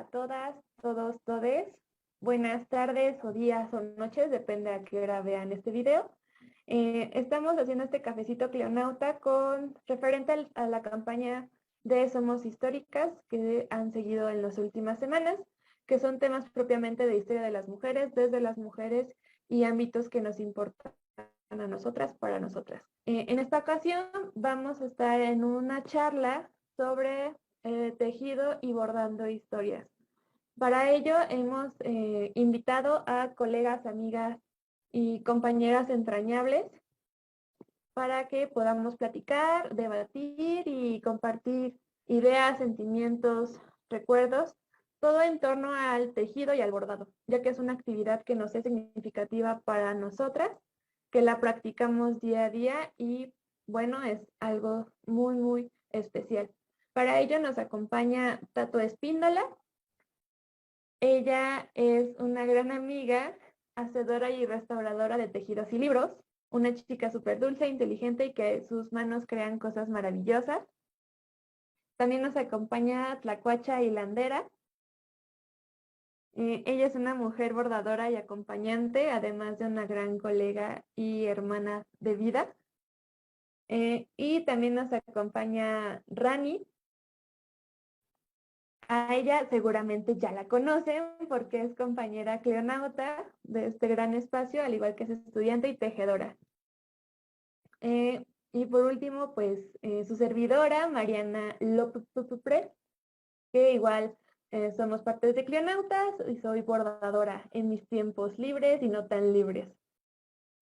a todas, todos, todes. Buenas tardes o días o noches, depende a qué hora vean este video. Estamos haciendo este cafecito Cleonauta con referente a la campaña de Somos Históricas que han seguido en las últimas semanas, que son temas propiamente de historia de las mujeres, desde las mujeres y ámbitos que nos importan a nosotras, para nosotras. En esta ocasión vamos a estar en una charla sobre tejido y bordando historias. Para ello hemos invitado a colegas, amigas y compañeras entrañables para que podamos platicar, debatir y compartir ideas, sentimientos, recuerdos, todo en torno al tejido y al bordado, ya que es una actividad que nos es significativa para nosotras, que la practicamos día a día y bueno, es algo muy, muy especial. Para ello nos acompaña Tato Espíndola. Ella es una gran amiga, hacedora y restauradora de tejidos y libros, una chica súper dulce, inteligente y que sus manos crean cosas maravillosas. También nos acompaña Tlacuacha Hilandera. Ella es una mujer bordadora y acompañante, además de una gran colega y hermana de vida. Y también nos acompaña Rani. A ella seguramente ya la conocen porque es compañera cleonauta de este gran espacio, al igual que es estudiante y tejedora. Y por último, pues su servidora, Mariana López, que igual somos parte de Cleonautas y soy bordadora en mis tiempos libres y no tan libres.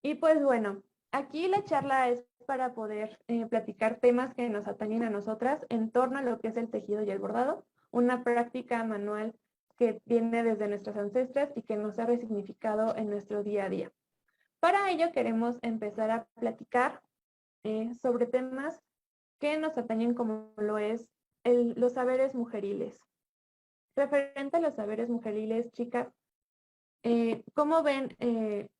Y pues bueno, aquí la charla es para poder platicar temas que nos atañen a nosotras en torno a lo que es el tejido y el bordado, una práctica manual que viene desde nuestras ancestras y que nos ha resignificado en nuestro día a día. Para ello queremos empezar a platicar sobre temas que nos atañen como lo es los saberes mujeriles. Referente a los saberes mujeriles, chicas, ¿cómo ven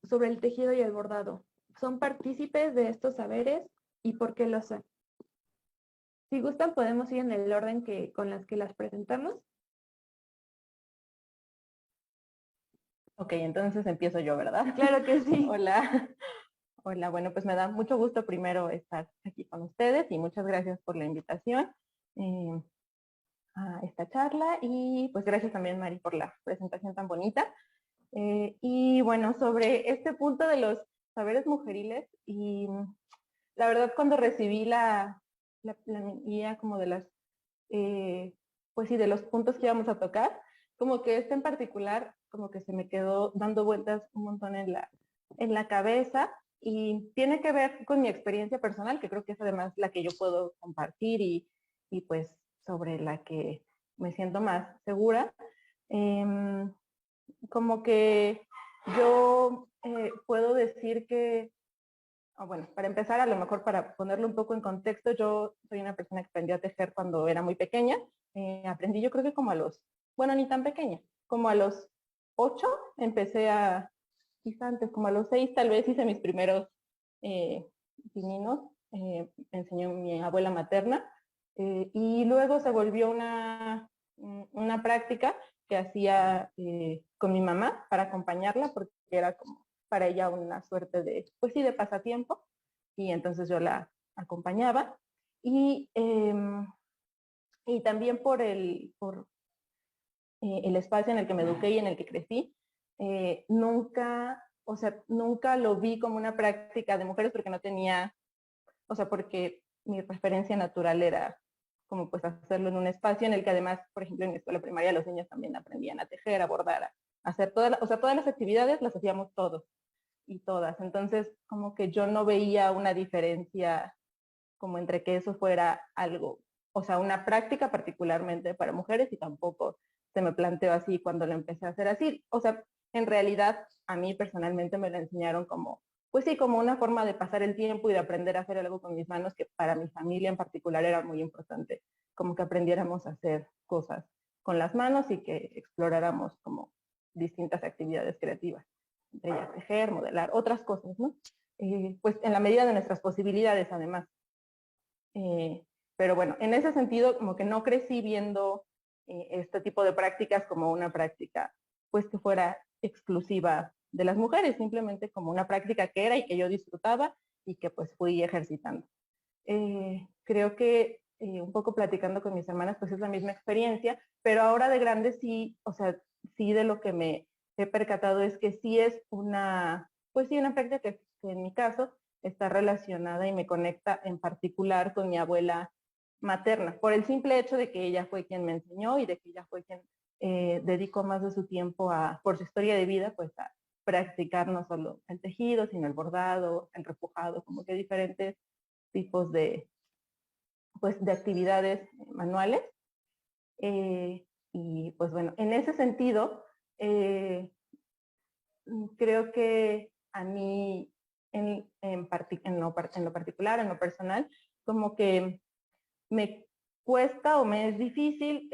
sobre el tejido y el bordado? ¿Son partícipes de estos saberes y por qué lo son? Si gustan, podemos ir en el orden con las que las presentamos. Ok, entonces empiezo yo, ¿verdad? Claro que sí. Hola. Hola, bueno, pues me da mucho gusto primero estar aquí con ustedes y muchas gracias por la invitación a esta charla y pues gracias también, Mari, por la presentación tan bonita. Y bueno, sobre este punto de los saberes mujeriles y la verdad cuando recibí la guía como de las, pues sí, de los puntos que íbamos a tocar, como que este en particular como que se me quedó dando vueltas un montón en la cabeza y tiene que ver con mi experiencia personal, que creo que es además la que yo puedo compartir y pues sobre la que me siento más segura. Como que yo puedo decir que, bueno, para empezar, a lo mejor para ponerlo un poco en contexto, yo soy una persona que aprendió a tejer cuando era muy pequeña. Aprendí yo creo que como a los, bueno, ni tan pequeña, como a los 8 empecé a, quizá antes, como a los 6 tal vez hice mis primeros pininos, me enseñó mi abuela materna, y luego se volvió una práctica que hacía con mi mamá para acompañarla, porque era como para ella una suerte de, pues sí, de pasatiempo, y entonces yo la acompañaba. Y, y también por el espacio en el que me eduqué y en el que crecí, nunca, o sea, nunca lo vi como una práctica de mujeres porque no tenía, o sea, porque mi referencia natural era como pues hacerlo en un espacio en el que además, por ejemplo, en mi escuela primaria los niños también aprendían a tejer, a bordar, a hacer todas, o sea, todas las actividades las hacíamos todos y todas. Entonces, como que yo no veía una diferencia como entre que eso fuera algo, o sea, una práctica particularmente para mujeres y tampoco se me planteó así cuando lo empecé a hacer así. O sea, en realidad a mí personalmente me lo enseñaron como, pues sí, como una forma de pasar el tiempo y de aprender a hacer algo con mis manos que para mi familia en particular era muy importante, como que aprendiéramos a hacer cosas con las manos y que exploráramos como distintas actividades creativas, entre ellas tejer, modelar, otras cosas, ¿no? Pues en la medida de nuestras posibilidades además. Pero bueno, en ese sentido como que no crecí viendo este tipo de prácticas como una práctica pues que fuera exclusiva de las mujeres, simplemente como una práctica que era y que yo disfrutaba y que pues fui ejercitando. Creo que un poco platicando con mis hermanas pues es la misma experiencia, pero ahora de grande sí, o sea, sí de lo que me he percatado es que sí es una, pues sí, una práctica que en mi caso está relacionada y me conecta en particular con mi abuela materna, por el simple hecho de que ella fue quien me enseñó y de que ella fue quien dedicó más de su tiempo a, por su historia de vida, pues a practicar no solo el tejido, sino el bordado, el repujado, como que diferentes tipos de, pues, de actividades manuales. Y pues bueno, en ese sentido, creo que a mí en lo particular, en lo personal, como que me cuesta o me es difícil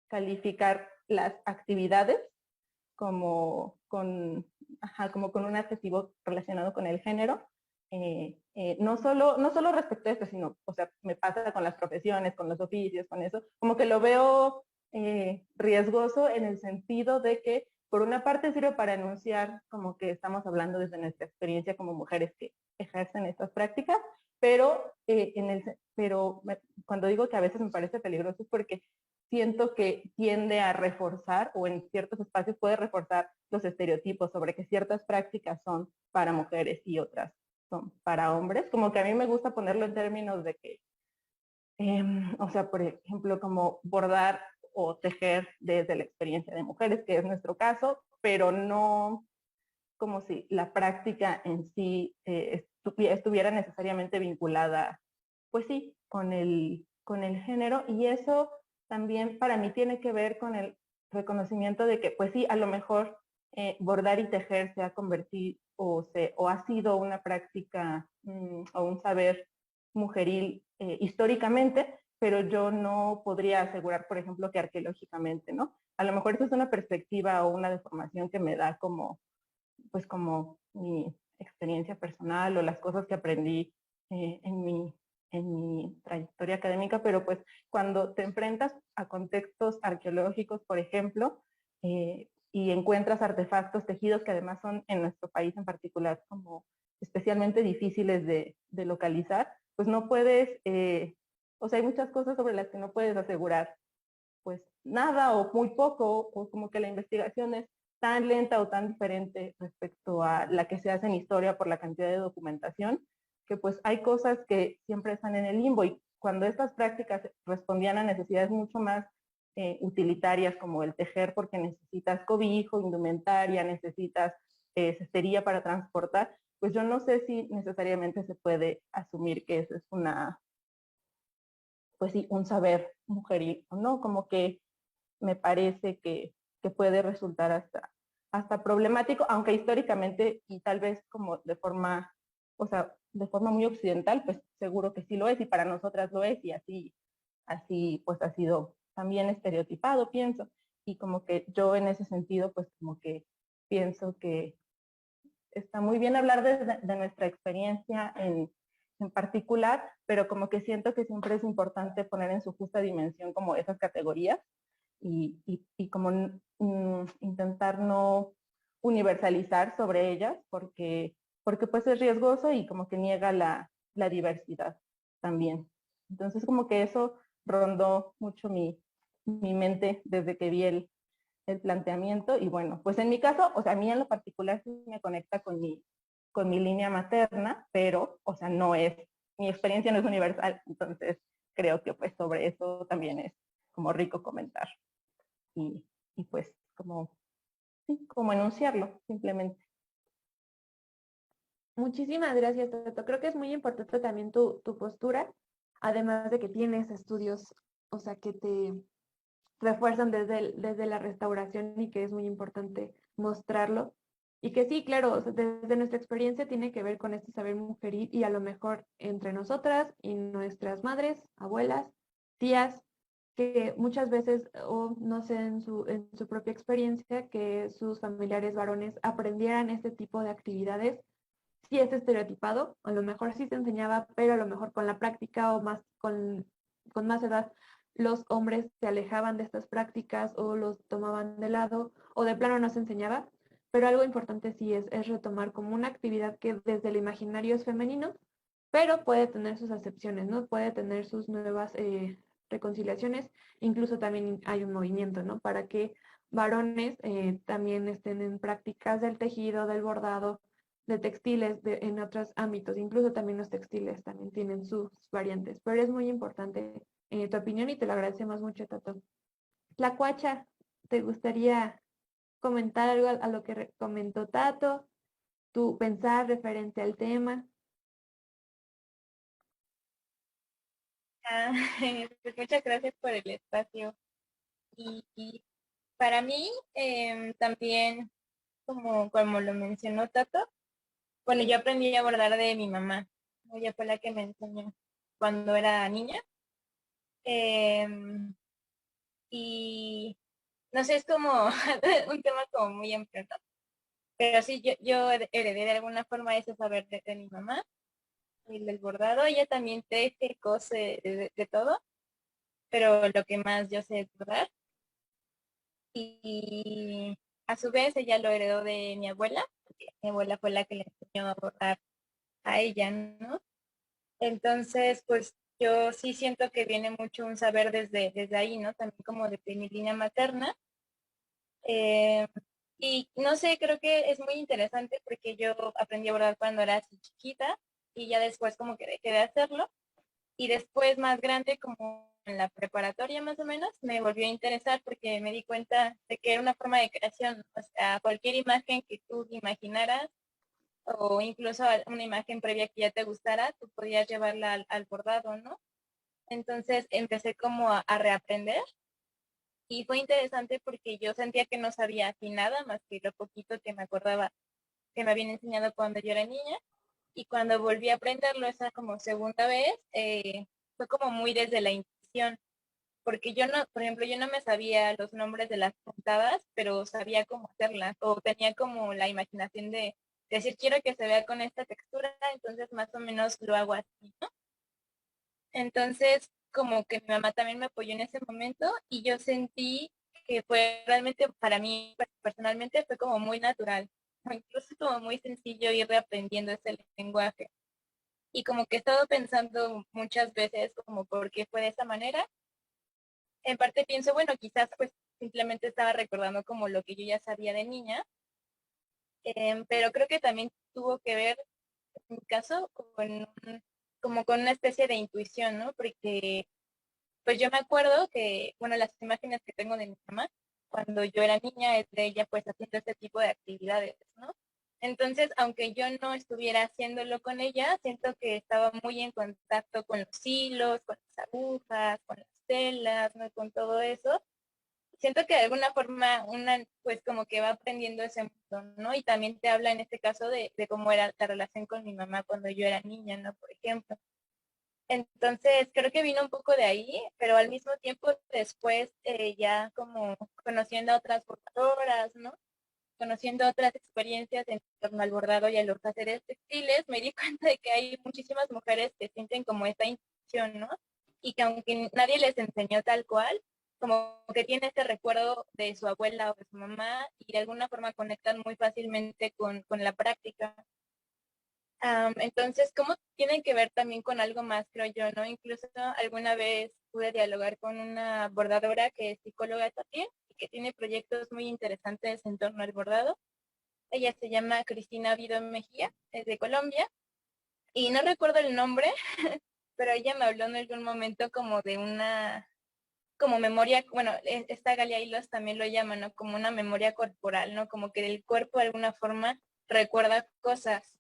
calificar las actividades como con, ajá, como con un adjetivo relacionado con el género. No solo respecto a esto, sino, o sea, me pasa con las profesiones, con los oficios, con eso, como que lo veo riesgoso en el sentido de que, por una parte, sirve para enunciar como que estamos hablando desde nuestra experiencia como mujeres que ejercen estas prácticas, pero, cuando digo que a veces me parece peligroso es porque siento que tiende a reforzar o en ciertos espacios puede reforzar los estereotipos sobre que ciertas prácticas son para mujeres y otras son para hombres. Como que a mí me gusta ponerlo en términos de que, o sea, por ejemplo, como bordar o tejer desde la experiencia de mujeres, que es nuestro caso, pero no como si la práctica en sí estuviera necesariamente vinculada, pues sí, con el género, y eso también para mí tiene que ver con el reconocimiento de que, pues sí, a lo mejor bordar y tejer se ha convertido o ha sido una práctica o un saber mujeril históricamente, pero yo no podría asegurar, por ejemplo, que arqueológicamente, ¿no? A lo mejor eso es una perspectiva o una deformación que me da como, pues como mi experiencia personal o las cosas que aprendí en mi trayectoria académica, pero pues cuando te enfrentas a contextos arqueológicos, por ejemplo, y encuentras artefactos, tejidos que además son en nuestro país en particular como especialmente difíciles de localizar, pues no puedes, o sea, hay muchas cosas sobre las que no puedes asegurar pues nada o muy poco, o como que la investigación es tan lenta o tan diferente respecto a la que se hace en historia por la cantidad de documentación, que pues hay cosas que siempre están en el limbo, y cuando estas prácticas respondían a necesidades mucho más utilitarias como el tejer porque necesitas cobijo, indumentaria, necesitas cestería para transportar, pues yo no sé si necesariamente se puede asumir que eso es una, pues sí, un saber mujeril o no, como que me parece que puede resultar hasta problemático, aunque históricamente y tal vez como de forma, o sea, de forma muy occidental, pues seguro que sí lo es y para nosotras lo es y así pues ha sido también estereotipado, pienso. Y como que yo en ese sentido, pues como que pienso que está muy bien hablar de nuestra experiencia en particular, pero como que siento que siempre es importante poner en su justa dimensión como esas categorías y como intentar no universalizar sobre ellas porque pues es riesgoso y como que niega la diversidad también. Entonces como que eso rondó mucho mi mente desde que vi el planteamiento y bueno, pues en mi caso, o sea, a mí en lo particular sí me conecta con mi línea materna, pero, o sea, mi experiencia no es universal, entonces creo que pues sobre eso también es como rico comentar y, y pues como, sí, como enunciarlo simplemente. Muchísimas gracias, Tato. Creo que es muy importante también tu postura, además de que tienes estudios, o sea, que te refuerzan desde la restauración y que es muy importante mostrarlo. Y que sí, claro, o sea, desde nuestra experiencia tiene que ver con este saber mujeril y a lo mejor entre nosotras y nuestras madres, abuelas, tías, que muchas veces, o no sé, en su propia experiencia, que sus familiares varones aprendieran este tipo de actividades, sí es estereotipado, a lo mejor sí se enseñaba, pero a lo mejor con la práctica o más con más edad los hombres se alejaban de estas prácticas o los tomaban de lado o de plano no se enseñaba, pero algo importante sí es retomar como una actividad que desde el imaginario es femenino, pero puede tener sus acepciones, ¿no? Puede tener sus nuevas reconciliaciones, incluso también hay un movimiento, ¿no? Para que varones también estén en prácticas del tejido, del bordado, de textiles, en otros ámbitos, incluso también los textiles también tienen sus variantes, pero es muy importante tu opinión y te lo agradecemos mucho, Tato. Tlacuacha, ¿te gustaría comentar algo a lo que comentó Tato? ¿Tu pensar referente al tema? Ah, pues muchas gracias por el espacio. Y para mí también, como lo mencionó Tato, bueno, yo aprendí a bordar de mi mamá. Ella fue la que me enseñó cuando era niña. Em, y no sé, es como un tema como muy amplio, ¿no? Pero sí, yo heredé de alguna forma ese saber de mi mamá, y del bordado. Ella también teje, cose, de todo, pero lo que más yo sé es bordar. Y a su vez ella lo heredó de mi abuela, porque mi abuela fue la que le enseñó a bordar a ella, ¿no? Entonces, pues yo sí siento que viene mucho un saber desde ahí, ¿no? También como desde mi línea materna. Eh, y no sé, creo que es muy interesante porque yo aprendí a bordar cuando era así chiquita y ya después como que dejé de hacerlo. Y después más grande, como en la preparatoria más o menos, me volvió a interesar porque me di cuenta de que era una forma de creación. O sea, cualquier imagen que tú imaginaras o incluso una imagen previa que ya te gustara, tú podías llevarla al bordado, ¿no? Entonces empecé como a reaprender y fue interesante porque yo sentía que no sabía así nada más que lo poquito que me acordaba que me habían enseñado cuando yo era niña. Y cuando volví a aprenderlo esa como segunda vez, fue como muy desde la intuición, porque yo no, por ejemplo, yo no me sabía los nombres de las puntadas, pero sabía cómo hacerlas, o tenía como la imaginación de decir, quiero que se vea con esta textura, entonces más o menos lo hago así, ¿no? Entonces, como que mi mamá también me apoyó en ese momento y yo sentí que fue realmente para mí personalmente fue como muy natural, incluso como muy sencillo ir reaprendiendo ese lenguaje. Y como que he estado pensando muchas veces como por qué fue de esa manera. En parte pienso, bueno, quizás pues simplemente estaba recordando como lo que yo ya sabía de niña, pero creo que también tuvo que ver, en mi caso, como con una especie de intuición, ¿no? Porque pues yo me acuerdo que, bueno, las imágenes que tengo de mi mamá cuando yo era niña es de ella pues haciendo este tipo de actividades, ¿no? Entonces, aunque yo no estuviera haciéndolo con ella, siento que estaba muy en contacto con los hilos, con las agujas, con las telas, ¿no? Con todo eso. Siento que de alguna forma una pues como que va aprendiendo ese mundo, ¿no? Y también te habla en este caso de cómo era la relación con mi mamá cuando yo era niña, ¿no? Por ejemplo. Entonces, creo que vino un poco de ahí, pero al mismo tiempo después ya como conociendo a otras bordadoras, ¿no? Conociendo otras experiencias en torno al bordado y a los haceres textiles, me di cuenta de que hay muchísimas mujeres que sienten como esta intuición, ¿no? Y que aunque nadie les enseñó tal cual, como que tiene este recuerdo de su abuela o de su mamá y de alguna forma conectan muy fácilmente con la práctica. Entonces, ¿cómo tienen que ver también con algo más, creo yo, ¿no? Incluso alguna vez pude dialogar con una bordadora que es psicóloga también y que tiene proyectos muy interesantes en torno al bordado. Ella se llama Cristina Vido Mejía, es de Colombia, y no recuerdo el nombre, pero ella me habló en algún momento como de una, como memoria, bueno, esta Galia Hilos también lo llama, ¿no? Como una memoria corporal, ¿no? Como que el cuerpo de alguna forma recuerda cosas,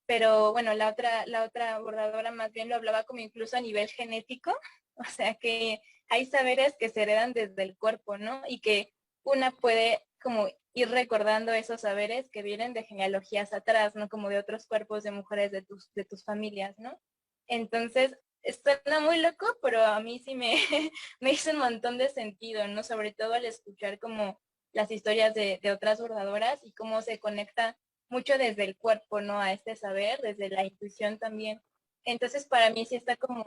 pero bueno, la otra bordadora más bien lo hablaba como incluso a nivel genético, o sea que hay saberes que se heredan desde el cuerpo, ¿no? Y que una puede como ir recordando esos saberes que vienen de genealogías atrás, ¿no? Como de otros cuerpos de mujeres de tus familias, ¿no? Entonces, suena muy loco, pero a mí sí me, me hizo un montón de sentido, ¿no? Sobre todo al escuchar como las historias de otras bordadoras y cómo se conecta mucho desde el cuerpo, ¿no? A este saber, desde la intuición también. Entonces, para mí sí está como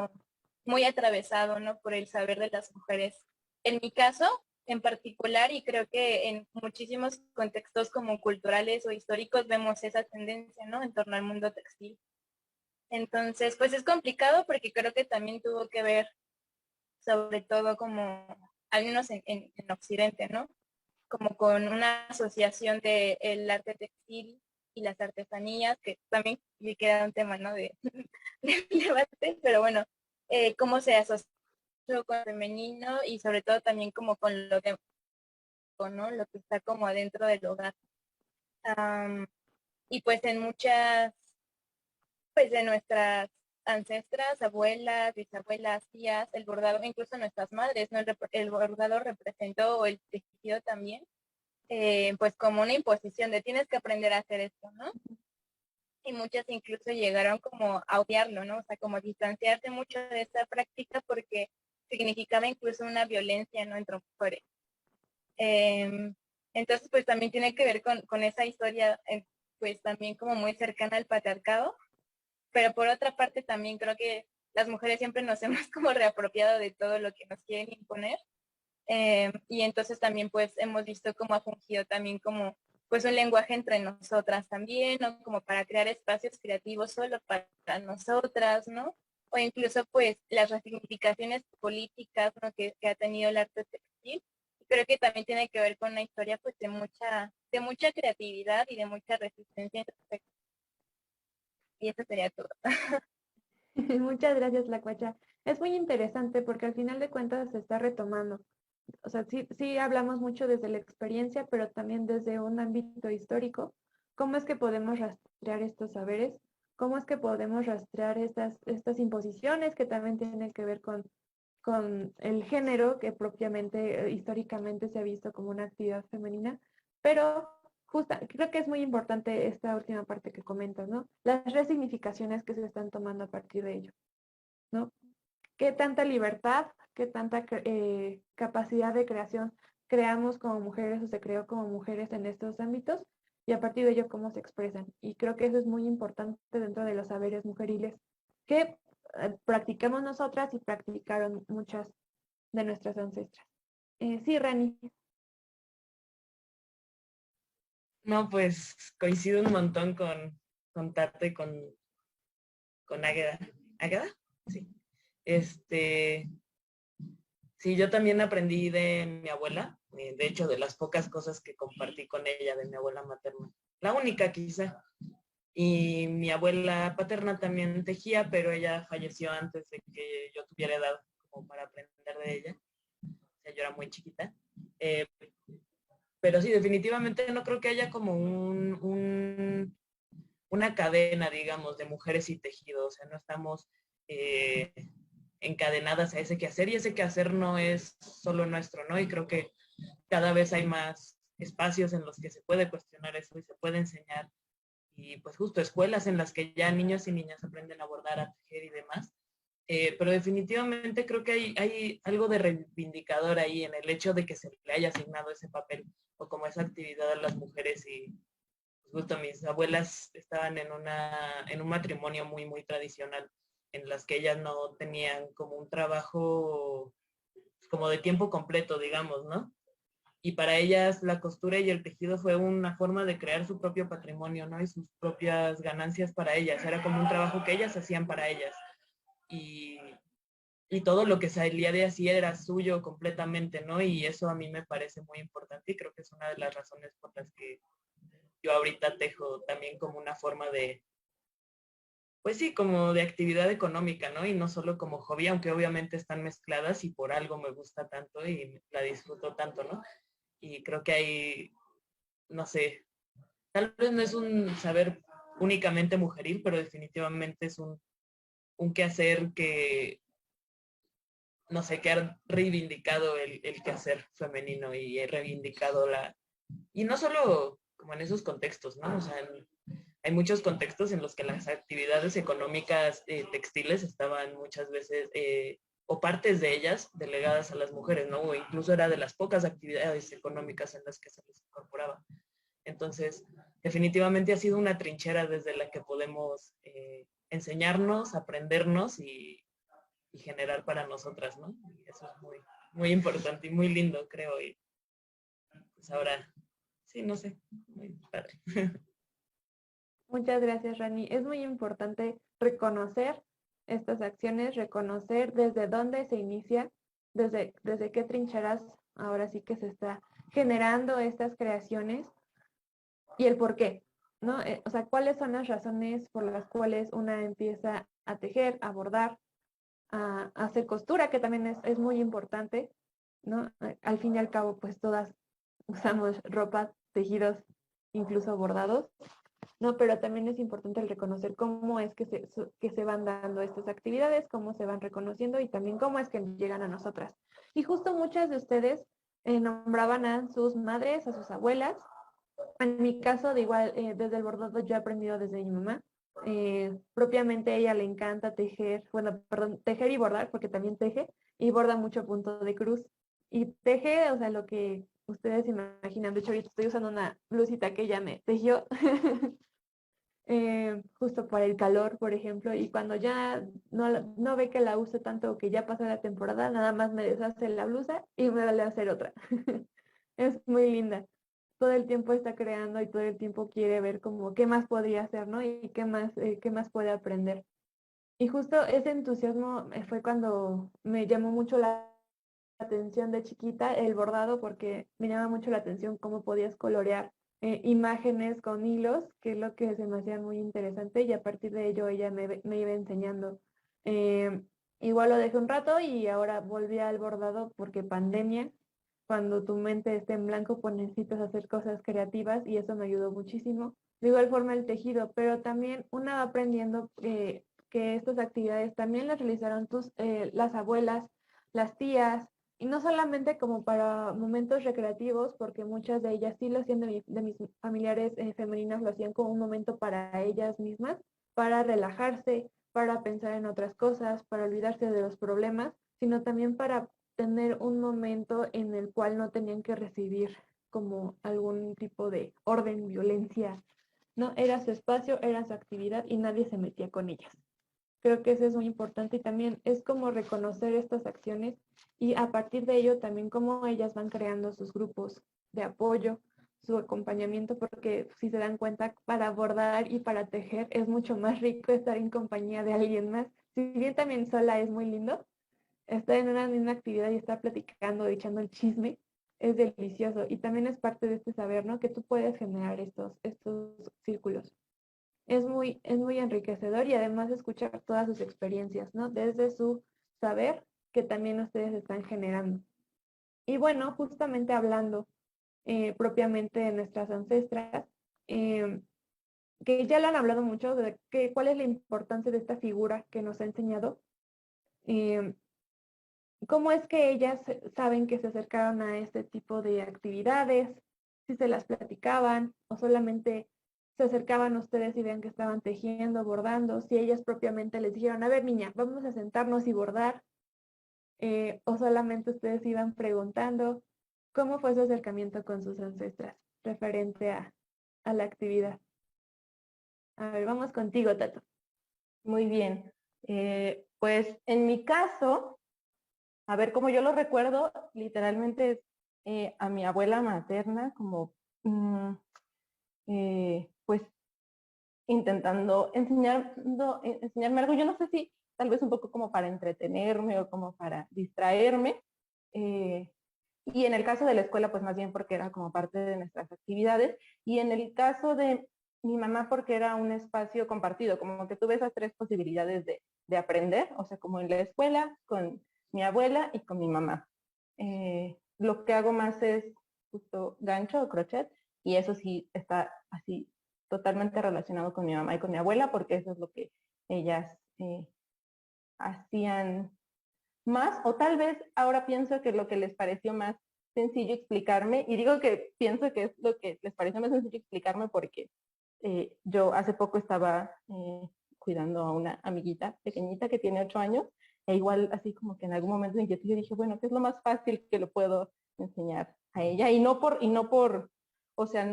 muy atravesado, ¿no? Por el saber de las mujeres. En mi caso, en particular, y creo que en muchísimos contextos como culturales o históricos vemos esa tendencia, ¿no? En torno al mundo textil. Entonces, pues es complicado porque creo que también tuvo que ver, sobre todo como, al menos en Occidente, ¿no? Como con una asociación del arte textil y las artesanías, que también queda un tema, ¿no? De debate, pero bueno, cómo se asoció con lo femenino y sobre todo también como con lo que, ¿no? Lo que está como adentro del hogar. Y pues en muchas, pues de nuestras ancestras, abuelas, bisabuelas, tías, el bordado, incluso nuestras madres, ¿no? El bordado representó, o el tejido también, pues como una imposición de tienes que aprender a hacer esto, ¿no? Y muchas incluso llegaron como a odiarlo, ¿no? O sea, como distanciarse mucho de esa práctica porque significaba incluso una violencia, ¿no? Entre mujeres. Entonces, pues también tiene que ver con esa historia, pues también como muy cercana al patriarcado, pero por otra parte también creo que las mujeres siempre nos hemos como reapropiado de todo lo que nos quieren imponer. Y entonces también pues hemos visto cómo ha fungido también como pues un lenguaje entre nosotras también, ¿no? Como para crear espacios creativos solo para nosotras, ¿no? O incluso pues las resignificaciones políticas, ¿no? Que ha tenido el arte textil. Creo que también tiene que ver con una historia pues de mucha creatividad y de mucha resistencia. Y eso sería todo. Muchas gracias, La Cuacha. Es muy interesante porque al final de cuentas se está retomando. O sea, sí hablamos mucho desde la experiencia, pero también desde un ámbito histórico. ¿Cómo es que podemos rastrear estos saberes? ¿Cómo es que podemos rastrear estas imposiciones que también tienen que ver con el género que propiamente históricamente se ha visto como una actividad femenina? Pero creo que es muy importante esta última parte que comentas, ¿no? Las resignificaciones que se están tomando a partir de ello, ¿no? ¿Qué tanta libertad, qué tanta capacidad de creación creamos como mujeres o se creó como mujeres en estos ámbitos? Y a partir de ello, cómo se expresan. Y creo que eso es muy importante dentro de los saberes mujeriles que practicamos nosotras y practicaron muchas de nuestras ancestras. Sí, Rani. No, pues coincido un montón con Tate, con Águeda. ¿Águeda? Sí. Sí, yo también aprendí de mi abuela, de hecho, de las pocas cosas que compartí con ella, de mi abuela materna. La única quizá. Y mi abuela paterna también tejía, pero ella falleció antes de que yo tuviera edad como para aprender de ella. O sea, yo era muy chiquita. Pero sí, definitivamente no creo que haya como una cadena, digamos, de mujeres y tejidos. O sea, no estamos encadenadas a ese quehacer y ese quehacer no es solo nuestro, ¿no? Y creo que cada vez hay más espacios en los que se puede cuestionar eso y se puede enseñar. Y pues justo escuelas en las que ya niños y niñas aprenden a bordar, a tejer y demás. Pero definitivamente creo que hay algo de reivindicador ahí en el hecho de que se le haya asignado ese papel o como esa actividad a las mujeres y pues justo mis abuelas estaban en un matrimonio muy, muy tradicional en las que ellas no tenían como un trabajo como de tiempo completo, digamos, ¿no? Y para ellas la costura y el tejido fue una forma de crear su propio patrimonio, ¿no? Y sus propias ganancias para ellas. Era como un trabajo que ellas hacían para ellas. Y, y todo lo que salía de así era suyo completamente, ¿no? Y eso a mí me parece muy importante y creo que es una de las razones por las que yo ahorita tejo también como una forma de, pues sí, como de actividad económica, ¿no? Y no solo como hobby, aunque obviamente están mezcladas y por algo me gusta tanto y la disfruto tanto, ¿no? Y creo que hay, no sé, tal vez no es un saber únicamente mujeril, pero definitivamente es un quehacer que, no sé, que ha reivindicado el quehacer femenino y he reivindicado y no solo como en esos contextos, ¿no? O sea, hay muchos contextos en los que las actividades económicas textiles estaban muchas veces, o partes de ellas, delegadas a las mujeres, ¿no? O incluso era de las pocas actividades económicas en las que se les incorporaba. Entonces, definitivamente ha sido una trinchera desde la que podemos enseñarnos, aprendernos y y generar para nosotras, ¿no? Y eso es muy, muy importante y muy lindo, creo. Y pues ahora, sí, no sé, muy padre. Muchas gracias, Rani. Es muy importante reconocer estas acciones, reconocer desde dónde se inicia, desde qué trincheras ahora sí que se está generando estas creaciones y el por qué, ¿no? O sea, cuáles son las razones por las cuales una empieza a tejer, a bordar, a hacer costura, que también es muy importante, ¿no? Al fin y al cabo, pues todas usamos ropa, tejidos, incluso bordados, ¿no? Pero también es importante el reconocer cómo es que se van dando estas actividades, cómo se van reconociendo y también cómo es que llegan a nosotras. Y justo muchas de ustedes nombraban a sus madres, a sus abuelas. En mi caso, de igual, desde el bordado yo he aprendido desde mi mamá. Propiamente a ella le encanta tejer, bueno, perdón, tejer y bordar, porque también teje y borda mucho punto de cruz. Y teje, o sea, lo que ustedes imaginan. De hecho, ahorita estoy usando una blusita que ella me tejió, justo para el calor, por ejemplo, y cuando ya no ve que la use tanto o que ya pasó la temporada, nada más me deshace la blusa y me vale a hacer otra. Es muy linda. Todo el tiempo está creando y todo el tiempo quiere ver como qué más podría hacer, ¿no? Y qué más puede aprender. Y justo ese entusiasmo fue cuando me llamó mucho la atención de chiquita el bordado, porque me llama mucho la atención cómo podías colorear imágenes con hilos, que es lo que se me hacía muy interesante, y a partir de ello ella me iba enseñando. Eh, Igual lo dejé un rato y ahora volví al bordado porque pandemia, cuando tu mente está en blanco, pues necesitas hacer cosas creativas y eso me ayudó muchísimo. De igual forma el tejido, pero también una va aprendiendo que estas actividades también las realizaron las abuelas, las tías, y no solamente como para momentos recreativos, porque muchas de ellas sí lo hacían de mis familiares femeninas, lo hacían como un momento para ellas mismas, para relajarse, para pensar en otras cosas, para olvidarse de los problemas, sino también para tener un momento en el cual no tenían que recibir como algún tipo de orden, violencia, ¿no? Era su espacio, era su actividad y nadie se metía con ellas. Creo que eso es muy importante y también es como reconocer estas acciones y a partir de ello también cómo ellas van creando sus grupos de apoyo, su acompañamiento, porque si se dan cuenta, para bordar y para tejer es mucho más rico estar en compañía de alguien más. Si bien también sola es muy lindo, estar en una misma actividad y estar platicando, echando el chisme, es delicioso. Y también es parte de este saber, ¿no? Que tú puedes generar estos círculos. Es muy enriquecedor y además escuchar todas sus experiencias, ¿no? Desde su saber que también ustedes están generando. Y bueno, justamente hablando propiamente de nuestras ancestras, que ya lo han hablado mucho, de cuál es la importancia de esta figura que nos ha enseñado. eh, ¿Cómo es que ellas saben que se acercaron a este tipo de actividades? Si se las platicaban o solamente se acercaban a ustedes y vean que estaban tejiendo, bordando, si ellas propiamente les dijeron, a ver niña, vamos a sentarnos y bordar, o solamente ustedes iban preguntando cómo fue su acercamiento con sus ancestras referente a la actividad. A ver, vamos contigo, Tato. Muy bien. Pues en mi caso, a ver, como yo lo recuerdo, literalmente a mi abuela materna como, pues, intentando enseñarme algo. Yo no sé si tal vez un poco como para entretenerme o como para distraerme. Y en el caso de la escuela, pues más bien porque era como parte de nuestras actividades. Y en el caso de mi mamá, porque era un espacio compartido, como que tuve esas tres posibilidades de aprender, o sea, como en la escuela, con mi abuela y con mi mamá. Lo que hago más es justo gancho o crochet, y eso sí está así totalmente relacionado con mi mamá y con mi abuela, porque eso es lo que ellas hacían más, o tal vez ahora pienso que lo que les pareció más sencillo explicarme, y digo que pienso que es lo que les pareció más sencillo explicarme porque yo hace poco estaba cuidando a una amiguita pequeñita que tiene 8 años, e igual así como que en algún momento de inquietud yo dije, bueno, ¿qué es lo más fácil que le puedo enseñar a ella? O sea,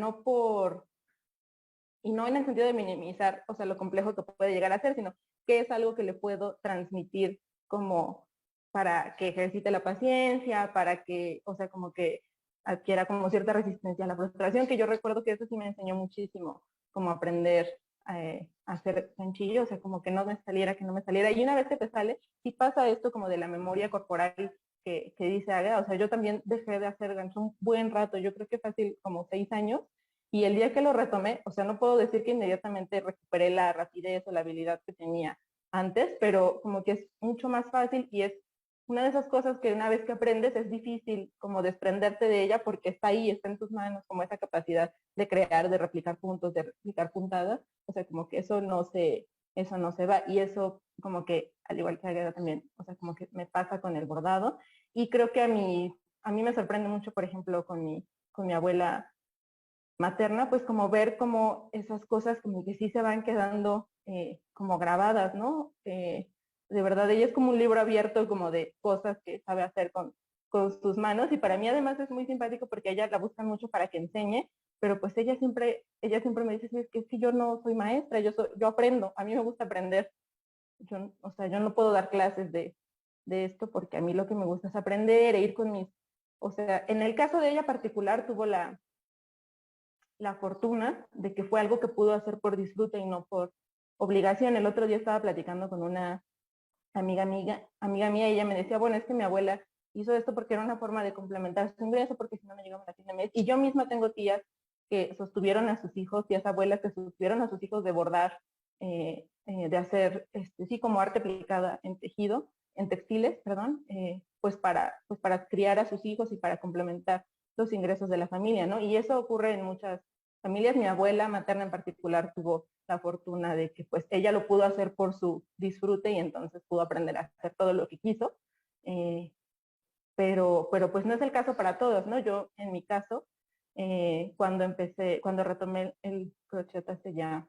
y no en el sentido de minimizar, o sea, lo complejo que puede llegar a ser, sino que es algo que le puedo transmitir como para que ejercite la paciencia, para que, o sea, como que adquiera como cierta resistencia a la frustración, que yo recuerdo que eso sí me enseñó muchísimo, como aprender a hacer sencillo, o sea, como que no me saliera, que no me saliera. Y una vez que te sale, sí pasa esto como de la memoria corporal que dice Aga, o sea, yo también dejé de hacer gancho un buen rato, yo creo que fácil como 6 años, y el día que lo retomé, o sea, no puedo decir que inmediatamente recuperé la rapidez o la habilidad que tenía antes, pero como que es mucho más fácil y es una de esas cosas que una vez que aprendes es difícil como desprenderte de ella porque está ahí, está en tus manos, como esa capacidad de crear, de replicar puntos, de replicar puntadas, o sea, como que eso no se va y eso como que, al igual que Agueda también, o sea, como que me pasa con el bordado y creo que a mí me sorprende mucho, por ejemplo, con mi abuela materna, pues como ver como esas cosas como que sí se van quedando como grabadas, ¿no? De verdad, ella es como un libro abierto como de cosas que sabe hacer con sus manos y para mí además es muy simpático porque ella la busca mucho para que enseñe, pero pues ella siempre me dice, sí, es que yo no soy maestra, yo aprendo, a mí me gusta aprender, o sea, yo no puedo dar clases de esto porque a mí lo que me gusta es aprender e ir con o sea, en el caso de ella particular tuvo la fortuna de que fue algo que pudo hacer por disfrute y no por obligación. El otro día estaba platicando con una amiga mía, y ella me decía, bueno, es que mi abuela hizo esto porque era una forma de complementar su ingreso, porque si no, no llegamos a fin de mes. Y yo misma tengo tías que sostuvieron a sus hijos, tías abuelas que sostuvieron a sus hijos de bordar, de hacer, sí, como arte aplicada en tejido, en textiles, perdón, pues para criar a sus hijos y para complementar los ingresos de la familia, ¿no? Y eso ocurre en muchas familias. Mi abuela materna en particular tuvo la fortuna de que pues ella lo pudo hacer por su disfrute y entonces pudo aprender a hacer todo lo que quiso. Eh, pero pues no es el caso para todos, ¿no? Yo en mi caso, cuando retomé el crochet hace ya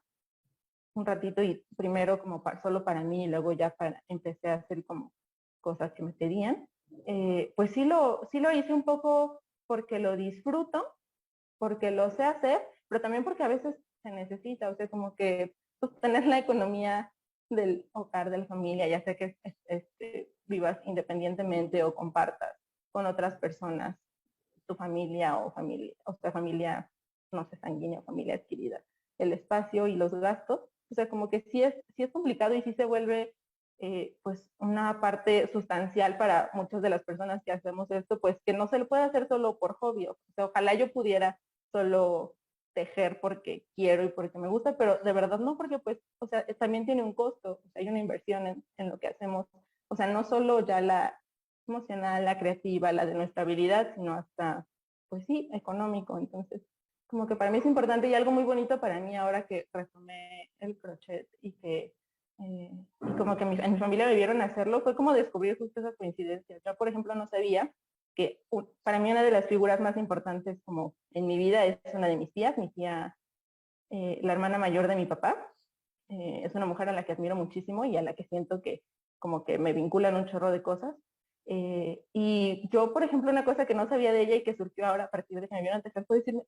un ratito y primero como solo para mí y luego ya empecé a hacer como cosas que me pedían, pues sí lo hice un poco porque lo disfruto, porque lo sé hacer, pero también porque a veces se necesita, o sea, como que pues, tener la economía del hogar, de la familia, ya sea que vivas independientemente o compartas con otras personas, tu familia, o sea, familia, no sé, sanguínea o familia adquirida, el espacio y los gastos, o sea, como que sí es complicado y sí se vuelve pues una parte sustancial para muchas de las personas que hacemos esto, pues que no se lo puede hacer solo por hobby, o sea, ojalá yo pudiera solo tejer porque quiero y porque me gusta, pero de verdad no, porque pues, o sea, también tiene un costo, o sea, hay una inversión en lo que hacemos, o sea, no solo ya la emocional, la creativa, la de nuestra habilidad, sino hasta, pues sí, económico. Entonces, como que para mí es importante y algo muy bonito para mí ahora que retomé el crochet y como que en mi familia me vieron hacerlo, fue como descubrir justo esas coincidencias. Yo, por ejemplo, no sabía que para mí una de las figuras más importantes como en mi vida es una de mis tías, mi tía, la hermana mayor de mi papá. Es una mujer a la que admiro muchísimo y a la que siento que como que me vinculan un chorro de cosas. Y yo, por ejemplo, una cosa que no sabía de ella y que surgió ahora a partir de que me vieron tejer fue decirme,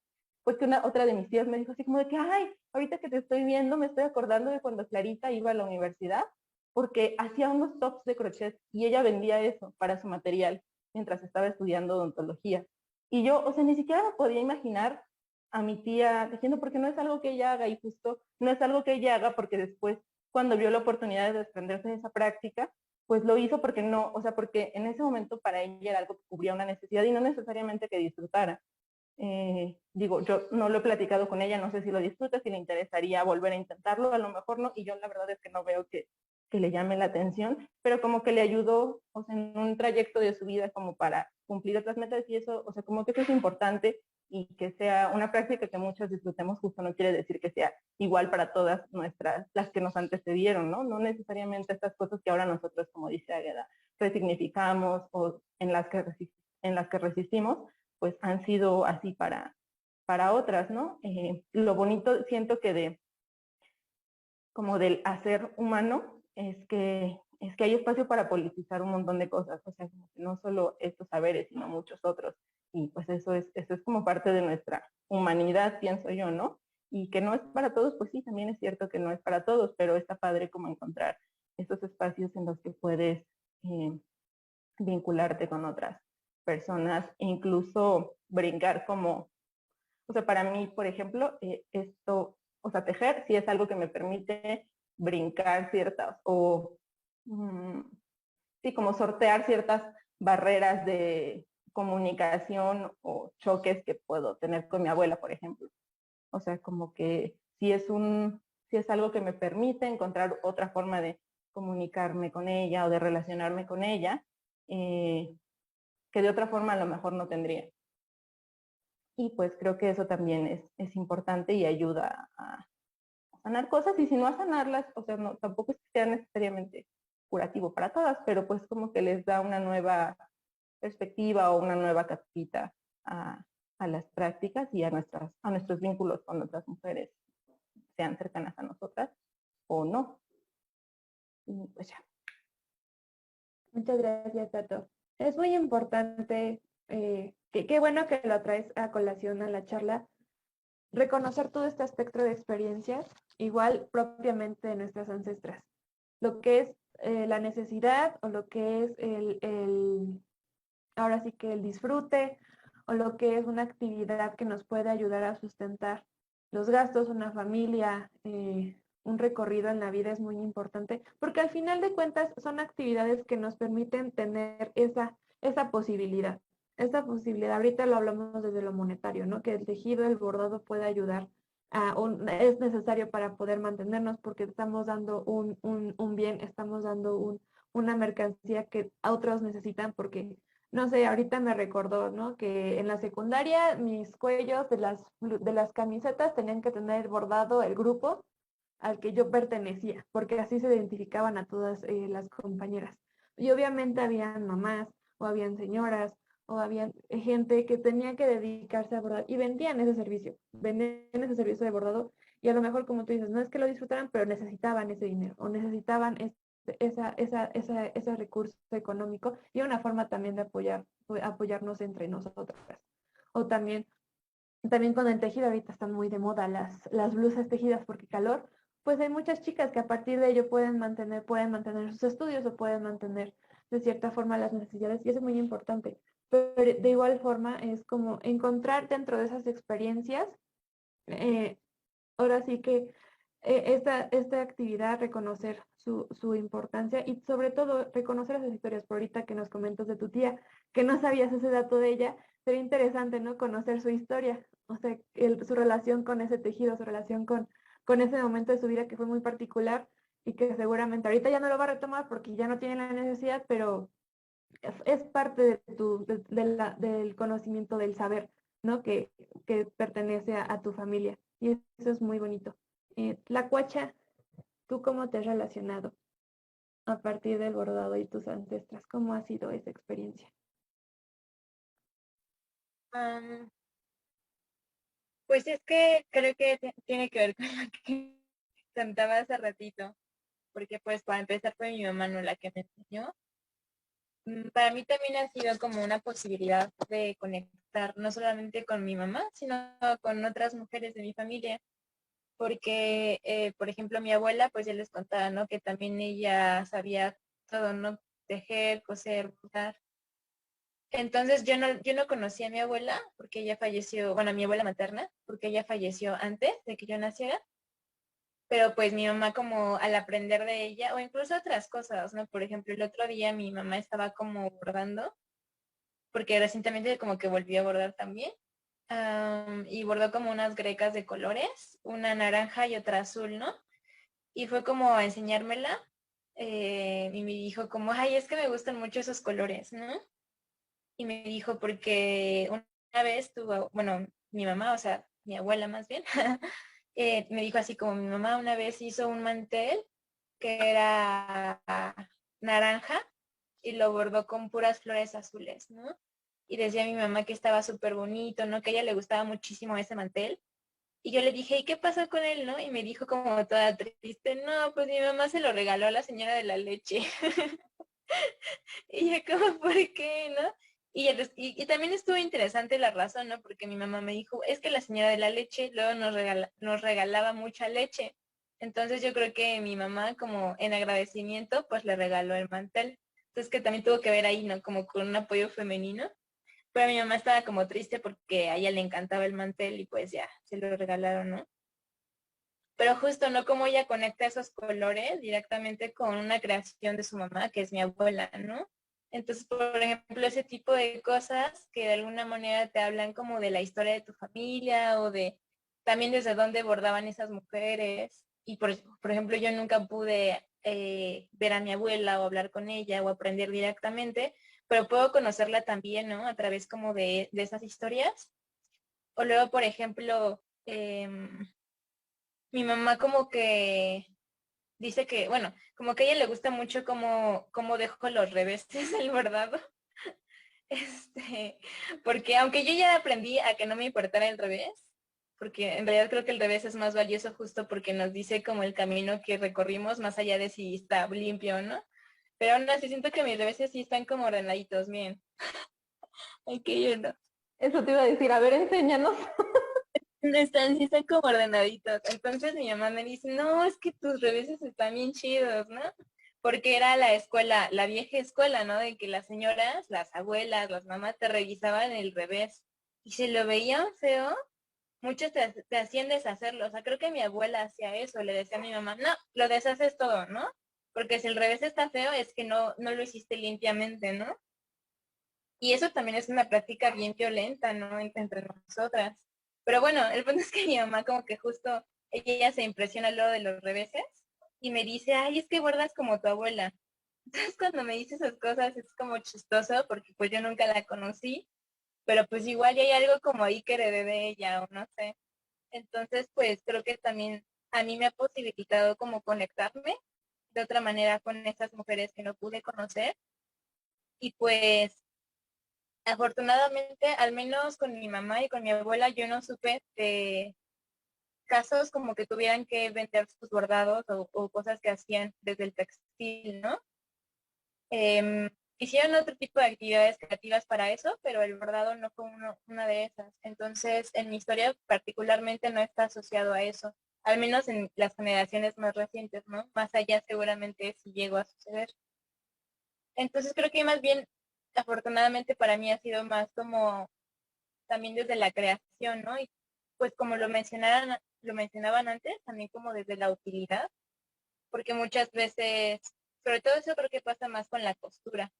pues que otra de mis tías me dijo así como de que, ay, ahorita que te estoy viendo me estoy acordando de cuando Clarita iba a la universidad porque hacía unos tops de crochet y ella vendía eso para su material mientras estaba estudiando odontología. Y yo, o sea, ni siquiera me podía imaginar a mi tía diciendo porque no es algo que ella haga y justo no es algo que ella haga porque después cuando vio la oportunidad de desprenderse de esa práctica, pues lo hizo porque no, o sea, porque en ese momento para ella era algo que cubría una necesidad y no necesariamente que disfrutara. Digo, yo no lo he platicado con ella, no sé si lo disfruta, si le interesaría volver a intentarlo, a lo mejor no, y yo la verdad es que no veo que le llame la atención, pero como que le ayudó, o sea, en un trayecto de su vida como para cumplir otras metas y eso, o sea, como que eso es importante y que sea una práctica que muchos disfrutemos, justo no quiere decir que sea igual para todas las que nos antecedieron, ¿no? No necesariamente estas cosas que ahora nosotros, como dice Águeda, resignificamos o en las que resistimos, pues han sido así para otras, ¿no? Lo bonito siento que como del hacer humano es que hay espacio para politizar un montón de cosas, o sea, como que no solo estos saberes, sino muchos otros. Y pues eso es como parte de nuestra humanidad, pienso yo, ¿no? Y que no es para todos, pues sí, también es cierto que no es para todos, pero está padre como encontrar esos espacios en los que puedes vincularte con otras personas, incluso brincar como, o sea, para mí, por ejemplo, esto, o sea, tejer sí es algo que me permite brincar ciertas, o sí, como sortear ciertas barreras de comunicación o choques que puedo tener con mi abuela, por ejemplo. O sea, como que sí es algo que me permite encontrar otra forma de comunicarme con ella o de relacionarme con ella, que de otra forma a lo mejor no tendría. Y pues creo que eso también es importante y ayuda a sanar cosas, y si no a sanarlas, o sea, no, tampoco es que sea necesariamente curativo para todas, pero pues como que les da una nueva perspectiva o una nueva capita a las prácticas y a nuestros vínculos con otras mujeres, sean cercanas a nosotras o no. Y pues ya. Muchas gracias, Tato. Es muy importante, qué bueno que lo traes a colación a la charla, reconocer todo este espectro de experiencias, igual propiamente de nuestras ancestras. Lo que es la necesidad o lo que es ahora sí que el disfrute o lo que es una actividad que nos puede ayudar a sustentar los gastos, una familia, un recorrido en la vida es muy importante, porque al final de cuentas son actividades que nos permiten tener esa posibilidad. Esa posibilidad, ahorita lo hablamos desde lo monetario, ¿no? Que el tejido, el bordado puede ayudar es necesario para poder mantenernos porque estamos dando un bien, estamos dando una mercancía que otros necesitan porque no sé, ahorita me recordó, ¿no? Que en la secundaria mis cuellos de las camisetas tenían que tener bordado el grupo al que yo pertenecía, porque así se identificaban a todas las compañeras. Y obviamente habían mamás, o habían señoras, o habían gente que tenía que dedicarse a bordar y vendían ese servicio de bordado y a lo mejor, como tú dices, no es que lo disfrutaran, pero necesitaban ese dinero o necesitaban ese recurso económico y una forma también de apoyarnos entre nosotras. O también con el tejido, ahorita están muy de moda las blusas tejidas porque calor, pues hay muchas chicas que a partir de ello pueden mantener sus estudios o pueden mantener de cierta forma las necesidades y eso es muy importante. Pero de igual forma es como encontrar dentro de esas experiencias, ahora sí que esta actividad, reconocer su importancia y sobre todo reconocer esas historias. Por ahorita que nos comentas de tu tía, que no sabías ese dato de ella, sería interesante, ¿no? Conocer su historia, o sea, su relación con ese tejido, su relación con ese momento de su vida que fue muy particular y que seguramente ahorita ya no lo va a retomar porque ya no tiene la necesidad, pero es parte del conocimiento, del saber, ¿no? Que pertenece a tu familia. Y eso es muy bonito. Tlacuacha, ¿tú cómo te has relacionado a partir del bordado y tus ancestras? ¿Cómo ha sido esa experiencia? Pues es que creo que tiene que ver con lo que contaba hace ratito, porque pues para empezar fue mi mamá no la que me enseñó. Para mí también ha sido como una posibilidad de conectar no solamente con mi mamá, sino con otras mujeres de mi familia, porque, por ejemplo, mi abuela, pues ya les contaba, ¿no? Que también ella sabía todo, ¿no? Tejer, coser, bordar. Entonces yo no conocí a mi abuela porque ella falleció, bueno, a mi abuela materna, porque ella falleció antes de que yo naciera, pero pues mi mamá como al aprender de ella, o incluso otras cosas, ¿no? Por ejemplo, el otro día mi mamá estaba como bordando, porque recientemente como que volvió a bordar también, y bordó como unas grecas de colores, una naranja y otra azul, ¿no? Y fue como a enseñármela, y me dijo como, ay, es que me gustan mucho esos colores, ¿no? Y me dijo porque una vez tuvo, bueno, mi mamá, o sea, mi abuela más bien, me dijo así como mi mamá una vez hizo un mantel que era naranja y lo bordó con puras flores azules, ¿no? Y decía mi mamá que estaba súper bonito, ¿no? Que a ella le gustaba muchísimo ese mantel. Y yo le dije, ¿y qué pasó con él, no? Y me dijo como toda triste, no, pues mi mamá se lo regaló a la señora de la leche. Y yo como, ¿por qué, no? Y también estuvo interesante la razón, ¿no? Porque mi mamá me dijo, es que la señora de la leche luego nos regalaba mucha leche. Entonces yo creo que mi mamá, como en agradecimiento, pues le regaló el mantel. Entonces que también tuvo que ver ahí, ¿no? Como con un apoyo femenino. Pero mi mamá estaba como triste porque a ella le encantaba el mantel y pues ya, se lo regalaron, ¿no? Pero justo, ¿no? Como ella conecta esos colores directamente con una creación de su mamá, que es mi abuela, ¿no? Entonces, por ejemplo, ese tipo de cosas que de alguna manera te hablan como de la historia de tu familia o de también desde dónde bordaban esas mujeres. Y por ejemplo, yo nunca pude ver a mi abuela o hablar con ella o aprender directamente, pero puedo conocerla también, ¿no? A través como de esas historias. O luego, por ejemplo, mi mamá como que dice que, bueno, como que a ella le gusta mucho cómo dejo los reveses del bordado. Porque aunque yo ya aprendí a que no me importara el revés, porque en realidad creo que el revés es más valioso justo porque nos dice como el camino que recorrimos más allá de si está limpio o no. Pero aún así siento que mis reveses sí están como ordenaditos, bien. Ay, que yo no. Eso te iba a decir, a ver, enséñanos. Sí están como ordenaditos. Entonces mi mamá me dice, no, es que tus reveses están bien chidos, ¿no? Porque era la escuela, la vieja escuela, ¿no? De que las señoras, las abuelas, las mamás te revisaban el revés. Y si lo veían feo, muchos te hacían deshacerlo. O sea, creo que mi abuela hacía eso, le decía a mi mamá, no, lo deshaces todo, ¿no? Porque si el revés está feo es que no lo hiciste limpiamente, ¿no? Y eso también es una práctica bien violenta, ¿no? Entre nosotras. Pero bueno, el punto es que mi mamá como que justo ella se impresiona luego de los reveses y me dice, ay, es que guardas como tu abuela. Entonces cuando me dice esas cosas es como chistoso porque pues yo nunca la conocí, pero pues igual ya hay algo como ahí que heredé de ella o no sé. Entonces pues creo que también a mí me ha posibilitado como conectarme de otra manera con esas mujeres que no pude conocer y pues afortunadamente, al menos con mi mamá y con mi abuela, yo no supe de casos como que tuvieran que vender sus bordados o cosas que hacían desde el textil, ¿no? Hicieron otro tipo de actividades creativas para eso, pero el bordado no fue una de esas. Entonces, en mi historia particularmente no está asociado a eso, al menos en las generaciones más recientes, ¿no? Más allá seguramente sí llegó a suceder. Entonces, creo que más bien, afortunadamente para mí ha sido más como también desde la creación, ¿no? Y pues como lo mencionaban antes, también como desde la utilidad, porque muchas veces, sobre todo eso creo que pasa más con la costura,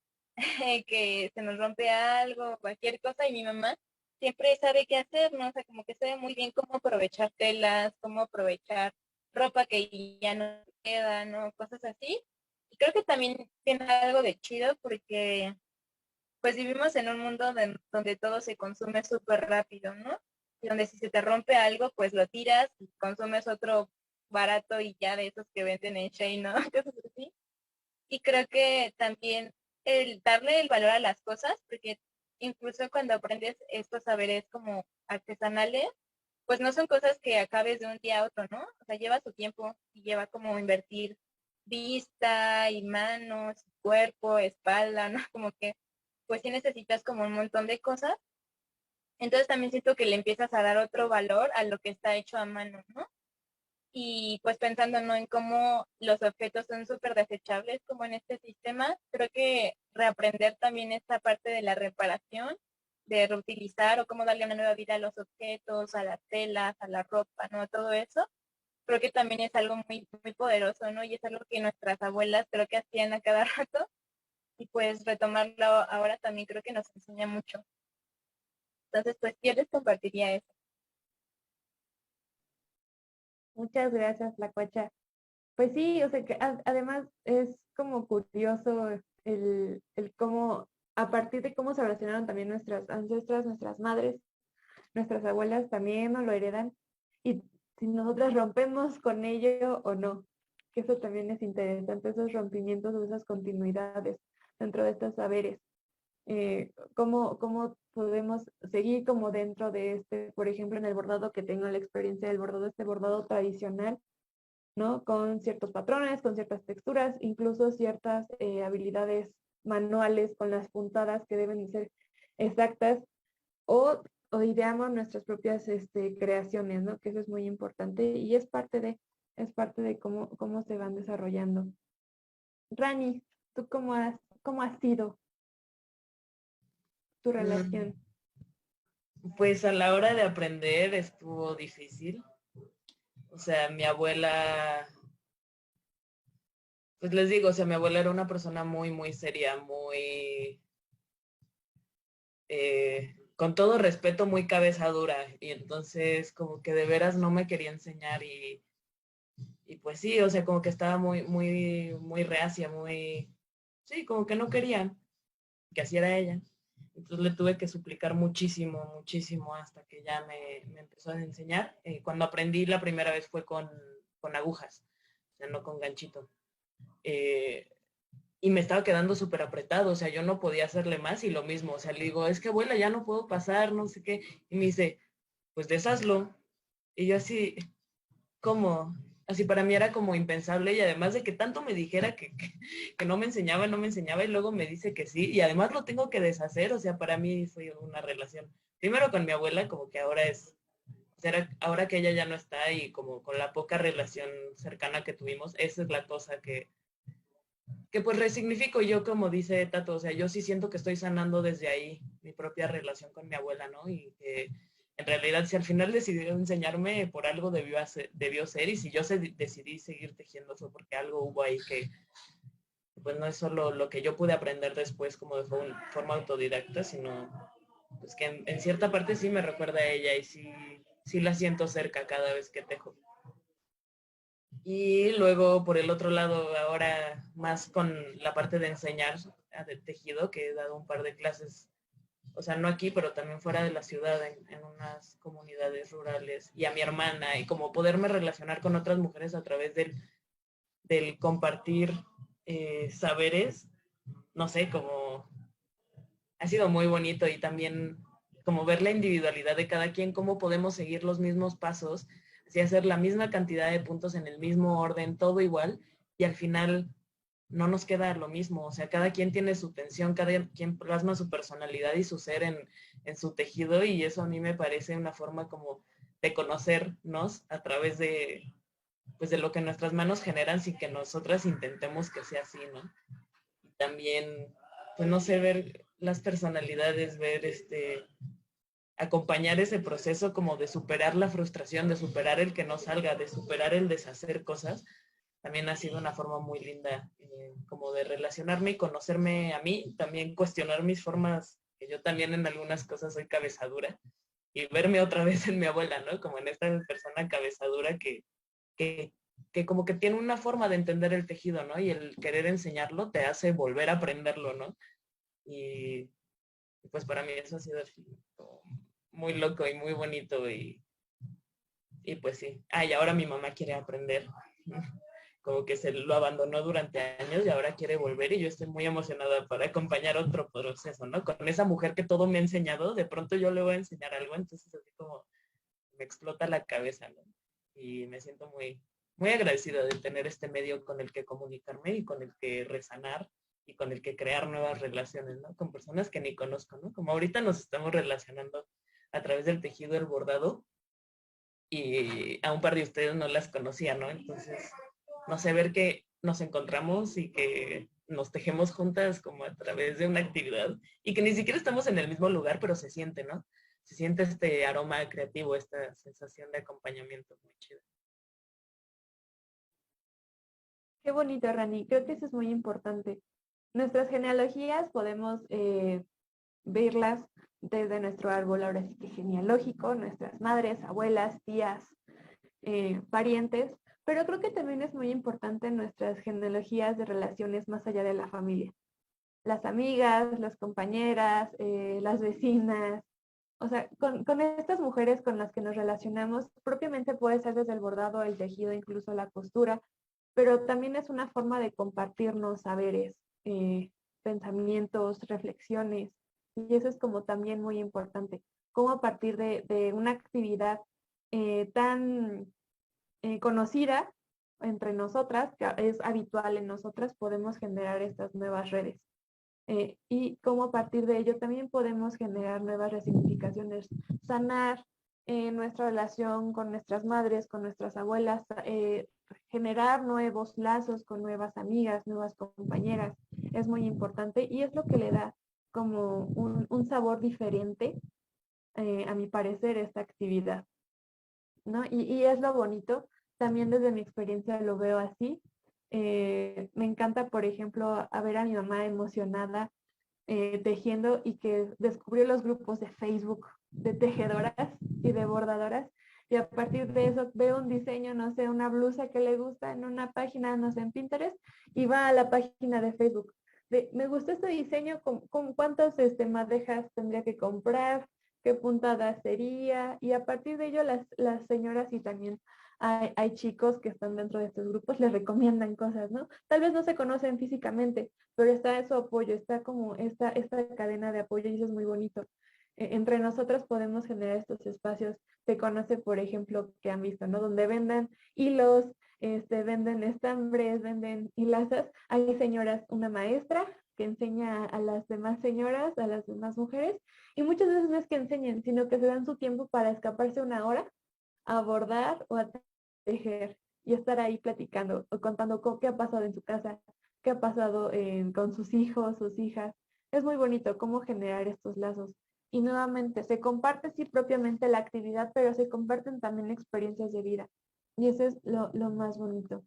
que se nos rompe algo, cualquier cosa, y mi mamá siempre sabe qué hacer, ¿no? O sea, como que sabe muy bien cómo aprovechar telas, cómo aprovechar ropa que ya no queda, ¿no? Cosas así. Y creo que también tiene algo de chido porque pues vivimos en un mundo donde todo se consume súper rápido, ¿no? Y donde si se te rompe algo, pues lo tiras y consumes otro barato y ya de esos que venden en Shein, ¿no? Cosas así. Y creo que también el darle el valor a las cosas, porque incluso cuando aprendes estos saberes como artesanales, pues no son cosas que acabes de un día a otro, ¿no? O sea, lleva su tiempo y lleva como invertir vista y manos, cuerpo, espalda, ¿no? Como que pues sí necesitas como un montón de cosas. Entonces también siento que le empiezas a dar otro valor a lo que está hecho a mano, ¿no? Y pues pensando ¿no? en cómo los objetos son súper desechables como en este sistema, creo que reaprender también esta parte de la reparación, de reutilizar o cómo darle una nueva vida a los objetos, a las telas, a la ropa, ¿no? Todo eso, creo que también es algo muy poderoso, ¿no? Y es algo que nuestras abuelas creo que hacían a cada rato y pues retomarlo ahora también creo que nos enseña mucho. Entonces, pues yo les compartiría eso. Muchas gracias, la Cuacha. Pues sí, o sea que además es como curioso el cómo, a partir de cómo se relacionaron también nuestras ancestras, nuestras madres, nuestras abuelas también nos lo heredan, y si nosotras rompemos con ello o no, que eso también es interesante, esos rompimientos o esas continuidades dentro de estos saberes. Cómo podemos seguir como dentro de este, por ejemplo, en el bordado que tengo la experiencia del bordado, este bordado tradicional, ¿no? Con ciertos patrones, con ciertas texturas, incluso ciertas habilidades manuales con las puntadas que deben ser exactas, o ideamos nuestras propias creaciones, ¿no? Que eso es muy importante y es parte de cómo se van desarrollando. Rani, ¿tú cómo ha sido tu relación? Pues a la hora de aprender estuvo difícil. O sea, mi abuela, pues les digo, o sea, mi abuela era una persona muy, muy seria, muy, con todo respeto, muy cabeza dura. Y entonces como que de veras no me quería enseñar y pues sí, o sea, como que estaba muy, muy, muy reacia, muy, sí, como que no querían que así era ella. Entonces le tuve que suplicar muchísimo, muchísimo hasta que ya me empezó a enseñar. Cuando aprendí la primera vez fue con agujas, o sea, no con ganchito. Y me estaba quedando súper apretado, o sea, yo no podía hacerle más y lo mismo, o sea, le digo, es que abuela, ya no puedo pasar, no sé qué. Y me dice, pues deshazlo. Y yo así, ¿cómo? Así para mí era como impensable y además de que tanto me dijera que no me enseñaba, no me enseñaba y luego me dice que sí y además lo tengo que deshacer, o sea, para mí fue una relación. Primero con mi abuela, como que ahora es, o sea, ahora que ella ya no está y como con la poca relación cercana que tuvimos, esa es la cosa que pues resignifico yo como dice Tato, o sea, yo sí siento que estoy sanando desde ahí mi propia relación con mi abuela, ¿no? Y que en realidad si al final decidió enseñarme, por algo debió ser y si yo decidí seguir tejiendo fue porque algo hubo ahí que pues no es solo lo que yo pude aprender después como de forma autodidacta, sino pues que en cierta parte sí me recuerda a ella y sí la siento cerca cada vez que tejo. Y luego, por el otro lado, ahora más con la parte de enseñar de tejido, que he dado un par de clases, o sea, no aquí, pero también fuera de la ciudad, en unas comunidades rurales, y a mi hermana, y como poderme relacionar con otras mujeres a través del compartir saberes, no sé, como ha sido muy bonito y también como ver la individualidad de cada quien, cómo podemos seguir los mismos pasos, así hacer la misma cantidad de puntos en el mismo orden, todo igual, y al final no nos queda lo mismo, o sea, cada quien tiene su tensión, cada quien plasma su personalidad y su ser en su tejido, y eso a mí me parece una forma como de conocernos a través de, pues de lo que nuestras manos generan sin que nosotras intentemos que sea así, ¿no? Y también, pues no sé, ver las personalidades, ver acompañar ese proceso como de superar la frustración, de superar el que no salga, de superar el deshacer cosas, también ha sido una forma muy linda como de relacionarme y conocerme a mí, también cuestionar mis formas, que yo también en algunas cosas soy cabezadura, y verme otra vez en mi abuela, ¿no? Como en esta persona cabezadura que, que como que tiene una forma de entender el tejido, ¿no? Y el querer enseñarlo te hace volver a aprenderlo, ¿no? Y pues para mí eso ha sido muy loco y muy bonito y pues sí. Ah, y ahora mi mamá quiere aprender. Como que se lo abandonó durante años y ahora quiere volver y yo estoy muy emocionada para acompañar otro proceso, ¿no? Con esa mujer que todo me ha enseñado, de pronto yo le voy a enseñar algo, entonces así como me explota la cabeza, ¿no? Y me siento muy, muy agradecida de tener este medio con el que comunicarme y con el que resanar y con el que crear nuevas relaciones, ¿no? Con personas que ni conozco, ¿no? Como ahorita nos estamos relacionando a través del tejido, el bordado, y a un par de ustedes no las conocía, ¿no? Entonces, no sé, ver que nos encontramos y que nos tejemos juntas como a través de una actividad y que ni siquiera estamos en el mismo lugar, pero se siente, ¿no? Se siente este aroma creativo, esta sensación de acompañamiento muy chida. Qué bonito, Rani. Creo que eso es muy importante. Nuestras genealogías podemos verlas desde nuestro árbol, ahora sí que genealógico, nuestras madres, abuelas, tías, parientes, pero creo que también es muy importante nuestras genealogías de relaciones más allá de la familia. Las amigas, las compañeras, las vecinas, o sea, con estas mujeres con las que nos relacionamos, propiamente puede ser desde el bordado, el tejido, incluso la costura, pero también es una forma de compartirnos saberes, pensamientos, reflexiones, y eso es como también muy importante, cómo a partir de una actividad tan conocida entre nosotras, que es habitual en nosotras, podemos generar estas nuevas redes. Y cómo a partir de ello también podemos generar nuevas resignificaciones, sanar nuestra relación con nuestras madres, con nuestras abuelas, generar nuevos lazos con nuevas amigas, nuevas compañeras. es muy importante y es lo que le da como un sabor diferente, a mi parecer, esta actividad, ¿no? Y es lo bonito, también desde mi experiencia lo veo así. Me encanta, por ejemplo, a ver a mi mamá emocionada tejiendo y que descubrió los grupos de Facebook de tejedoras y de bordadoras. Y a partir de eso veo un diseño, no sé, una blusa que le gusta en una página, no sé, en Pinterest, y va a la página de Facebook. Me gustó este diseño, ¿con cuántas madejas tendría que comprar? ¿Qué puntada sería? Y a partir de ello las señoras y también hay chicos que están dentro de estos grupos, les recomiendan cosas, ¿no? Tal vez no se conocen físicamente, pero está su apoyo, está como esta cadena de apoyo y eso es muy bonito. Entre nosotros podemos generar estos espacios. Se conoce, por ejemplo, que han visto, ¿no? Donde vendan hilos, venden estambres, venden hilazas. Hay señoras, una maestra que enseña a las demás señoras, a las demás mujeres, y muchas veces no es que enseñen, sino que se dan su tiempo para escaparse una hora a bordar o a tejer y estar ahí platicando o contando qué ha pasado en su casa, qué ha pasado con sus hijos, sus hijas. Es muy bonito cómo generar estos lazos. Y nuevamente, se comparte sí propiamente la actividad, pero se comparten también experiencias de vida. Y eso es lo más bonito.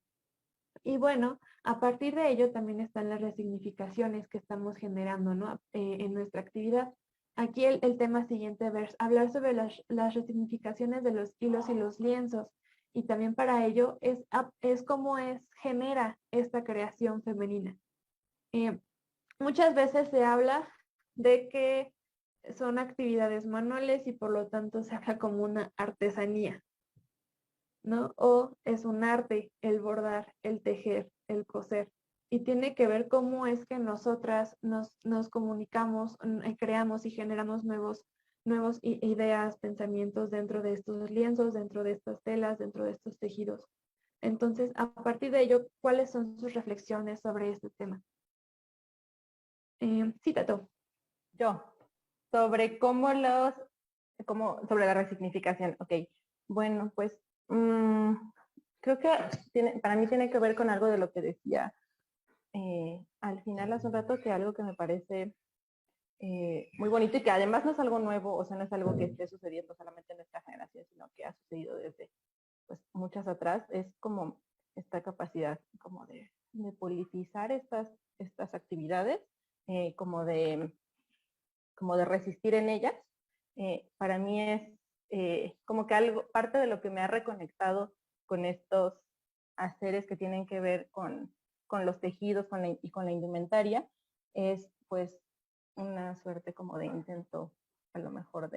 Y bueno, a partir de ello también están las resignificaciones que estamos generando, ¿no? En nuestra actividad. Aquí el tema siguiente es hablar sobre las resignificaciones de los hilos y los lienzos. Y también para ello es cómo genera esta creación femenina. Eh, Muchas veces se habla de que son actividades manuales y por lo tanto se habla como una artesanía, ¿no? O es un arte el bordar, el tejer, el coser. Y tiene que ver cómo es que nosotras nos comunicamos, creamos y generamos nuevos ideas, pensamientos dentro de estos lienzos, dentro de estas telas, dentro de estos tejidos. Entonces, a partir de ello, ¿cuáles son sus reflexiones sobre este tema? Sí, Tato. Yo, sobre sobre la resignificación, ok. Bueno, pues creo que para mí tiene que ver con algo de lo que decía al final hace un rato, que algo que me parece muy bonito y que además no es algo nuevo, o sea, no es algo que esté sucediendo solamente en nuestra generación, sino que ha sucedido desde pues, muchas atrás, es como esta capacidad como de politizar estas actividades, como de resistir en ellas. Para mí es como que parte de lo que me ha reconectado con estos haceres que tienen que ver con los tejidos y con la indumentaria, es pues una suerte como de intento, a lo mejor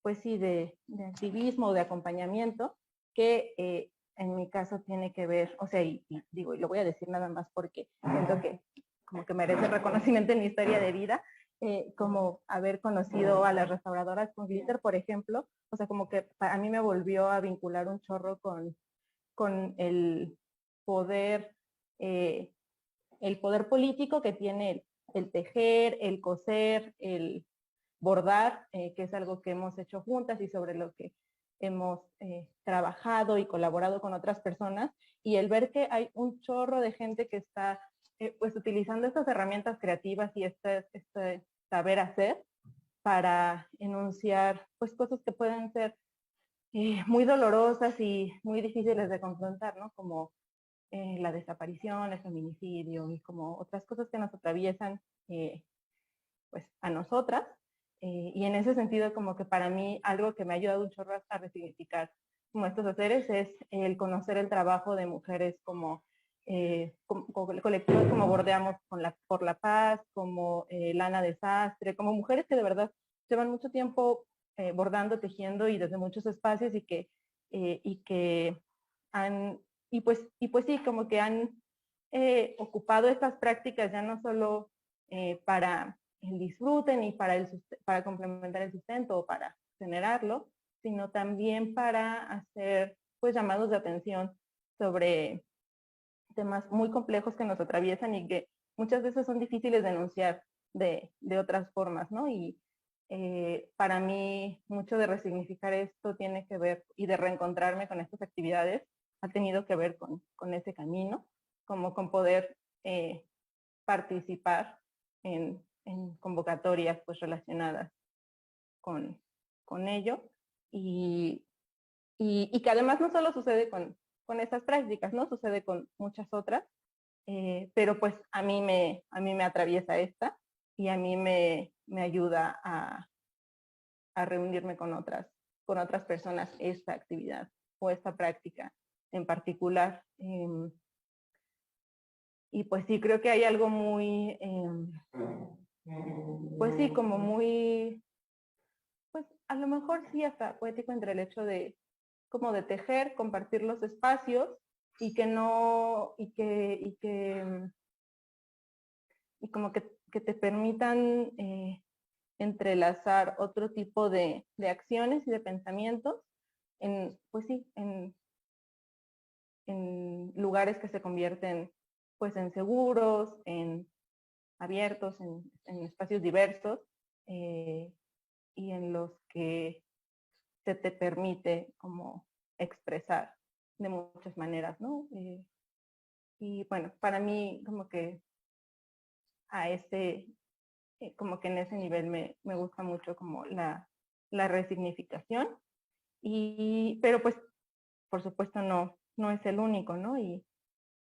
pues sí, de activismo o de acompañamiento, que en mi caso tiene que ver, o sea, y digo, y lo voy a decir nada más porque siento que como que merece reconocimiento en mi historia de vida, como haber conocido a las restauradoras con glitter, por ejemplo, o sea, como que a mí me volvió a vincular un chorro con poder, eh, el poder político que tiene el tejer, el coser, el bordar, que es algo que hemos hecho juntas y sobre lo que hemos trabajado y colaborado con otras personas, y el ver que hay un chorro de gente que está pues utilizando estas herramientas creativas y este saber hacer para enunciar pues cosas que pueden ser muy dolorosas y muy difíciles de confrontar, ¿no? Como la desaparición, el feminicidio y como otras cosas que nos atraviesan pues a nosotras. Y en ese sentido, como que para mí algo que me ha ayudado un chorro a resignificar como estos haceres es el conocer el trabajo de mujeres como colectivos como Bordeamos por la Paz, como Lana Desastre, como mujeres que de verdad llevan mucho tiempo bordando, tejiendo y desde muchos espacios y que han, y pues sí, como que han ocupado estas prácticas ya no solo para el disfrute ni para complementar el sustento o para generarlo, sino también para hacer pues llamados de atención sobre temas muy complejos que nos atraviesan y que muchas veces son difíciles de enunciar de otras formas, ¿no? Y para mí mucho de resignificar esto tiene que ver y de reencontrarme con estas actividades ha tenido que ver con ese camino, como con poder participar en convocatorias pues relacionadas con ello, y que además no solo sucede con esas prácticas, ¿no? Sucede con muchas otras, pero pues a mí me atraviesa esta, y a mí me ayuda a reunirme con otras personas esta actividad o esta práctica en particular. Y pues sí, creo que hay algo muy, pues sí, como muy, pues a lo mejor sí hasta poético entre el hecho de como de tejer, compartir los espacios, y que no, y como que te permitan entrelazar otro tipo de acciones y de pensamientos en, pues sí, en lugares que se convierten pues en seguros, en abiertos, en espacios diversos, y en los que se te permite como expresar de muchas maneras, ¿no? Y bueno, para mí como que a ese, como que en ese nivel me gusta mucho como la resignificación, pero pues por supuesto no es el único, ¿no?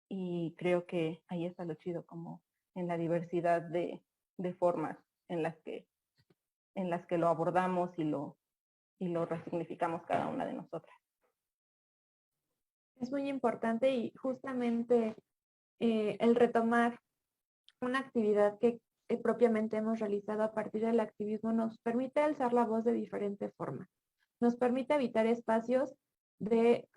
Y creo que ahí está lo chido, como en la diversidad de formas en las que lo abordamos y lo resignificamos cada una de nosotras. Es muy importante, y justamente el retomar una actividad que propiamente hemos realizado a partir del activismo nos permite alzar la voz de diferente forma. Nos permite habitar espacios de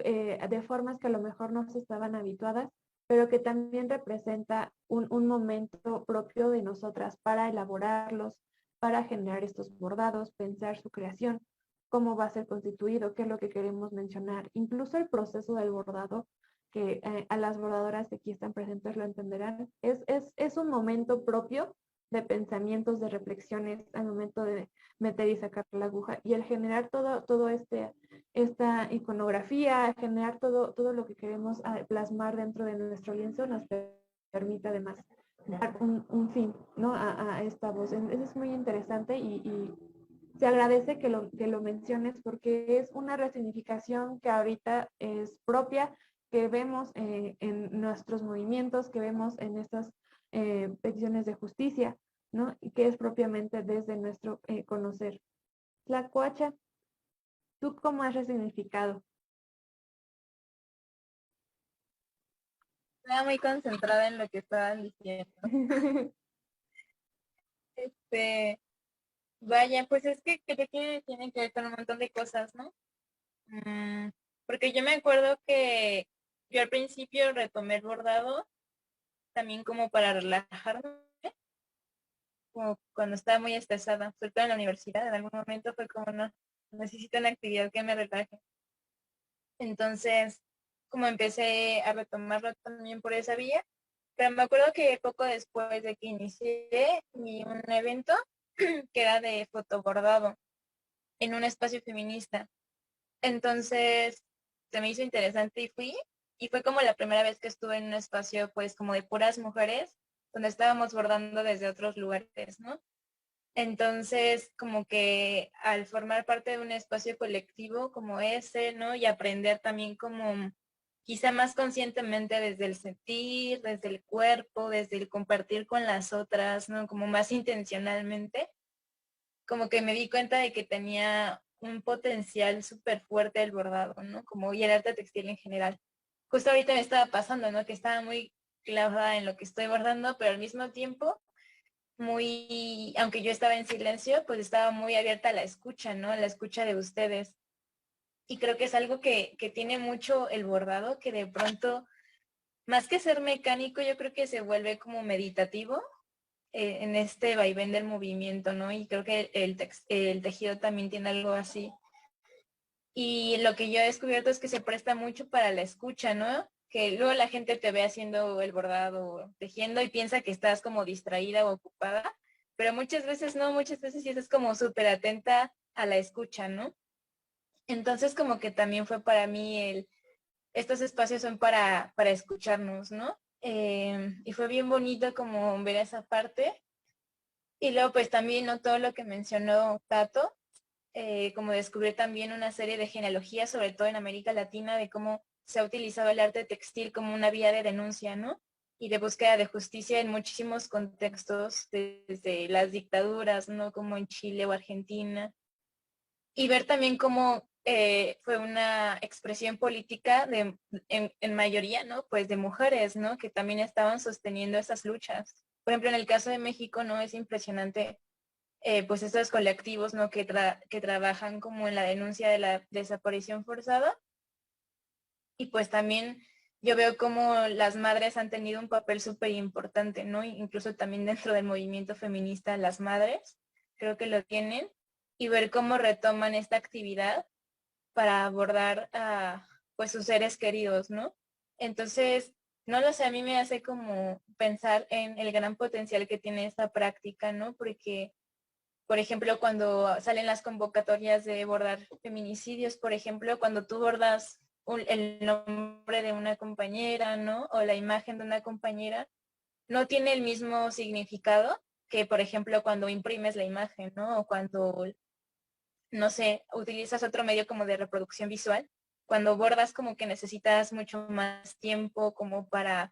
formas que a lo mejor no se estaban habituadas, pero que también representa un momento propio de nosotras para elaborarlos, para generar estos bordados, pensar su creación, cómo va a ser constituido, qué es lo que queremos mencionar, incluso el proceso del bordado, que a las bordadoras que aquí están presentes lo entenderán, es un momento propio de pensamientos, de reflexiones al momento de meter y sacar la aguja, y el generar todo esta iconografía, generar todo lo que queremos plasmar dentro de nuestro lienzo nos permite además dar un fin, ¿no? a esta voz. Eso es muy interesante, y se agradece que lo menciones, porque es una resignificación que ahorita es propia, que vemos en nuestros movimientos, que vemos en estas peticiones de justicia, ¿no? Y que es propiamente desde nuestro conocer. Tlacuacha, ¿tú cómo has resignificado? Estaba muy concentrada en lo que estaban diciendo. Vaya, pues es que creo que tiene que ver con un montón de cosas, ¿no? Porque yo me acuerdo que yo al principio retomé el bordado también como para relajarme, como cuando estaba muy estresada, sobre todo en la universidad. En algún momento fue como, no, necesito una actividad que me relaje. Entonces, como empecé a retomarlo también por esa vía, pero me acuerdo que poco después de que inicié un evento que era de fotobordado en un espacio feminista. Entonces, se me hizo interesante y fue como la primera vez que estuve en un espacio pues como de puras mujeres, donde estábamos bordando desde otros lugares, ¿no? Entonces, como que al formar parte de un espacio colectivo como ese, ¿no? Y aprender también como quizá más conscientemente desde el sentir, desde el cuerpo, desde el compartir con las otras, ¿no? Como más intencionalmente, como que me di cuenta de que tenía un potencial súper fuerte el bordado, ¿no? Como y el arte textil en general. Justo ahorita me estaba pasando, ¿no? Que estaba muy clavada en lo que estoy bordando, pero al mismo tiempo muy, aunque yo estaba en silencio, pues estaba muy abierta a la escucha, ¿no? A la escucha de ustedes. Y creo que es algo que tiene mucho el bordado, que de pronto, más que ser mecánico, yo creo que se vuelve como meditativo en este vaivén del movimiento, ¿no? Y creo que el tejido también tiene algo así. Y lo que yo he descubierto es que se presta mucho para la escucha, ¿no? Que luego la gente te ve haciendo el bordado, tejiendo y piensa que estás como distraída o ocupada, pero muchas veces no, muchas veces sí estás como súper atenta a la escucha, ¿no? Entonces como que también fue para mí estos espacios son para escucharnos, ¿no? y fue bien bonito como ver esa parte. Y luego pues también, ¿no? Todo lo que mencionó Tato, como descubrir también una serie de genealogías, sobre todo en América Latina, de cómo se ha utilizado el arte textil como una vía de denuncia, ¿no? Y de búsqueda de justicia en muchísimos contextos, desde las dictaduras, ¿no? Como en Chile o Argentina. Y ver también cómo fue una expresión política en mayoría, ¿no? Pues de mujeres, ¿no? Que también estaban sosteniendo esas luchas. Por ejemplo, en el caso de México, ¿no? Es impresionante pues estos colectivos, ¿no? Que trabajan como en la denuncia de la desaparición forzada. Y pues también yo veo como las madres han tenido un papel súper importante, ¿no? Incluso también dentro del movimiento feminista, las madres creo que lo tienen. Y ver cómo retoman esta actividad para abordar a pues sus seres queridos, ¿no? Entonces, no lo sé, a mí me hace como pensar en el gran potencial que tiene esta práctica, ¿no? Porque por ejemplo, cuando salen las convocatorias de bordar feminicidios, por ejemplo, cuando tú bordas el nombre de una compañera, ¿no? O la imagen de una compañera, no tiene el mismo significado que, por ejemplo, cuando imprimes la imagen, ¿no? O cuando, no sé, utilizas otro medio como de reproducción visual. Cuando bordas como que necesitas mucho más tiempo como para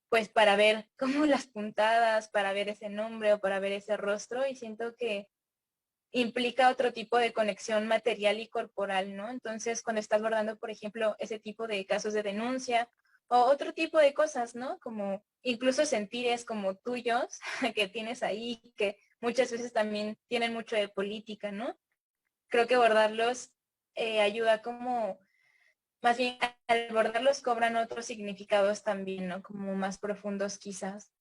pues para ver como las puntadas, para ver ese nombre o para ver ese rostro y siento que implica otro tipo de conexión material y corporal, ¿no? Entonces, cuando estás bordando, por ejemplo, ese tipo de casos de denuncia o otro tipo de cosas, ¿no? Como incluso sentires como tuyos que tienes ahí, que muchas veces también tienen mucho de política, ¿no? Creo que bordarlos ayuda como, más bien al bordarlos cobran otros significados también, ¿no? Como más profundos quizás,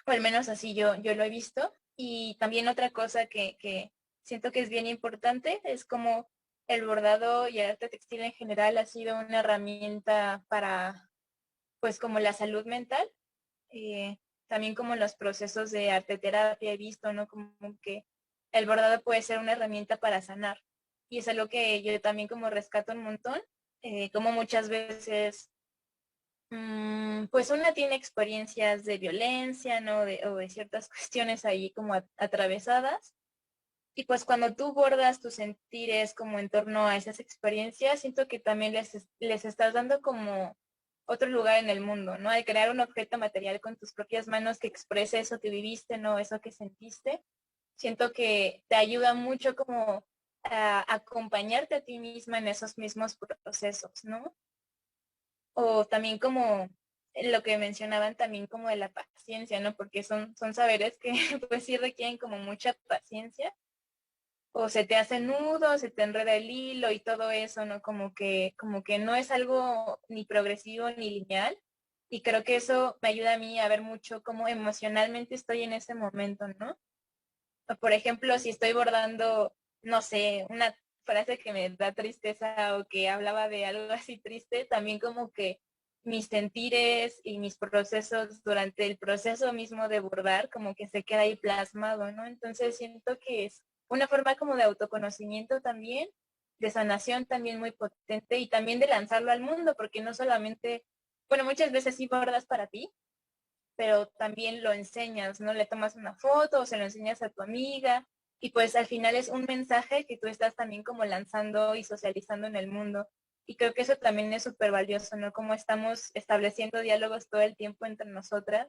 o al menos así yo lo he visto. Y también otra cosa que siento que es bien importante es como el bordado y el arte textil en general ha sido una herramienta para, pues como la salud mental, eh, también como los procesos de arte terapia he visto, ¿no? Como que el bordado puede ser una herramienta para sanar. Y es algo que yo también como rescato un montón, como muchas veces pues una tiene experiencias de violencia, ¿no? O de ciertas cuestiones ahí como atravesadas. Y pues cuando tú bordas tus sentires como en torno a esas experiencias, siento que también les estás dando como otro lugar en el mundo, ¿no? Al crear un objeto material con tus propias manos que exprese eso que viviste, ¿no? Eso que sentiste. Siento que te ayuda mucho como a acompañarte a ti misma en esos mismos procesos, ¿no? O también como lo que mencionaban también como de la paciencia, ¿no? Porque son saberes que pues sí requieren como mucha paciencia, o se te hace nudo, se te enreda el hilo y todo eso, ¿no? Como que no es algo ni progresivo ni lineal, y creo que eso me ayuda a mí a ver mucho cómo emocionalmente estoy en ese momento, ¿no? O por ejemplo, si estoy bordando, no sé, una frase que me da tristeza o que hablaba de algo así triste, también como que mis sentires y mis procesos durante el proceso mismo de bordar, como que se queda ahí plasmado, ¿no? Entonces siento que es una forma como de autoconocimiento también, de sanación también muy potente y también de lanzarlo al mundo, porque no solamente, bueno, muchas veces sí bordas para ti, pero también lo enseñas, ¿no? Le tomas una foto o se lo enseñas a tu amiga y pues al final es un mensaje que tú estás también como lanzando y socializando en el mundo. Y creo que eso también es súper valioso, ¿no? Como estamos estableciendo diálogos todo el tiempo entre nosotras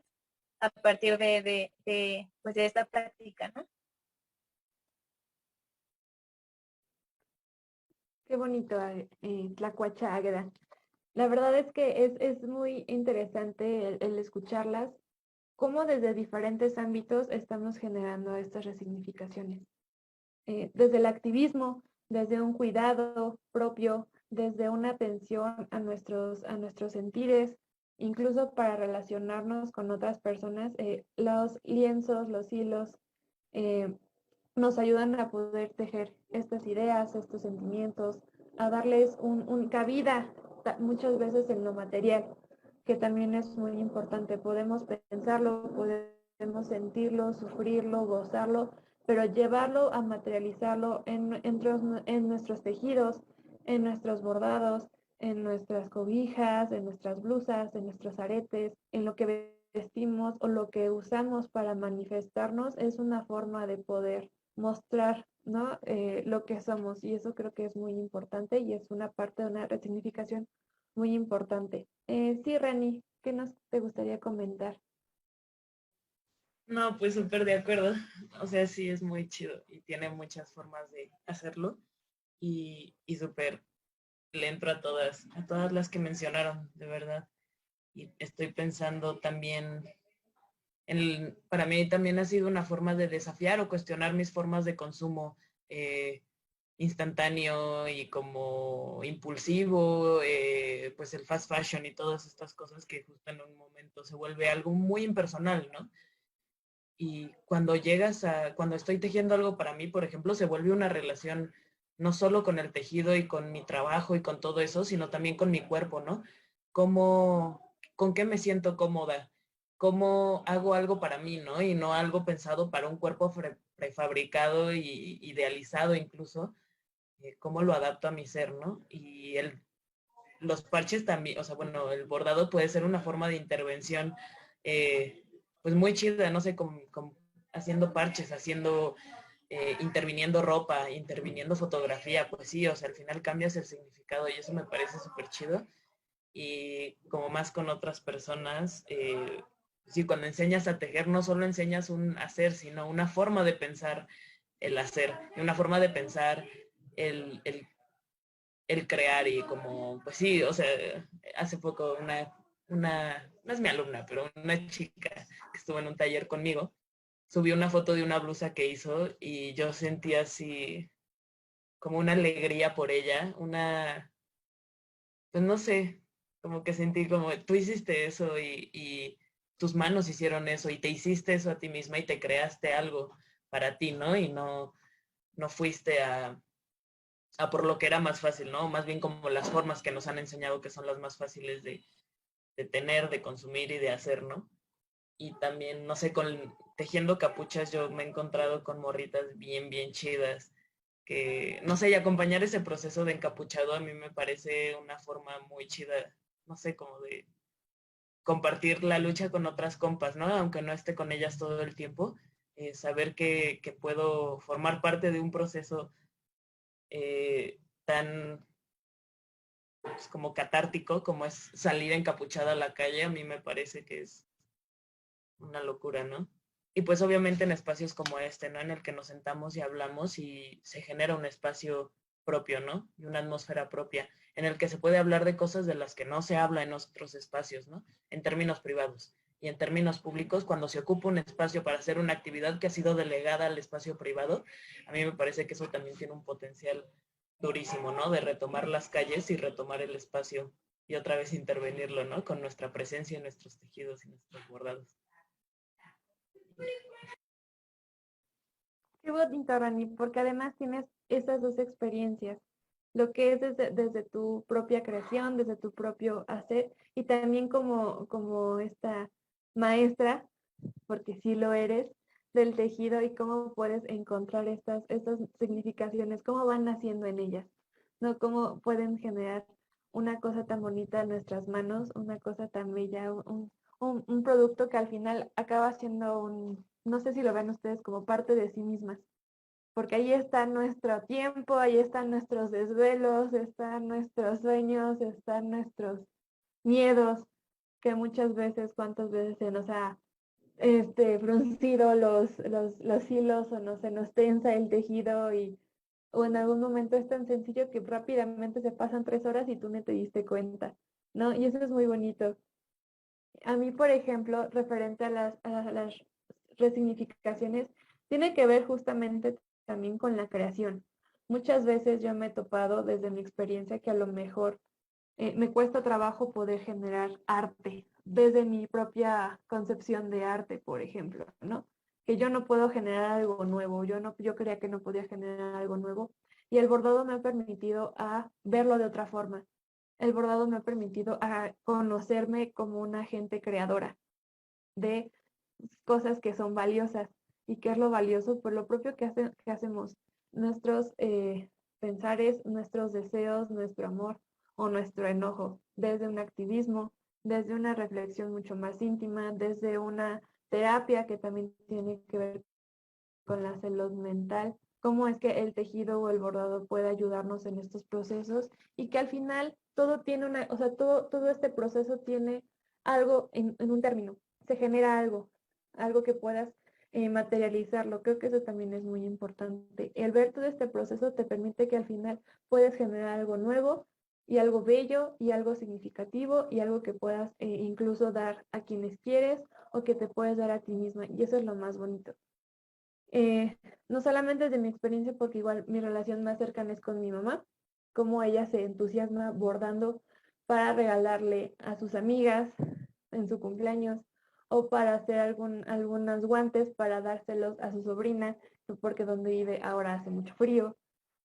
a partir pues de esta práctica, ¿no? Qué bonito, Tlacuacha Águeda. La verdad es que es muy interesante el escucharlas, cómo desde diferentes ámbitos estamos generando estas resignificaciones. Desde el activismo, desde un cuidado propio, desde una atención a nuestros sentires, incluso para relacionarnos con otras personas, los lienzos, los hilos, eh, nos ayudan a poder tejer estas ideas, estos sentimientos, a darles un cabida muchas veces en lo material, que también es muy importante. Podemos pensarlo, podemos sentirlo, sufrirlo, gozarlo, pero llevarlo a materializarlo en nuestros tejidos, en nuestros bordados, en nuestras cobijas, en nuestras blusas, en nuestros aretes, en lo que vestimos o lo que usamos para manifestarnos, es una forma de poder mostrar, ¿no? Lo que somos, y eso creo que es muy importante y es una parte de una resignificación muy importante. Sí, Rani, ¿qué nos te gustaría comentar? No, pues súper de acuerdo. O sea, sí es muy chido y tiene muchas formas de hacerlo y súper le entro a todas las que mencionaron, de verdad. Y estoy pensando también para mí también ha sido una forma de desafiar o cuestionar mis formas de consumo instantáneo y como impulsivo, pues el fast fashion y todas estas cosas que justo en un momento se vuelve algo muy impersonal, ¿no? Y cuando estoy tejiendo algo para mí, por ejemplo, se vuelve una relación no solo con el tejido y con mi trabajo y con todo eso, sino también con mi cuerpo, ¿no? ¿Con qué me siento cómoda? ¿Cómo hago algo para mí, ¿no? Y no algo pensado para un cuerpo prefabricado y idealizado incluso, cómo lo adapto a mi ser, ¿no? Y los parches también, o sea, bueno, el bordado puede ser una forma de intervención pues muy chida, no sé, haciendo parches, interviniendo ropa, interviniendo fotografía, pues sí, o sea, al final cambias el significado y eso me parece súper chido. Y como más con otras personas, sí, cuando enseñas a tejer no solo enseñas un hacer, sino una forma de pensar el hacer, una forma de pensar el, el el crear y como, pues sí, o sea, hace poco no es mi alumna, pero una chica que estuvo en un taller conmigo, subió una foto de una blusa que hizo y yo sentí así como una alegría por ella, pues no sé, como que sentí como, tú hiciste eso y tus manos hicieron eso y te hiciste eso a ti misma y te creaste algo para ti, ¿no? Y no fuiste a por lo que era más fácil, ¿no? Más bien como las formas que nos han enseñado que son las más fáciles de tener, de consumir y de hacer, ¿no? Y también, no sé, tejiendo capuchas yo me he encontrado con morritas bien, bien chidas, que, no sé, y acompañar ese proceso de encapuchado a mí me parece una forma muy chida, no sé, como de compartir la lucha con otras compas, ¿no? Aunque no esté con ellas todo el tiempo, saber que puedo formar parte de un proceso tan pues, como catártico, como es salir encapuchada a la calle, a mí me parece que es una locura, ¿no? Y pues obviamente en espacios como este, ¿no? En el que nos sentamos y hablamos y se genera un espacio propio, ¿no? Y una atmósfera propia, en el que se puede hablar de cosas de las que no se habla en otros espacios, ¿no? En términos privados. Y en términos públicos, cuando se ocupa un espacio para hacer una actividad que ha sido delegada al espacio privado, a mí me parece que eso también tiene un potencial durísimo, ¿no? De retomar las calles y retomar el espacio y otra vez intervenirlo, ¿no? Con nuestra presencia, nuestros tejidos y nuestros bordados. Qué bonito, Rani, porque además tienes esas dos experiencias, lo que es desde tu propia creación, desde tu propio hacer, y también como esta maestra, porque sí lo eres, del tejido y cómo puedes encontrar estas significaciones, cómo van naciendo en ellas, ¿no? Cómo pueden generar una cosa tan bonita en nuestras manos, una cosa tan bella, un producto que al final acaba siendo no sé si lo ven ustedes como parte de sí mismas, porque ahí está nuestro tiempo, ahí están nuestros desvelos, están nuestros sueños, están nuestros miedos, que muchas veces, cuántas veces se nos ha fruncido los hilos o no se nos tensa el tejido o en algún momento es tan sencillo que rápidamente se pasan 3 horas y tú no te diste cuenta, ¿no? Y eso es muy bonito. A mí, por ejemplo, referente a las resignificaciones, tiene que ver justamente también con la creación. Muchas veces yo me he topado desde mi experiencia que a lo mejor me cuesta trabajo poder generar arte desde mi propia concepción de arte, por ejemplo, ¿no? Que yo no puedo generar algo nuevo, yo creía que no podía generar algo nuevo y el bordado me ha permitido a verlo de otra forma. El bordado me ha permitido a conocerme como una gente creadora de cosas que son valiosas. ¿Y qué es lo valioso? Pues lo propio que hacemos, nuestros pensares, nuestros deseos, nuestro amor, o nuestro enojo, desde un activismo, desde una reflexión mucho más íntima, desde una terapia que también tiene que ver con la salud mental, cómo es que el tejido o el bordado puede ayudarnos en estos procesos y que al final todo tiene una, o sea, todo este proceso tiene algo en un término, se genera algo que puedas materializarlo. Creo que eso también es muy importante. El ver todo este proceso te permite que al final puedes generar algo nuevo y algo bello y algo significativo y algo que puedas incluso dar a quienes quieres o que te puedes dar a ti misma. Y eso es lo más bonito. No solamente desde mi experiencia, porque igual mi relación más cercana es con mi mamá, cómo ella se entusiasma bordando para regalarle a sus amigas en su cumpleaños o para hacer algunos guantes para dárselos a su sobrina, porque donde vive ahora hace mucho frío,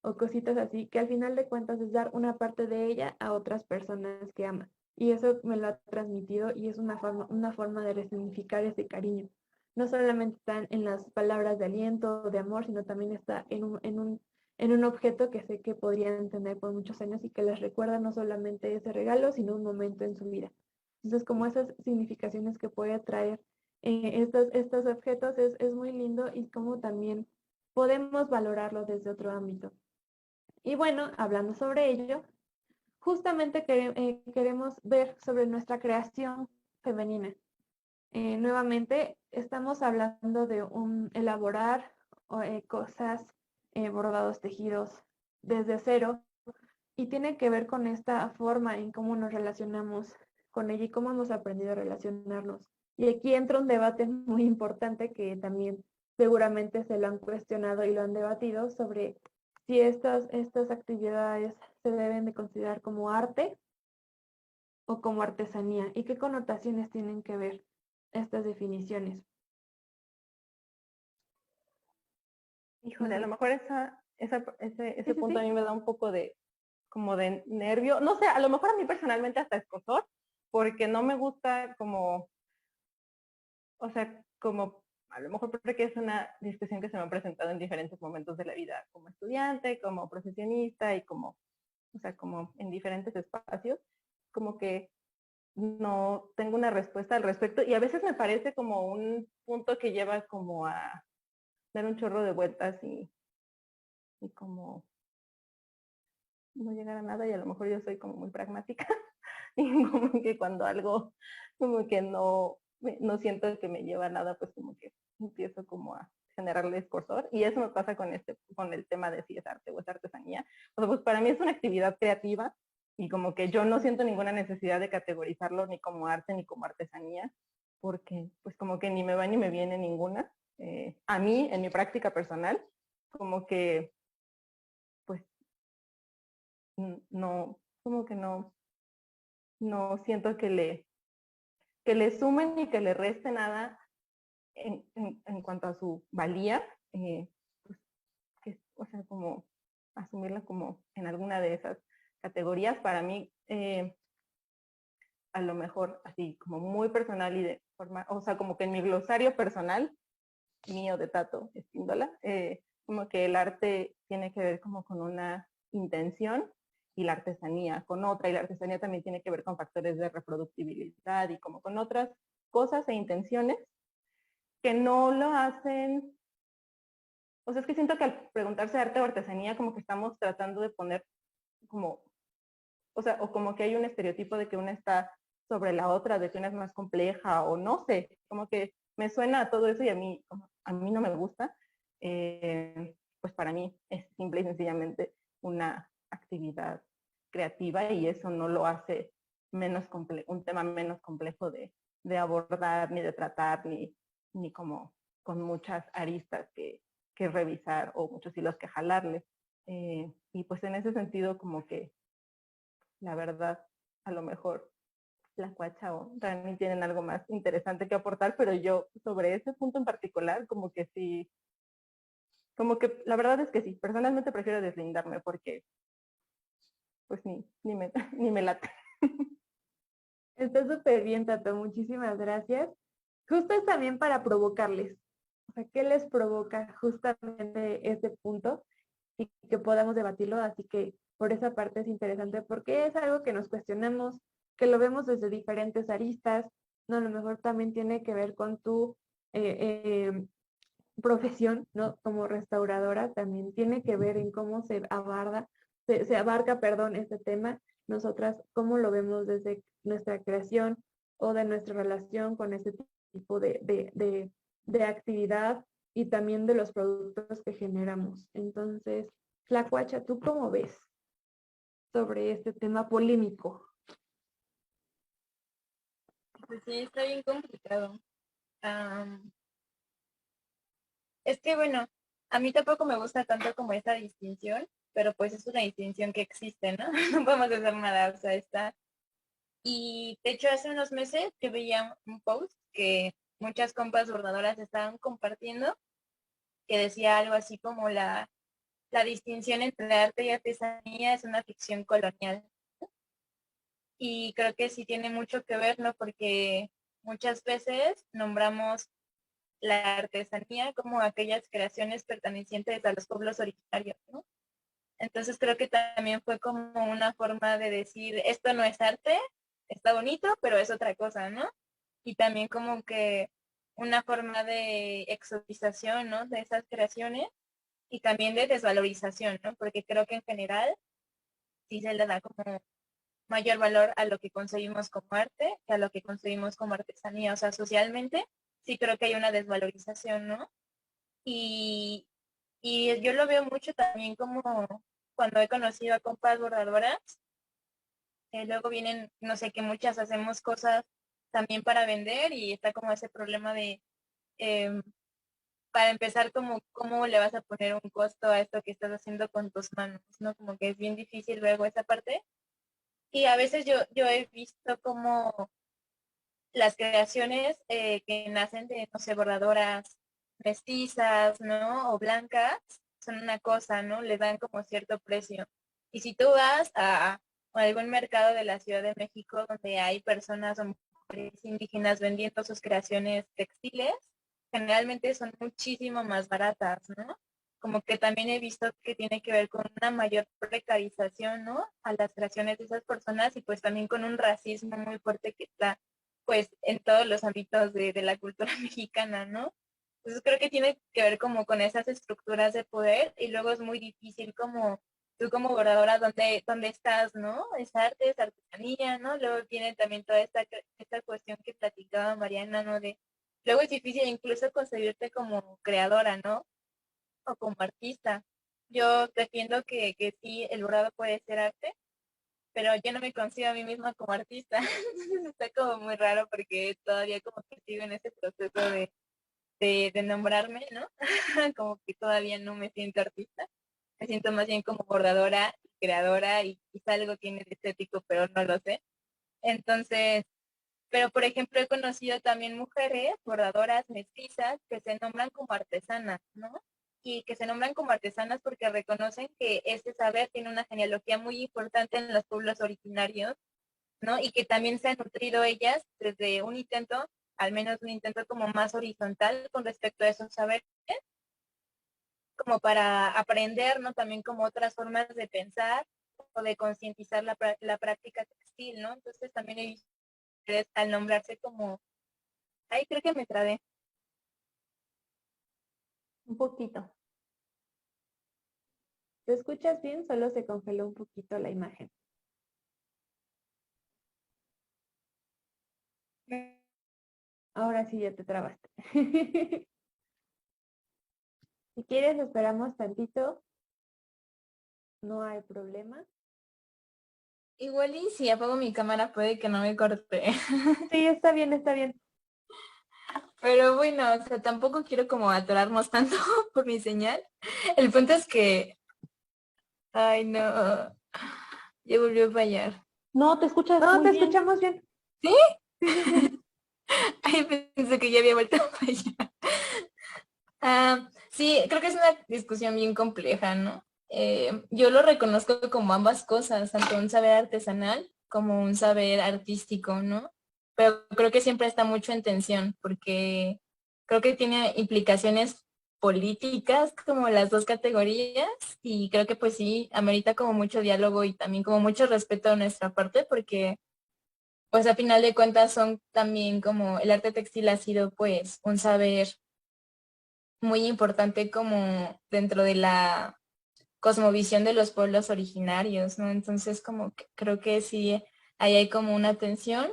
o cositas así, que al final de cuentas es dar una parte de ella a otras personas que ama. Y eso me lo ha transmitido y es una forma de resignificar ese cariño. No solamente están en las palabras de aliento, de amor, sino también está en un objeto que sé que podrían tener por muchos años y que les recuerda no solamente ese regalo, sino un momento en su vida. Entonces, como esas significaciones que puede traer estos objetos es muy lindo y como también podemos valorarlo desde otro ámbito. Y bueno, hablando sobre ello, justamente queremos ver sobre nuestra creación femenina. Nuevamente, estamos hablando de elaborar cosas, bordados, tejidos desde cero y tiene que ver con esta forma en cómo nos relacionamos con ella y cómo hemos aprendido a relacionarnos. Y aquí entra un debate muy importante que también seguramente se lo han cuestionado y lo han debatido sobre si estas actividades se deben de considerar como arte o como artesanía y qué connotaciones tienen que ver estas definiciones. Híjole, a lo mejor ese Sí, punto a sí. mí me da un poco de, como de nervio. No sé, a lo mejor a mí personalmente hasta escozor, porque no me gusta como, o sea, como a lo mejor porque es una discusión que se me ha presentado en diferentes momentos de la vida, como estudiante, como profesionista y como, o sea, como en diferentes espacios, como que no tengo una respuesta al respecto y a veces me parece como un punto que lleva como a dar un chorro de vueltas y como no llegar a nada y a lo mejor yo soy como muy pragmática y como que cuando algo como que no siento que me lleva a nada, pues como que empiezo como a generarle escorsor y eso me pasa con el tema de si es arte o es artesanía. O sea, pues para mí es una actividad creativa y como que yo no siento ninguna necesidad de categorizarlo ni como arte ni como artesanía, porque pues como que ni me va ni me viene ninguna. A mí, en mi práctica personal, como que pues no, como que no siento que le sumen ni que le reste nada en cuanto a su valía, pues, o sea, como asumirla como en alguna de esas categorías, para mí, a lo mejor así como muy personal y de forma, o sea, como que en mi glosario personal, mío de Tato Espíndola, como que el arte tiene que ver como con una intención y la artesanía con otra, y la artesanía también tiene que ver con factores de reproductibilidad y como con otras cosas e intenciones que no lo hacen, o sea, es que siento que al preguntarse arte o artesanía como que estamos tratando de poner como, o sea, o como que hay un estereotipo de que una está sobre la otra, de que una es más compleja o no sé, como que me suena a todo eso y a mí no me gusta, pues para mí es simple y sencillamente una actividad creativa y eso no lo hace un tema menos complejo de abordar, ni de tratar, ni como con muchas aristas que revisar o muchos hilos que jalarle. Y pues en ese sentido como que la verdad a lo mejor la Cuacha o Rani tienen algo más interesante que aportar, pero yo sobre ese punto en particular como que sí, como que la verdad es que sí, personalmente prefiero deslindarme porque pues ni me late. Está súper bien, Tato. Muchísimas gracias. Justo es también para provocarles. O sea, ¿qué les provoca justamente este punto? Y que podamos debatirlo. Así que por esa parte es interesante porque es algo que nos cuestionamos, que lo vemos desde diferentes aristas, ¿no? A lo mejor también tiene que ver con tu profesión, ¿no? Como restauradora también tiene que ver en cómo se abarca, perdón, este tema, nosotras cómo lo vemos desde nuestra creación o de nuestra relación con este tipo de actividad y también de los productos que generamos. Entonces, Tlacuacha, ¿tú cómo ves sobre este tema polémico? Pues sí, está bien complicado. Es que bueno, a mí tampoco me gusta tanto como esa distinción, pero pues es una distinción que existe, ¿no? No podemos hacer nada, o sea, está. Y de hecho hace unos meses yo veía un post que muchas compas bordadoras estaban compartiendo, que decía algo así como la distinción entre arte y artesanía es una ficción colonial. Y creo que sí tiene mucho que ver, ¿no? Porque muchas veces nombramos la artesanía como aquellas creaciones pertenecientes a los pueblos originarios, ¿no? Entonces creo que también fue como una forma de decir, esto no es arte, está bonito, pero es otra cosa, ¿no? Y también como que una forma de exotización, ¿no? De esas creaciones y también de desvalorización, ¿no? Porque creo que en general sí se le da como mayor valor a lo que concebimos como arte que a lo que concebimos como artesanía. O sea, socialmente sí creo que hay una desvalorización, ¿no? Y, y yo lo veo mucho también como cuando he conocido a compas bordadoras, luego vienen, no sé, que muchas hacemos cosas también para vender y está como ese problema de, eh, para empezar, como cómo le vas a poner un costo a esto que estás haciendo con tus manos, ¿no? Como que es bien difícil luego esa parte. Y a veces yo he visto como las creaciones que nacen de, no sé, bordadoras mestizas, ¿no? O blancas, son una cosa, ¿no? Le dan como cierto precio. Y si tú vas a algún mercado de la Ciudad de México donde hay personas o mujeres indígenas vendiendo sus creaciones textiles, generalmente son muchísimo más baratas, ¿no? Como que también he visto que tiene que ver con una mayor precarización, ¿no? A las creaciones de esas personas y pues también con un racismo muy fuerte que está pues en todos los ámbitos de la cultura mexicana, ¿no? Entonces creo que tiene que ver como con esas estructuras de poder y luego es muy difícil como tú como bordadora, ¿dónde estás, no? Es arte, es artesanía, ¿no? Luego viene también toda esta cuestión que platicaba Mariana, ¿no? De, luego es difícil incluso concebirte como creadora, ¿no? O como artista. Yo defiendo que sí, el bordado puede ser arte, pero yo no me consigo a mí misma como artista. Entonces está como muy raro porque todavía como que sigo en ese proceso de nombrarme, ¿no? Como que todavía no me siento artista. Me siento más bien como bordadora, creadora y quizá algo tiene de estético, pero no lo sé. Entonces, pero por ejemplo he conocido también mujeres bordadoras mestizas que se nombran como artesanas, ¿no? Y que se nombran como artesanas porque reconocen que este saber tiene una genealogía muy importante en los pueblos originarios, ¿no? Y que también se han nutrido ellas desde un intento, al menos un intento como más horizontal con respecto a esos saberes, como para aprender, ¿no? También como otras formas de pensar o de concientizar la práctica textil, ¿no? Entonces también he visto al nombrarse como, ay, creo que me trabé. Un poquito. ¿Te escuchas bien? Solo se congeló un poquito la imagen. Ahora sí ya te trabaste. Si quieres, esperamos tantito. No hay problema. Igual y si apago mi cámara puede que no me corte. Sí, está bien, está bien. Pero bueno, o sea, tampoco quiero como atorarnos tanto por mi señal. El punto es que, ay no, ya volvió a fallar. No, te escuchas No, muy te bien. escuchamos bien. ¿Sí? Sí, sí, sí. Ay, pensé que ya había vuelto a fallar. Sí, creo que es una discusión bien compleja, ¿no? Yo lo reconozco como ambas cosas, tanto un saber artesanal como un saber artístico, ¿no? Pero creo que siempre está mucho en tensión porque creo que tiene implicaciones políticas como las dos categorías y creo que pues sí, amerita como mucho diálogo y también como mucho respeto a nuestra parte porque pues a final de cuentas son también como el arte textil ha sido pues un saber muy importante como dentro de la cosmovisión de los pueblos originarios, ¿no? Entonces como que creo que sí, ahí hay como una tensión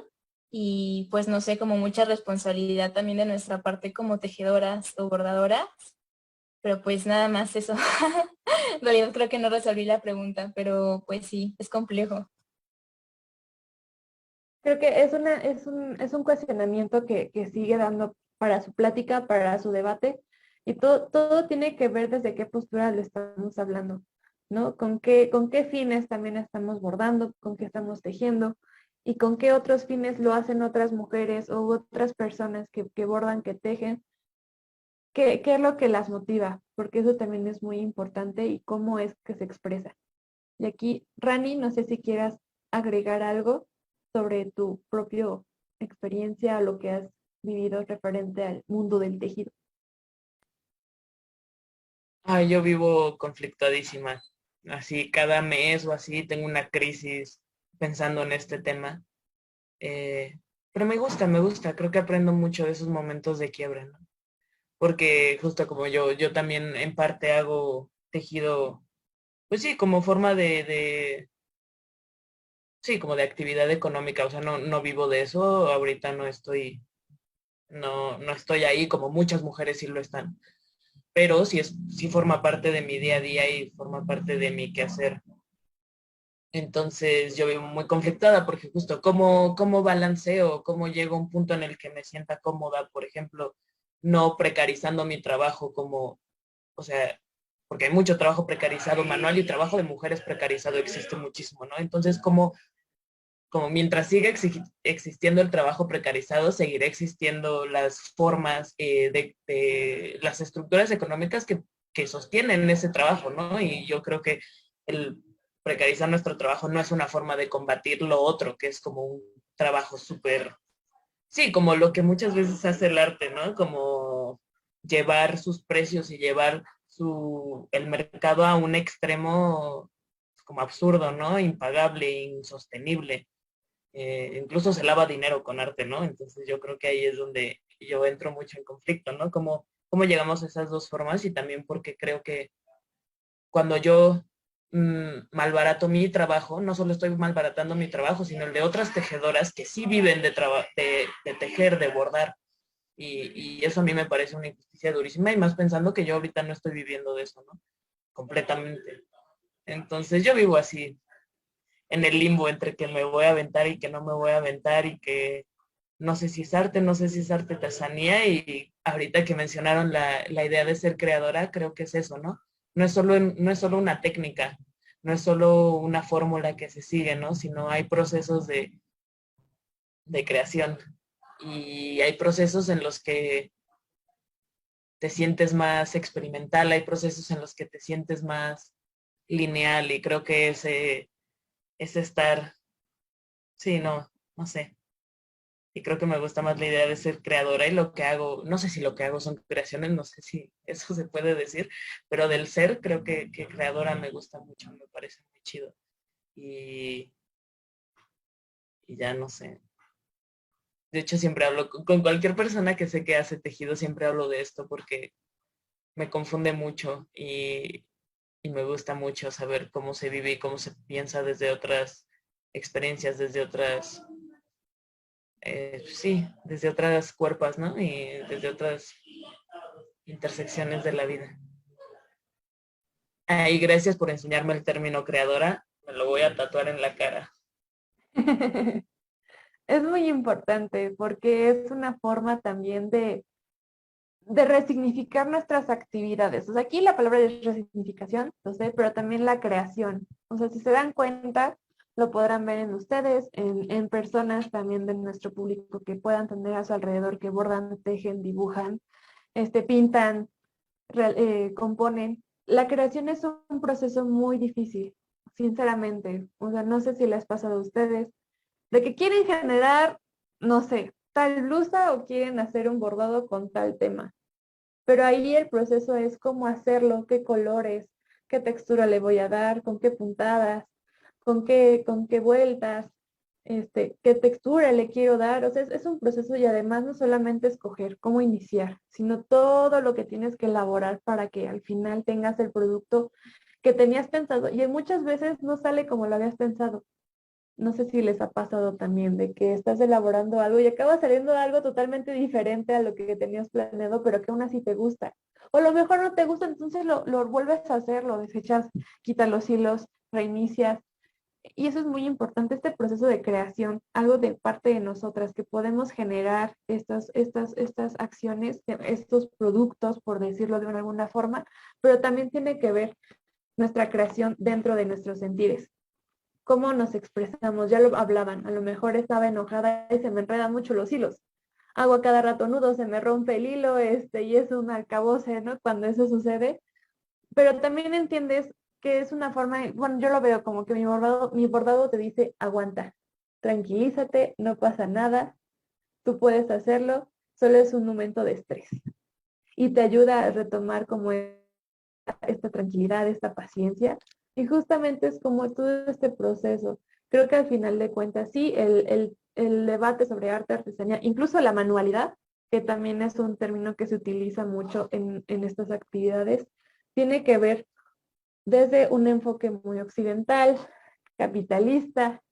y pues no sé, como mucha responsabilidad también de nuestra parte como tejedoras o bordadoras, pero pues nada más eso. En realidad creo que no resolví la pregunta, pero pues sí, es complejo. Creo que es un cuestionamiento que sigue dando para su plática, para su debate, y todo tiene que ver desde qué postura lo estamos hablando, ¿no? Con qué fines también estamos bordando, con qué estamos tejiendo, y con qué otros fines lo hacen otras mujeres o otras personas que bordan, que tejen, qué es lo que las motiva, porque eso también es muy importante y cómo es que se expresa. Y aquí, Rani, no sé si quieras agregar algo sobre tu propia experiencia o lo que has vivido referente al mundo del tejido. Ay, yo vivo conflictuadísima. Así cada mes o así tengo una crisis pensando en este tema. Eh, pero me gusta. Creo que aprendo mucho de esos momentos de quiebre, ¿no? Porque justo como yo también en parte hago tejido, pues sí, como forma sí, como de actividad económica. O sea, no vivo de eso. Ahorita no estoy ahí como muchas mujeres sí lo están. Pero sí forma parte de mi día a día y forma parte de mi quehacer. Entonces yo vivo muy conflictada porque justo cómo balanceo, cómo llego a un punto en el que me sienta cómoda, por ejemplo, no precarizando mi trabajo como, o sea, porque hay mucho trabajo precarizado manual y trabajo de mujeres precarizado existe muchísimo, ¿no? Entonces, como mientras siga existiendo el trabajo precarizado, seguirá existiendo las formas de las estructuras económicas que sostienen ese trabajo, ¿no? Y yo creo que el precarizar nuestro trabajo no es una forma de combatir lo otro, que es como un trabajo súper, sí, como lo que muchas veces hace el arte, ¿no? Como llevar sus precios y llevar el mercado a un extremo como absurdo, ¿no? Impagable, insostenible. Incluso se lava dinero con arte, ¿no? Entonces yo creo que ahí es donde yo entro mucho en conflicto, ¿no? Cómo llegamos a esas dos formas y también porque creo que cuando yo malbarato mi trabajo, no solo estoy malbaratando mi trabajo, sino el de otras tejedoras que sí viven de tejer, de bordar. Y eso a mí me parece una injusticia durísima y más pensando que yo ahorita no estoy viviendo de eso, ¿no? Completamente. Entonces yo vivo así, en el limbo entre que me voy a aventar y que no me voy a aventar y que no sé si es arte, no sé si es artesanía y ahorita que mencionaron la idea de ser creadora, creo que es eso, ¿no? No es solo una técnica, no es solo una fórmula que se sigue, ¿no? Sino hay procesos de creación y hay procesos en los que te sientes más experimental, hay procesos en los que te sientes más lineal y creo que es estar, sí, no sé. Y creo que me gusta más la idea de ser creadora y lo que hago, no sé si lo que hago son creaciones, no sé si eso se puede decir, pero del ser creo que creadora me gusta mucho, me parece muy chido. Y, y ya no sé. De hecho, siempre hablo con cualquier persona que sé que hace tejido, siempre hablo de esto porque me confunde mucho y me gusta mucho saber cómo se vive y cómo se piensa desde otras experiencias, desde otras sí, desde otras cuerpas, ¿no? Y desde otras intersecciones de la vida. Y gracias por enseñarme el término creadora. Me lo voy a tatuar en la cara. Es muy importante porque es una forma también de resignificar nuestras actividades. O sea, aquí la palabra es resignificación, lo sé, pero también la creación. O sea, si se dan cuenta, lo podrán ver en ustedes, en personas también de nuestro público que puedan tener a su alrededor, que bordan, tejen, dibujan, pintan, componen. La creación es un proceso muy difícil, sinceramente. O sea, no sé si les pasa a ustedes, de que quieren generar, no sé, tal blusa o quieren hacer un bordado con tal tema, pero ahí el proceso es cómo hacerlo, qué colores, qué textura le voy a dar, con qué puntadas, con qué vueltas, qué textura le quiero dar. O sea, es un proceso y además no solamente escoger cómo iniciar, sino todo lo que tienes que elaborar para que al final tengas el producto que tenías pensado. Y muchas veces no sale como lo habías pensado. No sé si les ha pasado también de que estás elaborando algo y acaba saliendo algo totalmente diferente a lo que tenías planeado, pero que aún así te gusta. O a lo mejor no te gusta, entonces lo vuelves a hacer, lo desechas, quitas los hilos, reinicias. Y eso es muy importante, este proceso de creación, algo de parte de nosotras, que podemos generar estas acciones, estos productos, por decirlo de alguna forma, pero también tiene que ver nuestra creación dentro de nuestros sentidos. Cómo nos expresamos, ya lo hablaban, a lo mejor estaba enojada y se me enredan mucho los hilos. Hago a cada rato nudo, se me rompe el hilo, y es un acabose, ¿no? Cuando eso sucede. Pero también entiendes que es una forma, bueno, yo lo veo como que mi bordado te dice, aguanta, tranquilízate, no pasa nada, tú puedes hacerlo, solo es un momento de estrés. Y te ayuda a retomar como esta tranquilidad, esta paciencia. Y justamente es como todo este proceso. Creo que al final de cuentas, sí, el debate sobre arte, artesanía, incluso la manualidad, que también es un término que se utiliza mucho en estas actividades, tiene que ver desde un enfoque muy occidental, capitalista,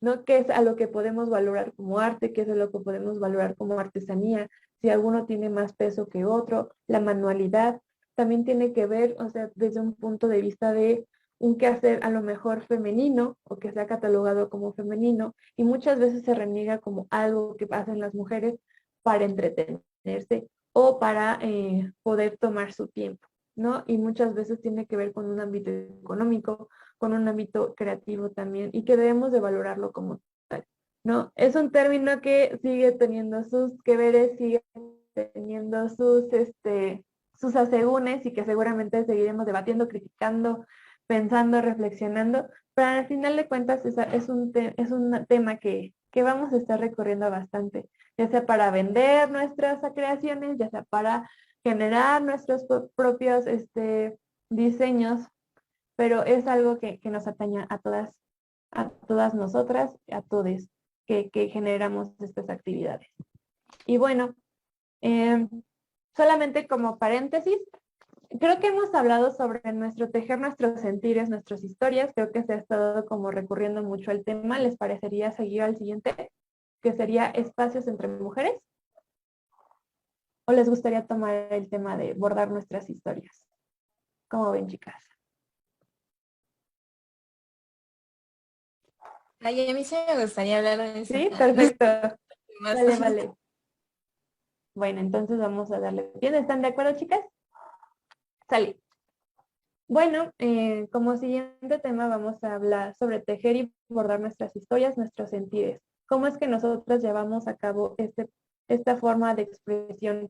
¿no? ¿Qué es a lo que podemos valorar como arte? ¿Qué es a lo que podemos valorar como artesanía? Si alguno tiene más peso que otro, la manualidad también tiene que ver, o sea, desde un punto de vista de un quehacer a lo mejor femenino o que sea catalogado como femenino y muchas veces se reniega como algo que hacen las mujeres para entretenerse o para poder tomar su tiempo, ¿no? Y muchas veces tiene que ver con un ámbito económico, con un ámbito creativo también y que debemos de valorarlo como tal, ¿no? Es un término que sigue teniendo sus que veres, sigue teniendo sus asegúnes y que seguramente seguiremos debatiendo, criticando, pensando, reflexionando, pero al final de cuentas es un tema que vamos a estar recorriendo bastante, ya sea para vender nuestras creaciones, ya sea para generar nuestros propios diseños, pero es algo que nos atañe a todas nosotras, a todos que generamos estas actividades. Y bueno, solamente como paréntesis, creo que hemos hablado sobre nuestro tejer nuestros sentires, nuestras historias, creo que se ha estado como recurriendo mucho al tema. ¿Les parecería seguir al siguiente, que sería espacios entre mujeres? ¿O les gustaría tomar el tema de bordar nuestras historias? ¿Cómo ven, chicas? Ay, a mí sí me gustaría hablar de eso. Sí, perfecto. Más. Vale, vale. Bueno, entonces vamos a darle. ¿Bien? ¿Están de acuerdo, chicas? Sale. Bueno, como siguiente tema vamos a hablar sobre tejer y bordar nuestras historias, nuestros sentires. ¿Cómo es que nosotros llevamos a cabo esta forma de expresión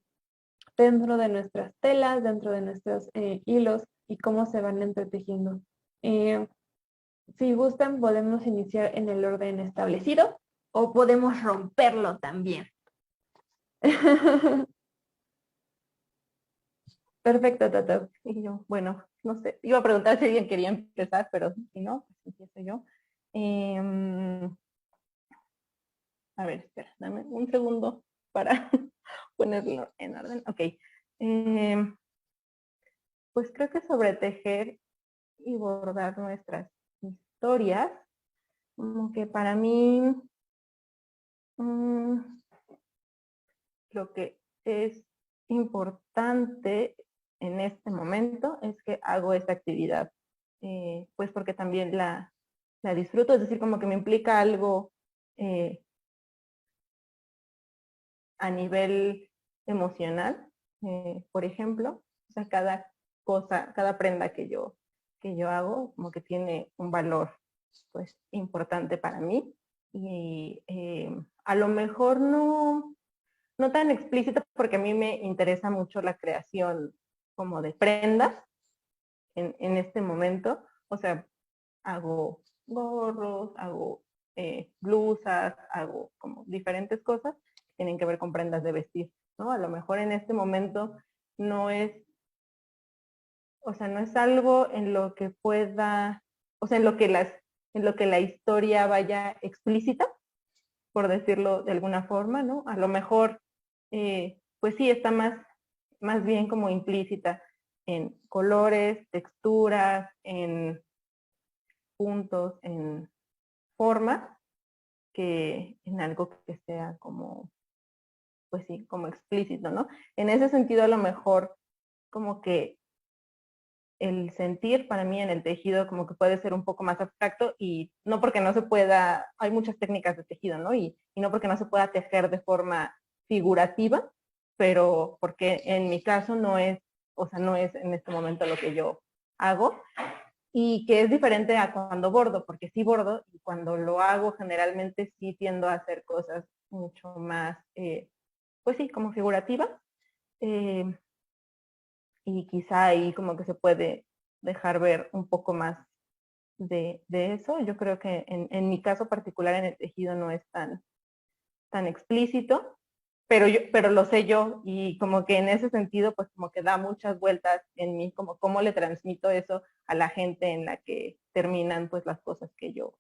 dentro de nuestras telas, dentro de nuestros hilos y cómo se van entretejiendo? Si gustan, podemos iniciar en el orden establecido o podemos romperlo también. Perfecto, Tato. Y yo, bueno, no sé, iba a preguntar si alguien quería empezar, pero si no, pues empiezo yo. A ver, espera, dame un segundo para ponerlo en orden. Ok. Pues creo que sobre tejer y bordar nuestras historias, como que para mí lo que es importante en este momento es que hago esta actividad, pues porque también la disfruto, es decir, como que me implica algo a nivel emocional, por ejemplo, o sea, cada cosa, cada prenda que yo hago, como que tiene un valor pues importante para mí y a lo mejor no tan explícito porque a mí me interesa mucho la creación como de prendas en este momento, o sea, hago gorros, hago blusas, hago como diferentes cosas que tienen que ver con prendas de vestir. ¿no? A lo mejor en este momento no es, o sea, no es algo en lo que pueda, o sea, en lo que la historia vaya explícita, por decirlo de alguna forma, ¿no? A lo mejor, pues sí, está más bien como implícita en colores, texturas, en puntos, en formas, que en algo que sea como, pues sí, como explícito, ¿no? En ese sentido, a lo mejor, como que el sentir para mí en el tejido como que puede ser un poco más abstracto, y no porque no se pueda, hay muchas técnicas de tejido, ¿no? Y no porque no se pueda tejer de forma figurativa, pero porque en mi caso no es, o sea, no es en este momento lo que yo hago, y que es diferente a cuando bordo, porque sí bordo, y cuando lo hago generalmente sí tiendo a hacer cosas mucho más, pues sí, como figurativas. Eh, y quizá ahí como que se puede dejar ver un poco más de eso. Yo creo que en mi caso particular en el tejido no es tan explícito, pero lo sé yo, y como que en ese sentido pues como que da muchas vueltas en mí, como cómo le transmito eso a la gente en la que terminan pues las cosas que yo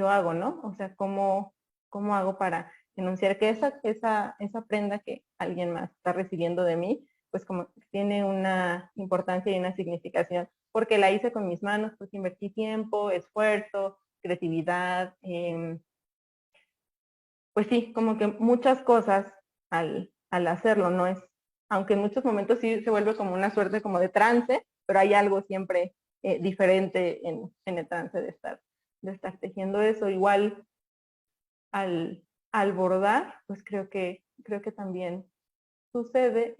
hago, ¿no? O sea, cómo hago para enunciar que esa prenda que alguien más está recibiendo de mí, pues como tiene una importancia y una significación, porque la hice con mis manos, porque invertí tiempo, esfuerzo, creatividad, pues sí, como que muchas cosas al hacerlo, no es, aunque en muchos momentos sí se vuelve como una suerte como de trance, pero hay algo siempre diferente en el trance de estar tejiendo eso. Igual al bordar, pues creo que también sucede,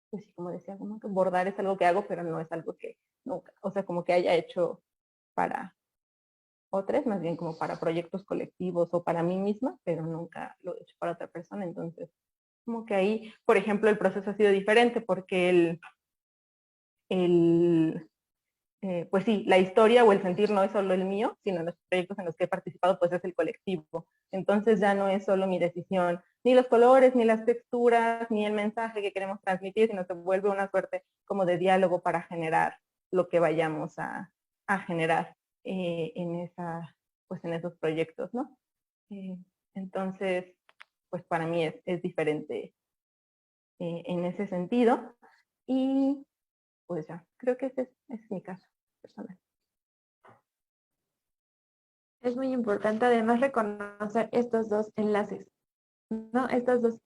pues sí, como decía, como que bordar es algo que hago, pero no es algo que nunca, o sea, como que haya hecho para otras, más bien como para proyectos colectivos o para mí misma, pero nunca lo he hecho para otra persona. Entonces, como que ahí, por ejemplo, el proceso ha sido diferente, porque pues sí, la historia o el sentir no es solo el mío, sino los proyectos en los que he participado, pues es el colectivo. Entonces ya no es solo mi decisión, ni los colores, ni las texturas, ni el mensaje que queremos transmitir, sino se vuelve una suerte como de diálogo para generar lo que vayamos a generar pues en esos proyectos, ¿no? Entonces, pues para mí es diferente en ese sentido. Y pues ya, creo que ese es mi caso personal. Es muy importante además reconocer estos dos enlaces, ¿no? Estas dos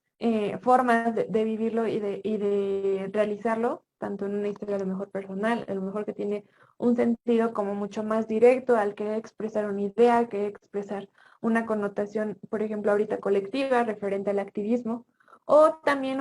formas de vivirlo y de realizarlo, tanto en una historia a lo mejor personal, a lo mejor que tiene un sentido como mucho más directo al querer expresar una idea, al querer expresar una connotación, por ejemplo, ahorita colectiva, referente al activismo, o también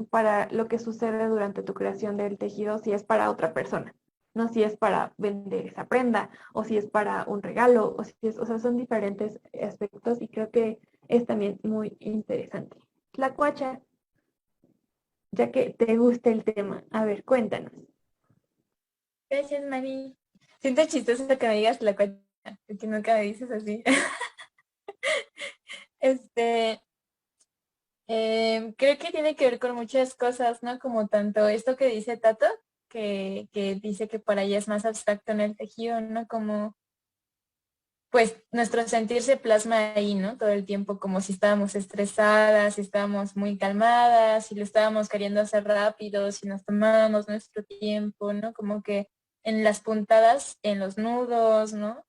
para lo que sucede durante tu creación del tejido, si es para otra persona, no si es para vender esa prenda, o si es para un regalo, o si es, o sea, son diferentes aspectos, y creo que es también muy interesante. Tlacuacha, ya que te gusta el tema, a ver, cuéntanos. Gracias, Mari. Siento chistoso que me digas la cuenta, porque nunca me dices así. Este, creo que tiene que ver con muchas cosas, ¿no? Como tanto esto que dice Tato, que dice que para ella es más abstracto en el tejido, ¿no? Como, pues, nuestro sentir se plasma ahí, ¿no? Todo el tiempo, como si estábamos estresadas, si estábamos muy calmadas, si lo estábamos queriendo hacer rápido, si nos tomábamos nuestro tiempo, ¿no? Como que en las puntadas, en los nudos, ¿no?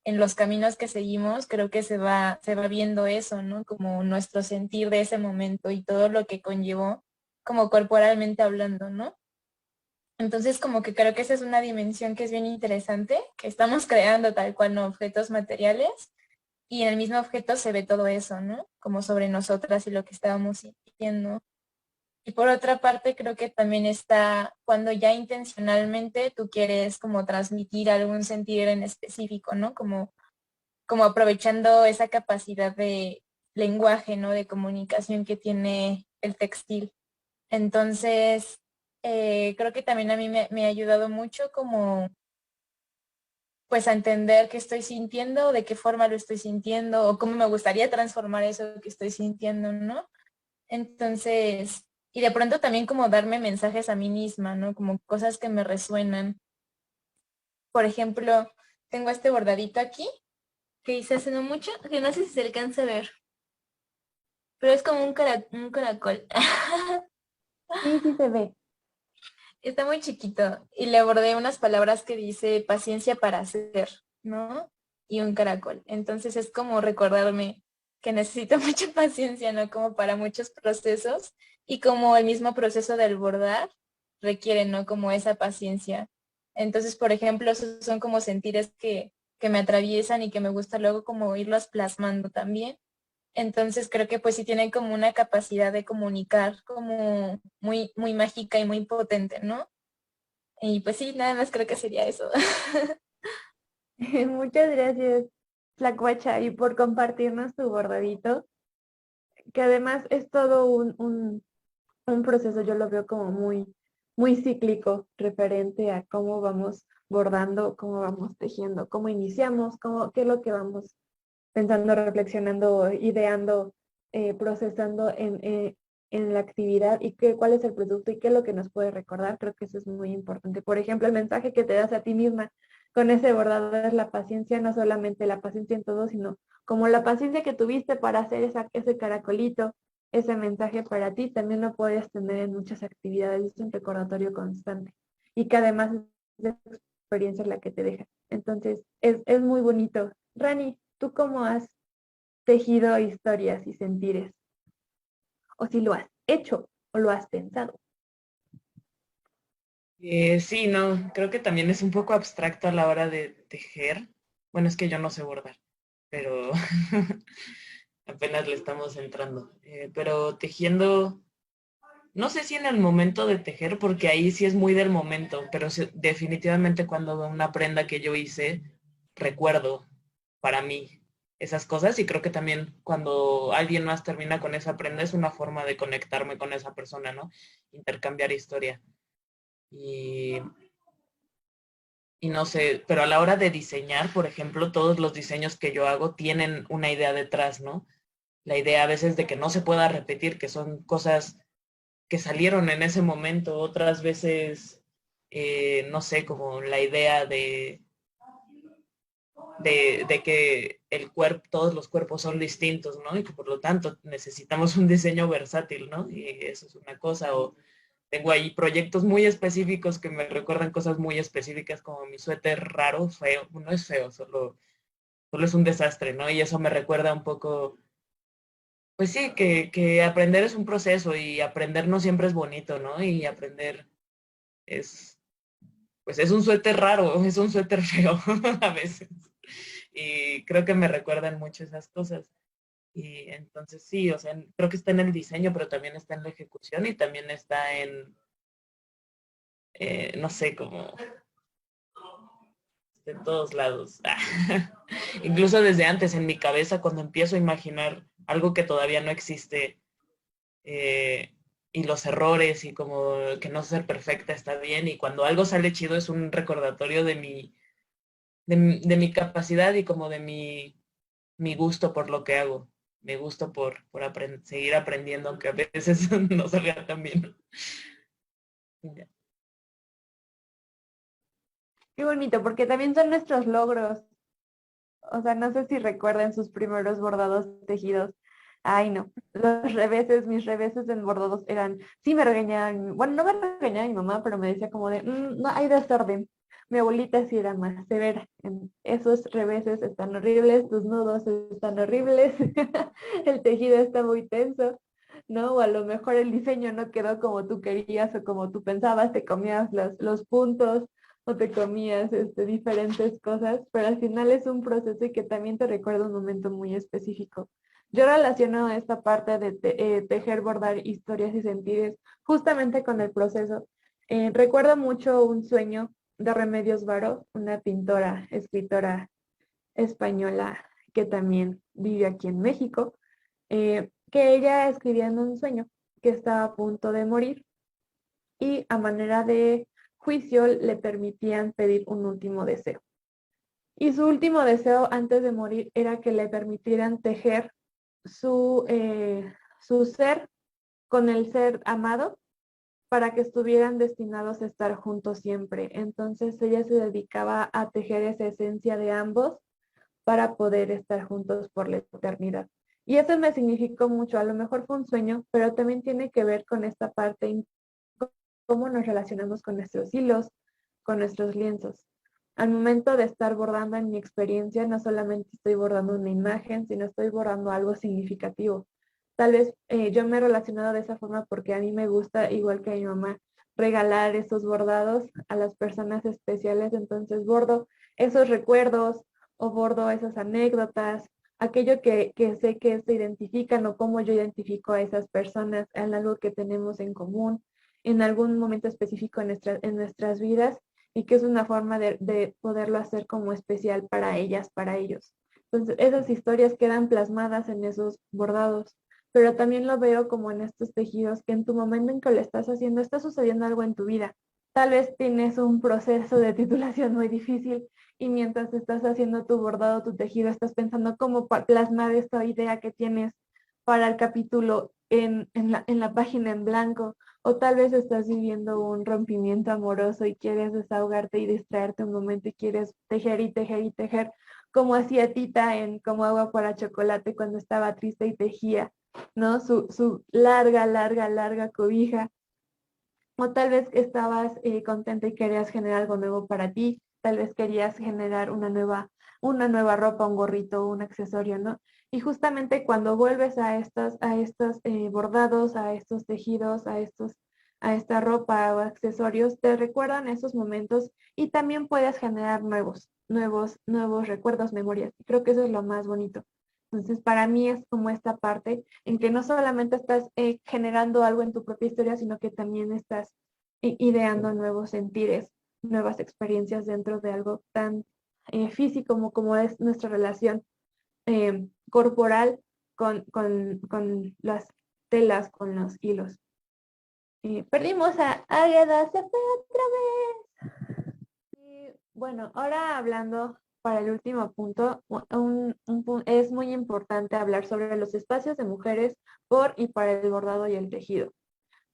En los caminos que seguimos, creo que se va viendo eso, ¿no? Como nuestro sentir de ese momento y todo lo que conllevó, como corporalmente hablando, ¿no? Entonces, como que creo que esa es una dimensión que es bien interesante, que estamos creando tal cual, ¿no? Objetos materiales, y en el mismo objeto se ve todo eso, ¿no? Como sobre nosotras y lo que estábamos sintiendo. Y por otra parte, creo que también está cuando ya intencionalmente tú quieres como transmitir algún sentir en específico, ¿no? Como aprovechando esa capacidad de lenguaje, ¿no? De comunicación que tiene el textil. Entonces, creo que también a mí me ha ayudado mucho como pues a entender qué estoy sintiendo, de qué forma lo estoy sintiendo, o cómo me gustaría transformar eso que estoy sintiendo, ¿no? Entonces, y de pronto también como darme mensajes a mí misma, ¿no? Como cosas que me resuenan. Por ejemplo, tengo este bordadito aquí que hice hace no mucho, que no sé si se alcanza a ver, pero es como un caracol. Sí, sí se ve. Está muy chiquito y le bordé unas palabras que dice paciencia para hacer, ¿no? Y un caracol. Entonces es como recordarme que necesito mucha paciencia, ¿no? Como para muchos procesos y como el mismo proceso del bordar requiere, ¿no? Como esa paciencia. Entonces, por ejemplo, esos son como sentires que me atraviesan y que me gusta luego como irlos plasmando también. Entonces creo que pues sí tienen como una capacidad de comunicar como muy, muy mágica y muy potente, ¿no? Y pues sí, nada más creo que sería eso. Muchas gracias, Tlacuacha, y por compartirnos tu bordadito, que además es todo un proceso, yo lo veo como muy cíclico, referente a cómo vamos bordando, cómo vamos tejiendo, cómo iniciamos, qué es lo que vamos pensando, reflexionando, ideando, procesando en la actividad y cuál es el producto y qué es lo que nos puede recordar. Creo que eso es muy importante. Por ejemplo, el mensaje que te das a ti misma con ese bordado es la paciencia, no solamente la paciencia en todo, sino como la paciencia que tuviste para hacer ese caracolito, ese mensaje para ti, también lo puedes tener en muchas actividades. Es un recordatorio constante y que además es la experiencia la que te deja. Entonces, es muy bonito. Rani, ¿tú cómo has tejido historias y sentires? O si lo has hecho o lo has pensado. Sí, no, creo que también es un poco abstracto a la hora de tejer. Bueno, es que yo no sé bordar, pero apenas le estamos entrando. Pero tejiendo, no sé si en el momento de tejer, porque ahí sí es muy del momento, pero definitivamente cuando veo una prenda que yo hice, recuerdo para mí esas cosas y creo que también cuando alguien más termina con esa prenda es una forma de conectarme con esa persona, ¿no? Intercambiar historia. Y, y no sé, pero a la hora de diseñar, por ejemplo, todos los diseños que yo hago tienen una idea detrás, ¿no? La idea a veces de que no se pueda repetir, que son cosas que salieron en ese momento, otras veces, no sé, como la idea de que el cuerpo, todos los cuerpos son distintos, ¿no? Y que por lo tanto necesitamos un diseño versátil, ¿no? Y eso es una cosa, o tengo ahí proyectos muy específicos que me recuerdan cosas muy específicas, como mi suéter raro, feo, no es feo, solo es un desastre, ¿no? Y eso me recuerda un poco, pues sí, que aprender es un proceso y aprender no siempre es bonito, ¿no? Y aprender es, pues es un suéter raro, es un suéter feo a veces. Y creo que me recuerdan mucho esas cosas. Y entonces sí, o sea, creo que está en el diseño, pero también está en la ejecución y también está no sé, como de todos lados. Incluso desde antes en mi cabeza, cuando empiezo a imaginar algo que todavía no existe, y los errores y como que no ser perfecta está bien, y cuando algo sale chido es un recordatorio de mi capacidad y como de mi gusto por lo que hago, mi gusto por seguir aprendiendo, aunque a veces no salga tan bien. Ya. Qué bonito, porque también son nuestros logros. O sea, no sé si recuerdan sus primeros bordados tejidos. Ay, no. Los reveses, mis reveses en bordados eran, sí me regañaban, bueno, no me regañaba mi mamá, pero me decía como de, no hay desorden. Mi abuelita sí era más severa. Esos reveses están horribles, tus nudos están horribles, el tejido está muy tenso, ¿no? O a lo mejor el diseño no quedó como tú querías o como tú pensabas, te comías los puntos o te comías diferentes cosas, pero al final es un proceso y que también te recuerda un momento muy específico. Yo relaciono esta parte de tejer, bordar historias y sentires justamente con el proceso. Recuerdo mucho un sueño de Remedios Varo, una pintora, escritora española que también vive aquí en México, que ella escribía en un sueño que estaba a punto de morir y a manera de juicio le permitían pedir un último deseo. Y su último deseo antes de morir era que le permitieran tejer su ser con el ser amado para que estuvieran destinados a estar juntos siempre. Entonces ella se dedicaba a tejer esa esencia de ambos para poder estar juntos por la eternidad. Y eso me significó mucho, a lo mejor fue un sueño, pero también tiene que ver con esta parte, cómo nos relacionamos con nuestros hilos, con nuestros lienzos. Al momento de estar bordando, en mi experiencia, no solamente estoy bordando una imagen, sino estoy bordando algo significativo. Tal vez yo me he relacionado de esa forma porque a mí me gusta, igual que a mi mamá, regalar esos bordados a las personas especiales. Entonces bordo esos recuerdos o bordo esas anécdotas, aquello que sé que se identifican o cómo yo identifico a esas personas en algo que tenemos en común, en algún momento específico en nuestras vidas, y que es una forma de poderlo hacer como especial para ellas, para ellos. Entonces, esas historias quedan plasmadas en esos bordados, pero también lo veo como en estos tejidos que en tu momento en que lo estás haciendo, está sucediendo algo en tu vida. Tal vez tienes un proceso de titulación muy difícil y mientras estás haciendo tu bordado, tu tejido, estás pensando cómo plasmar esta idea que tienes para el capítulo en la página en blanco, o tal vez estás viviendo un rompimiento amoroso y quieres desahogarte y distraerte un momento y quieres tejer y tejer y tejer, como hacía Tita en Como agua para chocolate cuando estaba triste y tejía, ¿no? Su larga, larga, larga cobija. O tal vez estabas contenta y querías generar algo nuevo para ti, tal vez querías generar una nueva ropa, un gorrito, un accesorio, ¿no? Y justamente cuando vuelves a estos bordados, a estos tejidos, a esta ropa o accesorios, te recuerdan esos momentos y también puedes generar nuevos recuerdos, memorias. Y creo que eso es lo más bonito. Entonces, para mí es como esta parte en que no solamente estás generando algo en tu propia historia, sino que también estás ideando nuevos sentires, nuevas experiencias dentro de algo tan físico como es nuestra relación corporal con las telas, con los hilos. Perdimos a Águeda, se fue otra vez. Y bueno, ahora hablando para el último punto, es muy importante hablar sobre los espacios de mujeres por y para el bordado y el tejido.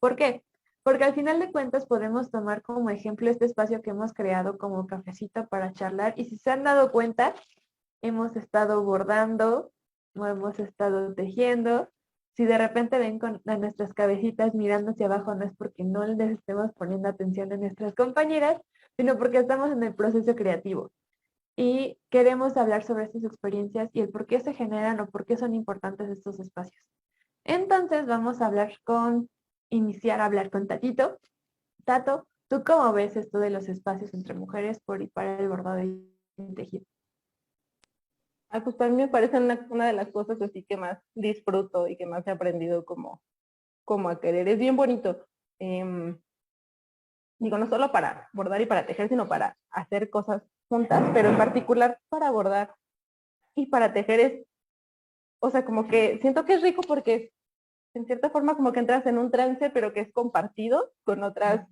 ¿Por qué? Porque al final de cuentas podemos tomar como ejemplo este espacio que hemos creado como cafecito para charlar, y si se han dado cuenta, hemos estado bordando o hemos estado tejiendo. Si de repente ven a nuestras cabecitas mirando hacia abajo, no es porque no les estemos poniendo atención a nuestras compañeras, sino porque estamos en el proceso creativo y queremos hablar sobre estas experiencias y el por qué se generan o por qué son importantes estos espacios. Entonces vamos a iniciar a hablar con Tatito. Tato, ¿tú cómo ves esto de los espacios entre mujeres por y para el bordado y el tejido? Pues para mí me parece una de las cosas así que más disfruto y que más he aprendido como a querer. Es bien bonito. Digo, no solo para bordar y para tejer, sino para hacer cosas juntas, pero en particular para bordar y para tejer o sea, como que siento que es rico porque en cierta forma como que entras en un trance, pero que es compartido con otras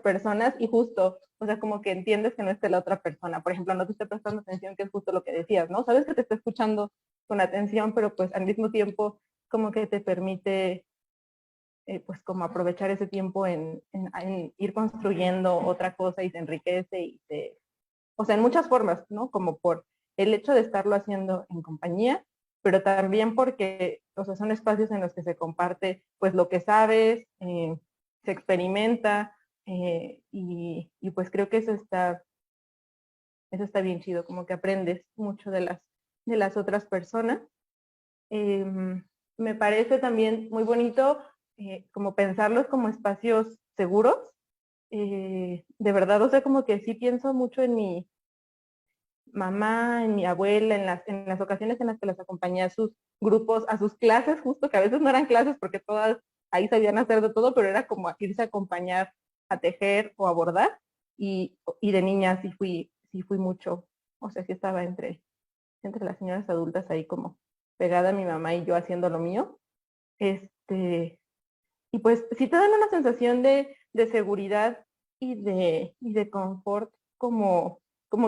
personas y justo, o sea, como que entiendes que no es de la otra persona. Por ejemplo, no te esté prestando atención, que es justo lo que decías, ¿no? Sabes que te está escuchando con atención, pero pues al mismo tiempo como que te permite pues como aprovechar ese tiempo en ir construyendo otra cosa y te enriquece o sea, en muchas formas, ¿no? Como por el hecho de estarlo haciendo en compañía, pero también porque, o sea, son espacios en los que se comparte, pues, lo que sabes, se experimenta, y pues creo que eso está bien chido, como que aprendes mucho de las otras personas. Me parece también muy bonito como pensarlos como espacios seguros. De verdad, o sea, como que sí pienso mucho en mi mamá, en mi abuela, en las ocasiones en las que las acompañé a sus grupos, a sus clases, justo que a veces no eran clases porque todas ahí sabían hacer de todo, pero era como irse a acompañar a tejer o a bordar, y de niña sí fui mucho, o sea, sí estaba entre las señoras adultas ahí como pegada a mi mamá y yo haciendo lo mío. Y pues sí te dan una sensación de seguridad y de confort como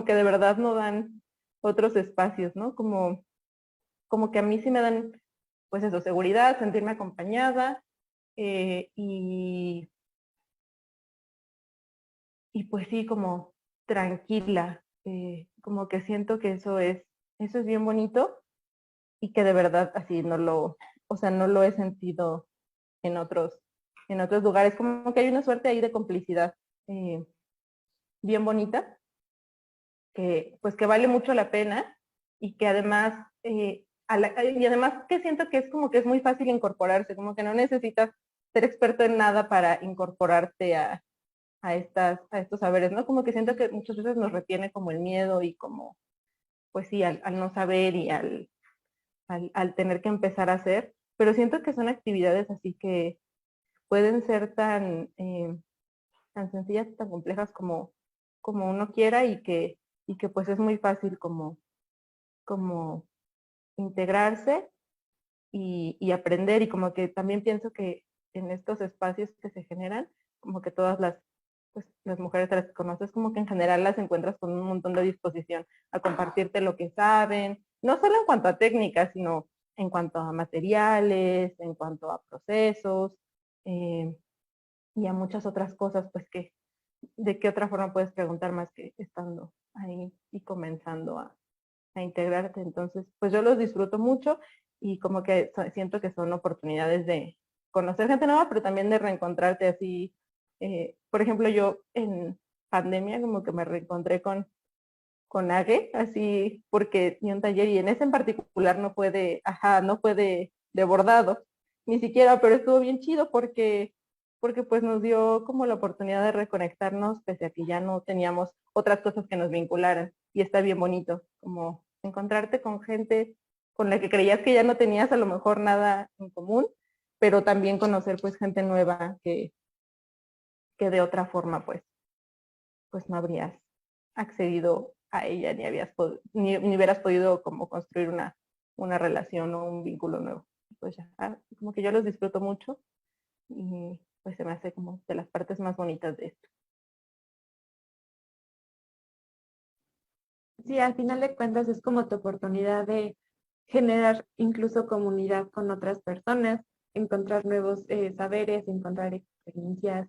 que de verdad no dan otros espacios, ¿no? Como que a mí sí me dan, pues eso, seguridad, sentirme acompañada, y pues sí, como tranquila, como que siento que eso es bien bonito y que de verdad así o sea, no lo he sentido en otros lugares, como que hay una suerte ahí de complicidad bien bonita, que pues que vale mucho la pena y que además, y además que siento que es como que es muy fácil incorporarse, como que no necesitas ser experto en nada para incorporarte a estos saberes, ¿no? Como que siento que muchas veces nos retiene como el miedo y como, pues sí, al no saber y al tener que empezar a hacer, pero siento que son actividades así que pueden ser tan sencillas y tan complejas como uno quiera y que pues es muy fácil como integrarse y aprender y como que también pienso que en estos espacios que se generan, como que todas pues, las mujeres a las que conoces, como que en general las encuentras con un montón de disposición a compartirte lo que saben, no solo en cuanto a técnicas, sino en cuanto a materiales, en cuanto a procesos y a muchas otras cosas, pues que de qué otra forma puedes preguntar más que estando ahí y comenzando a integrarte. Entonces, pues yo los disfruto mucho y como que siento que son oportunidades de conocer gente nueva, pero también de reencontrarte así. Por ejemplo, yo en pandemia como que me reencontré con Age, así porque ni un taller y en ese en particular no fue de bordado, ni siquiera, pero estuvo bien chido porque pues nos dio como la oportunidad de reconectarnos pese a que ya no teníamos otras cosas que nos vincularan y está bien bonito como encontrarte con gente con la que creías que ya no tenías a lo mejor nada en común, pero también conocer pues gente nueva que de otra forma pues no habrías accedido a ella ni hubieras podido como construir una relación o un vínculo nuevo. Pues ya, como que yo los disfruto mucho y pues se me hace como de las partes más bonitas de esto. Sí, al final de cuentas es como tu oportunidad de generar incluso comunidad con otras personas, encontrar nuevos saberes, encontrar experiencias,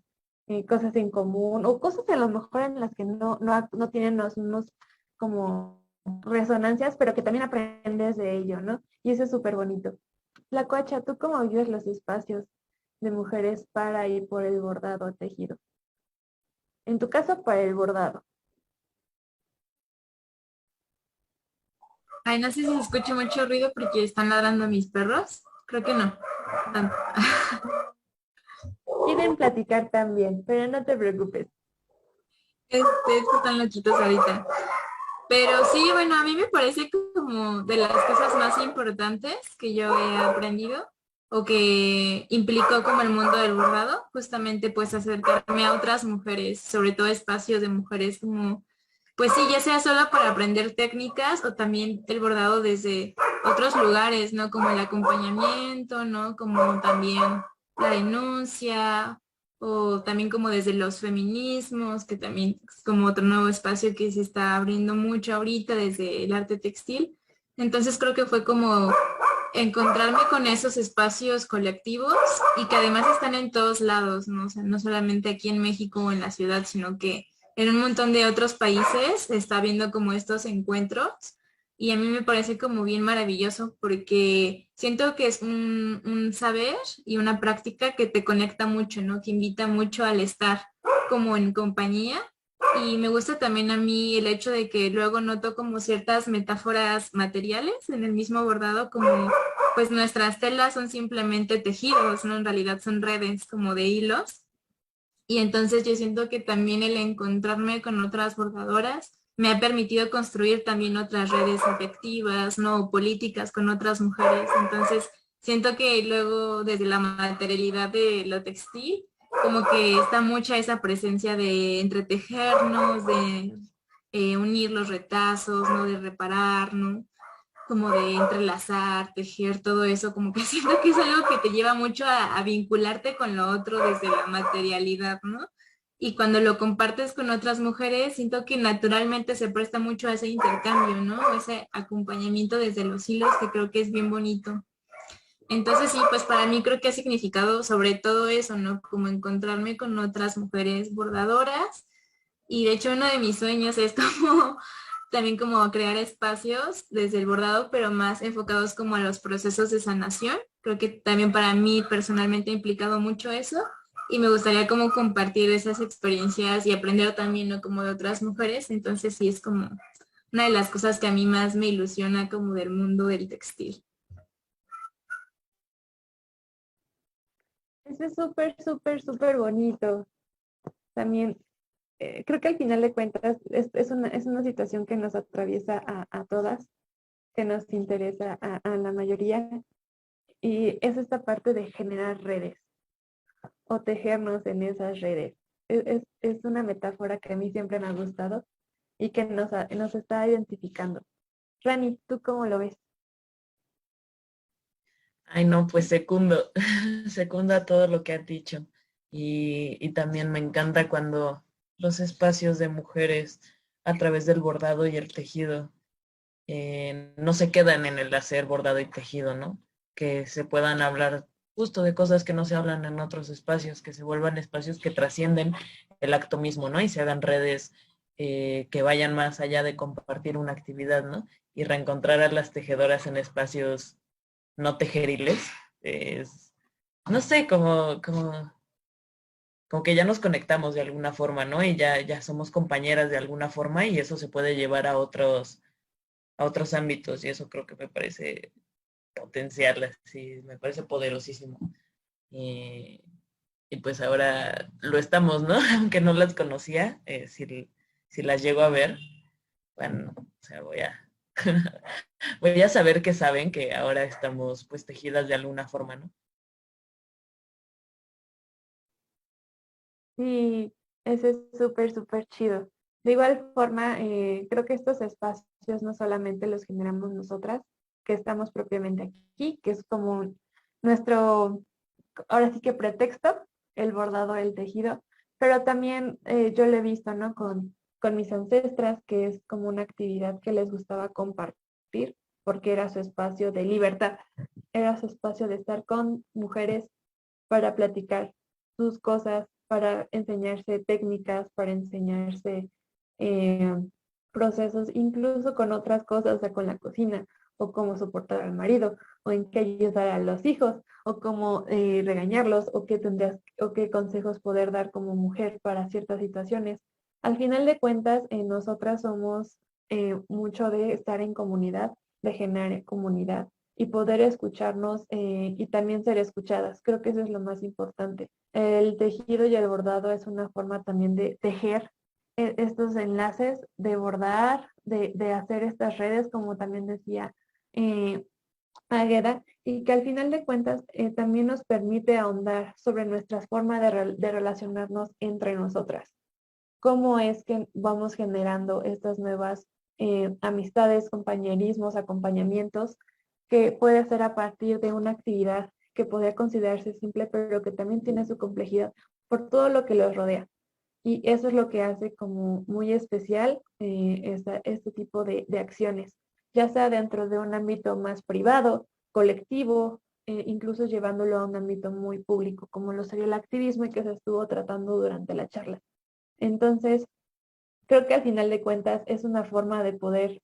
cosas en común o cosas a lo mejor en las que no tienen los mismos como resonancias, pero que también aprendes de ello, ¿no? Y eso es súper bonito. La Coacha, ¿tú cómo vives los espacios de mujeres para y por el bordado tejido? En tu caso, para el bordado. Ay, no sé si se escucha mucho ruido porque están ladrando mis perros. Creo que no. Tanto. Quieren platicar también, pero no te preocupes. Es que están loquitos ahorita. Pero sí, bueno, a mí me parece como de las cosas más importantes que yo he aprendido o que implicó como el mundo del bordado, justamente pues acercarme a otras mujeres, sobre todo espacios de mujeres como, pues sí, ya sea solo para aprender técnicas o también el bordado desde otros lugares, ¿no? Como el acompañamiento, ¿no? Como también la denuncia o también como desde los feminismos, que también es como otro nuevo espacio que se está abriendo mucho ahorita desde el arte textil. Entonces creo que fue como encontrarme con esos espacios colectivos y que además están en todos lados, ¿no? O sea, no solamente aquí en México o en la ciudad, sino que en un montón de otros países se está viendo como estos encuentros y a mí me parece como bien maravilloso porque siento que es un saber y una práctica que te conecta mucho, ¿no? Que invita mucho al estar como en compañía y me gusta también a mí el hecho de que luego noto como ciertas metáforas materiales en el mismo bordado, como pues nuestras telas son simplemente tejidos, ¿no? En realidad son redes como de hilos. Y entonces yo siento que también el encontrarme con otras bordadoras me ha permitido construir también otras redes afectivas, ¿no? O políticas con otras mujeres. Entonces siento que luego desde la materialidad de lo textil, como que está mucha esa presencia de entretejernos, de unir los retazos, ¿no? De reparar, ¿no? Como de entrelazar, tejer, todo eso, como que siento que es algo que te lleva mucho a vincularte con lo otro desde la materialidad, ¿no? Y cuando lo compartes con otras mujeres, siento que naturalmente se presta mucho a ese intercambio, ¿no? Ese acompañamiento desde los hilos que creo que es bien bonito. Entonces sí, pues para mí creo que ha significado sobre todo eso, ¿no? Como encontrarme con otras mujeres bordadoras. Y de hecho uno de mis sueños es como también como crear espacios desde el bordado, pero más enfocados como a los procesos de sanación. Creo que también para mí personalmente ha implicado mucho eso y me gustaría como compartir esas experiencias y aprender también, ¿no? Como de otras mujeres. Entonces sí es como una de las cosas que a mí más me ilusiona como del mundo del textil. Eso es súper, súper, súper bonito. También creo que al final de cuentas es una situación que nos atraviesa a todas, que nos interesa a la mayoría, y es esta parte de generar redes o tejernos en esas redes. Es una metáfora que a mí siempre me ha gustado y que nos está identificando. Rani, ¿tú cómo lo ves? Ay, no, pues secundo, secunda todo lo que has dicho. Y también me encanta cuando los espacios de mujeres a través del bordado y el tejido no se quedan en el hacer bordado y tejido, ¿no? Que se puedan hablar justo de cosas que no se hablan en otros espacios, que se vuelvan espacios que trascienden el acto mismo, ¿no? Y se hagan redes que vayan más allá de compartir una actividad, ¿no? Y reencontrar a las tejedoras en espacios no tejeriles, es, no sé, como que ya nos conectamos de alguna forma, ¿no? Y ya somos compañeras de alguna forma y eso se puede llevar a otros ámbitos y eso creo que me parece potencial, así, me parece poderosísimo. Y, y pues ahora lo estamos, ¿no? Aunque no las conocía, si las llego a ver, bueno, o sea, voy a saber que saben que ahora estamos pues tejidas de alguna forma, ¿no? Sí, eso es súper, súper chido. De igual forma, creo que estos espacios no solamente los generamos nosotras, que estamos propiamente aquí, que es como nuestro, ahora sí que pretexto, el bordado, el tejido, pero también yo lo he visto, ¿no? Con mis ancestras, que es como una actividad que les gustaba compartir, porque era su espacio de libertad, era su espacio de estar con mujeres para platicar sus cosas, para enseñarse técnicas, para enseñarse eh, procesos, incluso con otras cosas, o sea, con la cocina, o cómo soportar al marido, o en qué ayudar a los hijos, o cómo regañarlos, o qué tendrías, o qué consejos poder dar como mujer para ciertas situaciones. Al final de cuentas, nosotras somos mucho de estar en comunidad, de generar comunidad y poder escucharnos y también ser escuchadas. Creo que eso es lo más importante. El tejido y el bordado es una forma también de tejer estos enlaces, de bordar, de hacer estas redes, como también decía eh, Águeda, y que al final de cuentas también nos permite ahondar sobre nuestras formas de relacionarnos entre nosotras. Cómo es que vamos generando estas nuevas amistades, compañerismos, acompañamientos, que puede ser a partir de una actividad que podría considerarse simple, pero que también tiene su complejidad por todo lo que los rodea. Y eso es lo que hace como muy especial este tipo de acciones, ya sea dentro de un ámbito más privado, colectivo, incluso llevándolo a un ámbito muy público, como lo sería el activismo y que se estuvo tratando durante la charla. Entonces, creo que al final de cuentas es una forma de poder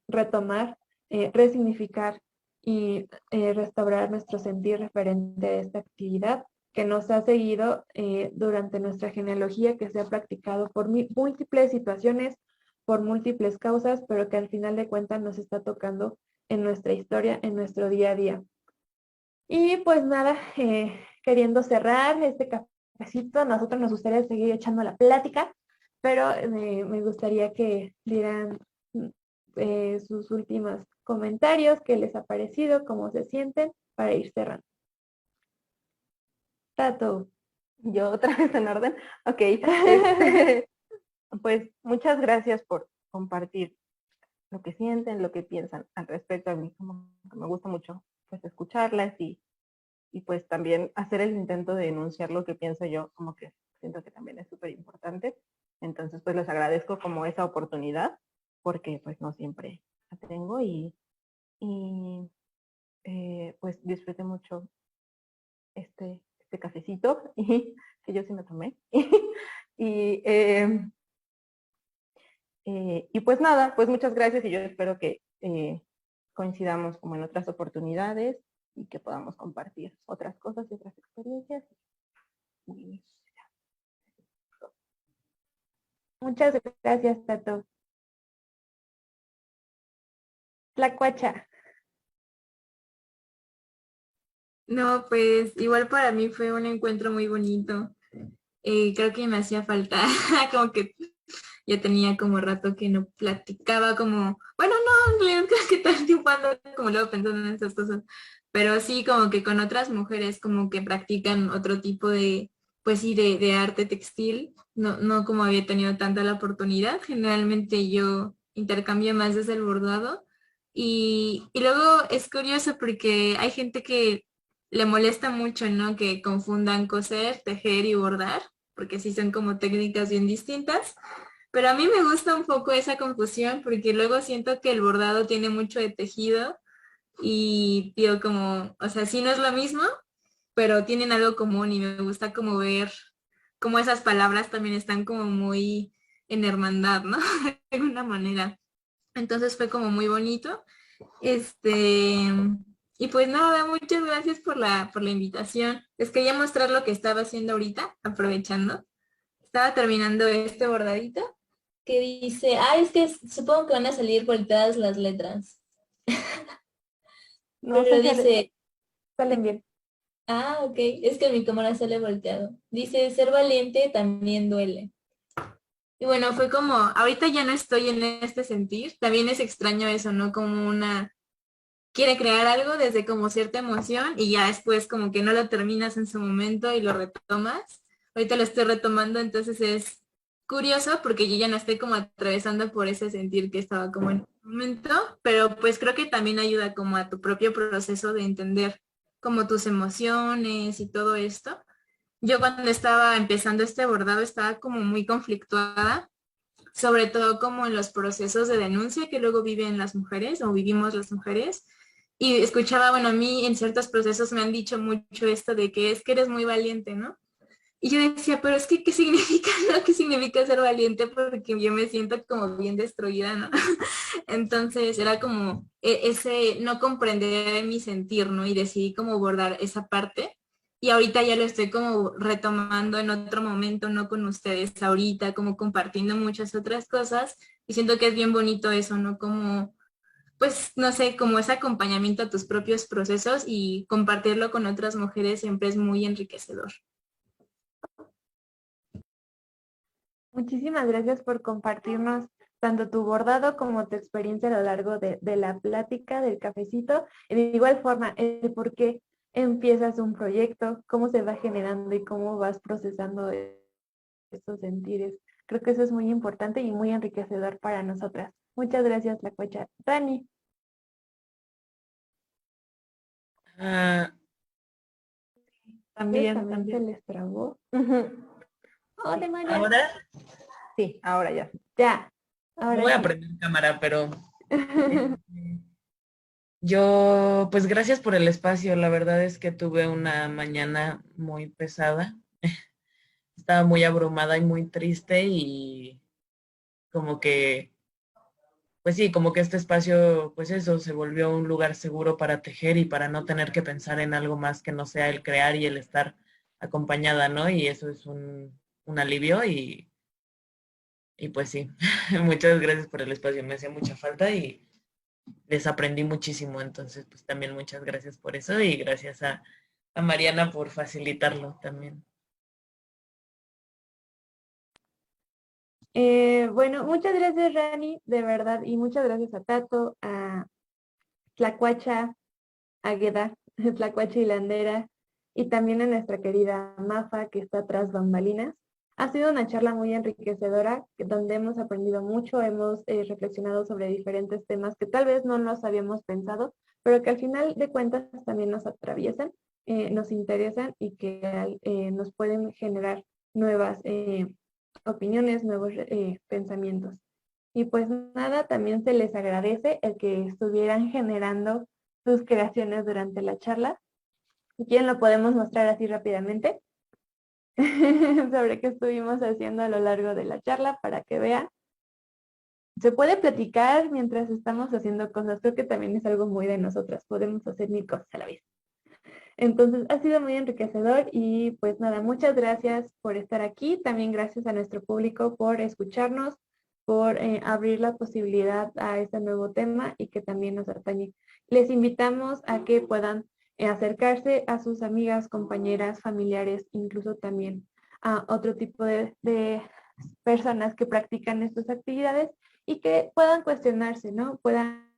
retomar, resignificar y restaurar nuestro sentir referente a esta actividad que nos ha seguido durante nuestra genealogía, que se ha practicado por múltiples situaciones, por múltiples causas, pero que al final de cuentas nos está tocando en nuestra historia, en nuestro día a día. Y pues nada, queriendo cerrar este cafecito, a nosotros nos gustaría seguir echando la plática, pero me gustaría que dieran sus últimos comentarios, qué les ha parecido, cómo se sienten, para ir cerrando. Tato. Yo otra vez en orden. Ok. Pues muchas gracias por compartir lo que sienten, lo que piensan al respecto. A mí como que me gusta mucho pues escucharlas y pues también hacer el intento de enunciar lo que pienso yo, como que siento que también es súper importante. Entonces pues les agradezco como esa oportunidad porque pues no siempre la tengo y pues disfruté mucho este cafecito y que yo sí me tomé. y, y pues nada, pues muchas gracias y yo espero que coincidamos como en otras oportunidades y que podamos compartir otras cosas y otras experiencias. Y Muchas gracias, Tato. Tlacuacha. No, pues igual para mí fue un encuentro muy bonito. Creo que me hacía falta, como que ya tenía como rato que no platicaba como, bueno, no, en realidad creo que todo el tiempo ando como luego pensando en estas cosas, pero sí como que con otras mujeres como que practican otro tipo de, pues sí, de arte textil, no como había tenido tanta la oportunidad, generalmente yo intercambio más desde el bordado y luego es curioso porque hay gente que le molesta mucho, ¿no? Que confundan coser, tejer y bordar, porque sí son como técnicas bien distintas. Pero a mí me gusta un poco esa confusión porque luego siento que el bordado tiene mucho de tejido y digo como, o sea, sí no es lo mismo, pero tienen algo común y me gusta como ver cómo esas palabras también están como muy en hermandad, ¿no? De alguna manera. Entonces fue como muy bonito. Este, y pues nada, muchas gracias por la invitación. Les quería mostrar lo que estaba haciendo ahorita, aprovechando. Estaba terminando este bordadito que dice, es que supongo que van a salir volteadas las letras. No Pero sé si dice, salen bien. ok, es que mi cámara sale volteado. Dice, ser valiente también duele. Y bueno, fue como, ahorita ya no estoy en este sentir. También es extraño eso, ¿no? Como una quiere crear algo desde como cierta emoción y ya después como que no lo terminas en su momento y lo retomas. Ahorita lo estoy retomando, entonces es curioso porque yo ya no estoy como atravesando por ese sentir que estaba como en un momento, pero pues creo que también ayuda como a tu propio proceso de entender como tus emociones y todo esto. Yo cuando estaba empezando este bordado estaba como muy conflictuada, sobre todo como en los procesos de denuncia que luego viven las mujeres o vivimos las mujeres. Y escuchaba, bueno, a mí en ciertos procesos me han dicho mucho esto de que es que eres muy valiente, ¿no? Y yo decía, pero es que, ¿qué significa, no? ¿Qué significa ser valiente? Porque yo me siento como bien destruida, ¿no? Entonces era como ese no comprender mi sentir, ¿no? Y decidí como abordar esa parte. Y ahorita ya lo estoy como retomando en otro momento, no con ustedes ahorita, como compartiendo muchas otras cosas. Y siento que es bien bonito eso, ¿no? Como pues, no sé, como ese acompañamiento a tus propios procesos y compartirlo con otras mujeres siempre es muy enriquecedor. Muchísimas gracias por compartirnos tanto tu bordado como tu experiencia a lo largo de la plática, del cafecito, y de igual forma, el por qué empiezas un proyecto, cómo se va generando y cómo vas procesando estos sentires. Creo que eso es muy importante y muy enriquecedor para nosotras. Muchas gracias, Tlacuacha. Dani. Ah, También se les trabó. Oh, demonios. ahora sí, ahora ya. Ya, no voy ahora a sí. prender cámara, pero yo, pues gracias por el espacio. La verdad es que tuve una mañana muy pesada. Estaba muy abrumada y muy triste y como que, pues sí, como que este espacio, pues eso, se volvió un lugar seguro para tejer y para no tener que pensar en algo más que no sea el crear y el estar acompañada, ¿no? Y eso es un alivio y pues sí, muchas gracias por el espacio. Me hacía mucha falta y desaprendí muchísimo. Entonces, pues también muchas gracias por eso y gracias a Mariana por facilitarlo también. Bueno, muchas gracias, Rani, de verdad, y muchas gracias a Tato, a Tlacuacha, a Gueda, Tlacuacha Hilandera, y también a nuestra querida Mafa, que está tras bambalinas. Ha sido una charla muy enriquecedora, donde hemos aprendido mucho, hemos reflexionado sobre diferentes temas que tal vez no los habíamos pensado, pero que al final de cuentas también nos atraviesan, nos interesan y que nos pueden generar nuevas opiniones, nuevos pensamientos. Y pues nada, también se les agradece el que estuvieran generando sus creaciones durante la charla. Si quieren lo podemos mostrar así rápidamente sobre qué estuvimos haciendo a lo largo de la charla para que vean. Se puede platicar mientras estamos haciendo cosas. Creo que también es algo muy de nosotras. Podemos hacer 1000 cosas a la vez. Entonces ha sido muy enriquecedor y pues nada, muchas gracias por estar aquí. También gracias a nuestro público por escucharnos, por abrir la posibilidad a este nuevo tema y que también nos atañe. Les invitamos a que puedan acercarse a sus amigas, compañeras, familiares, incluso también a otro tipo de personas que practican estas actividades y que puedan cuestionarse, ¿no? Puedan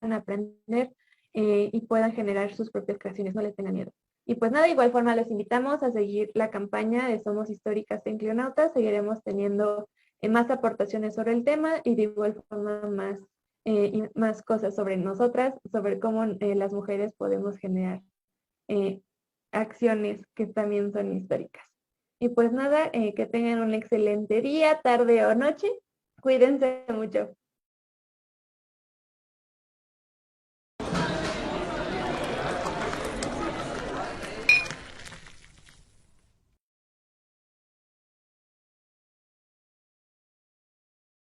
aprender y puedan generar sus propias creaciones, no les tengan miedo. Y pues nada, de igual forma los invitamos a seguir la campaña de Somos Históricas en Cleonautas. Seguiremos teniendo más aportaciones sobre el tema y de igual forma más cosas sobre nosotras, sobre cómo las mujeres podemos generar acciones que también son históricas. Y pues nada, que tengan un excelente día, tarde o noche. Cuídense mucho.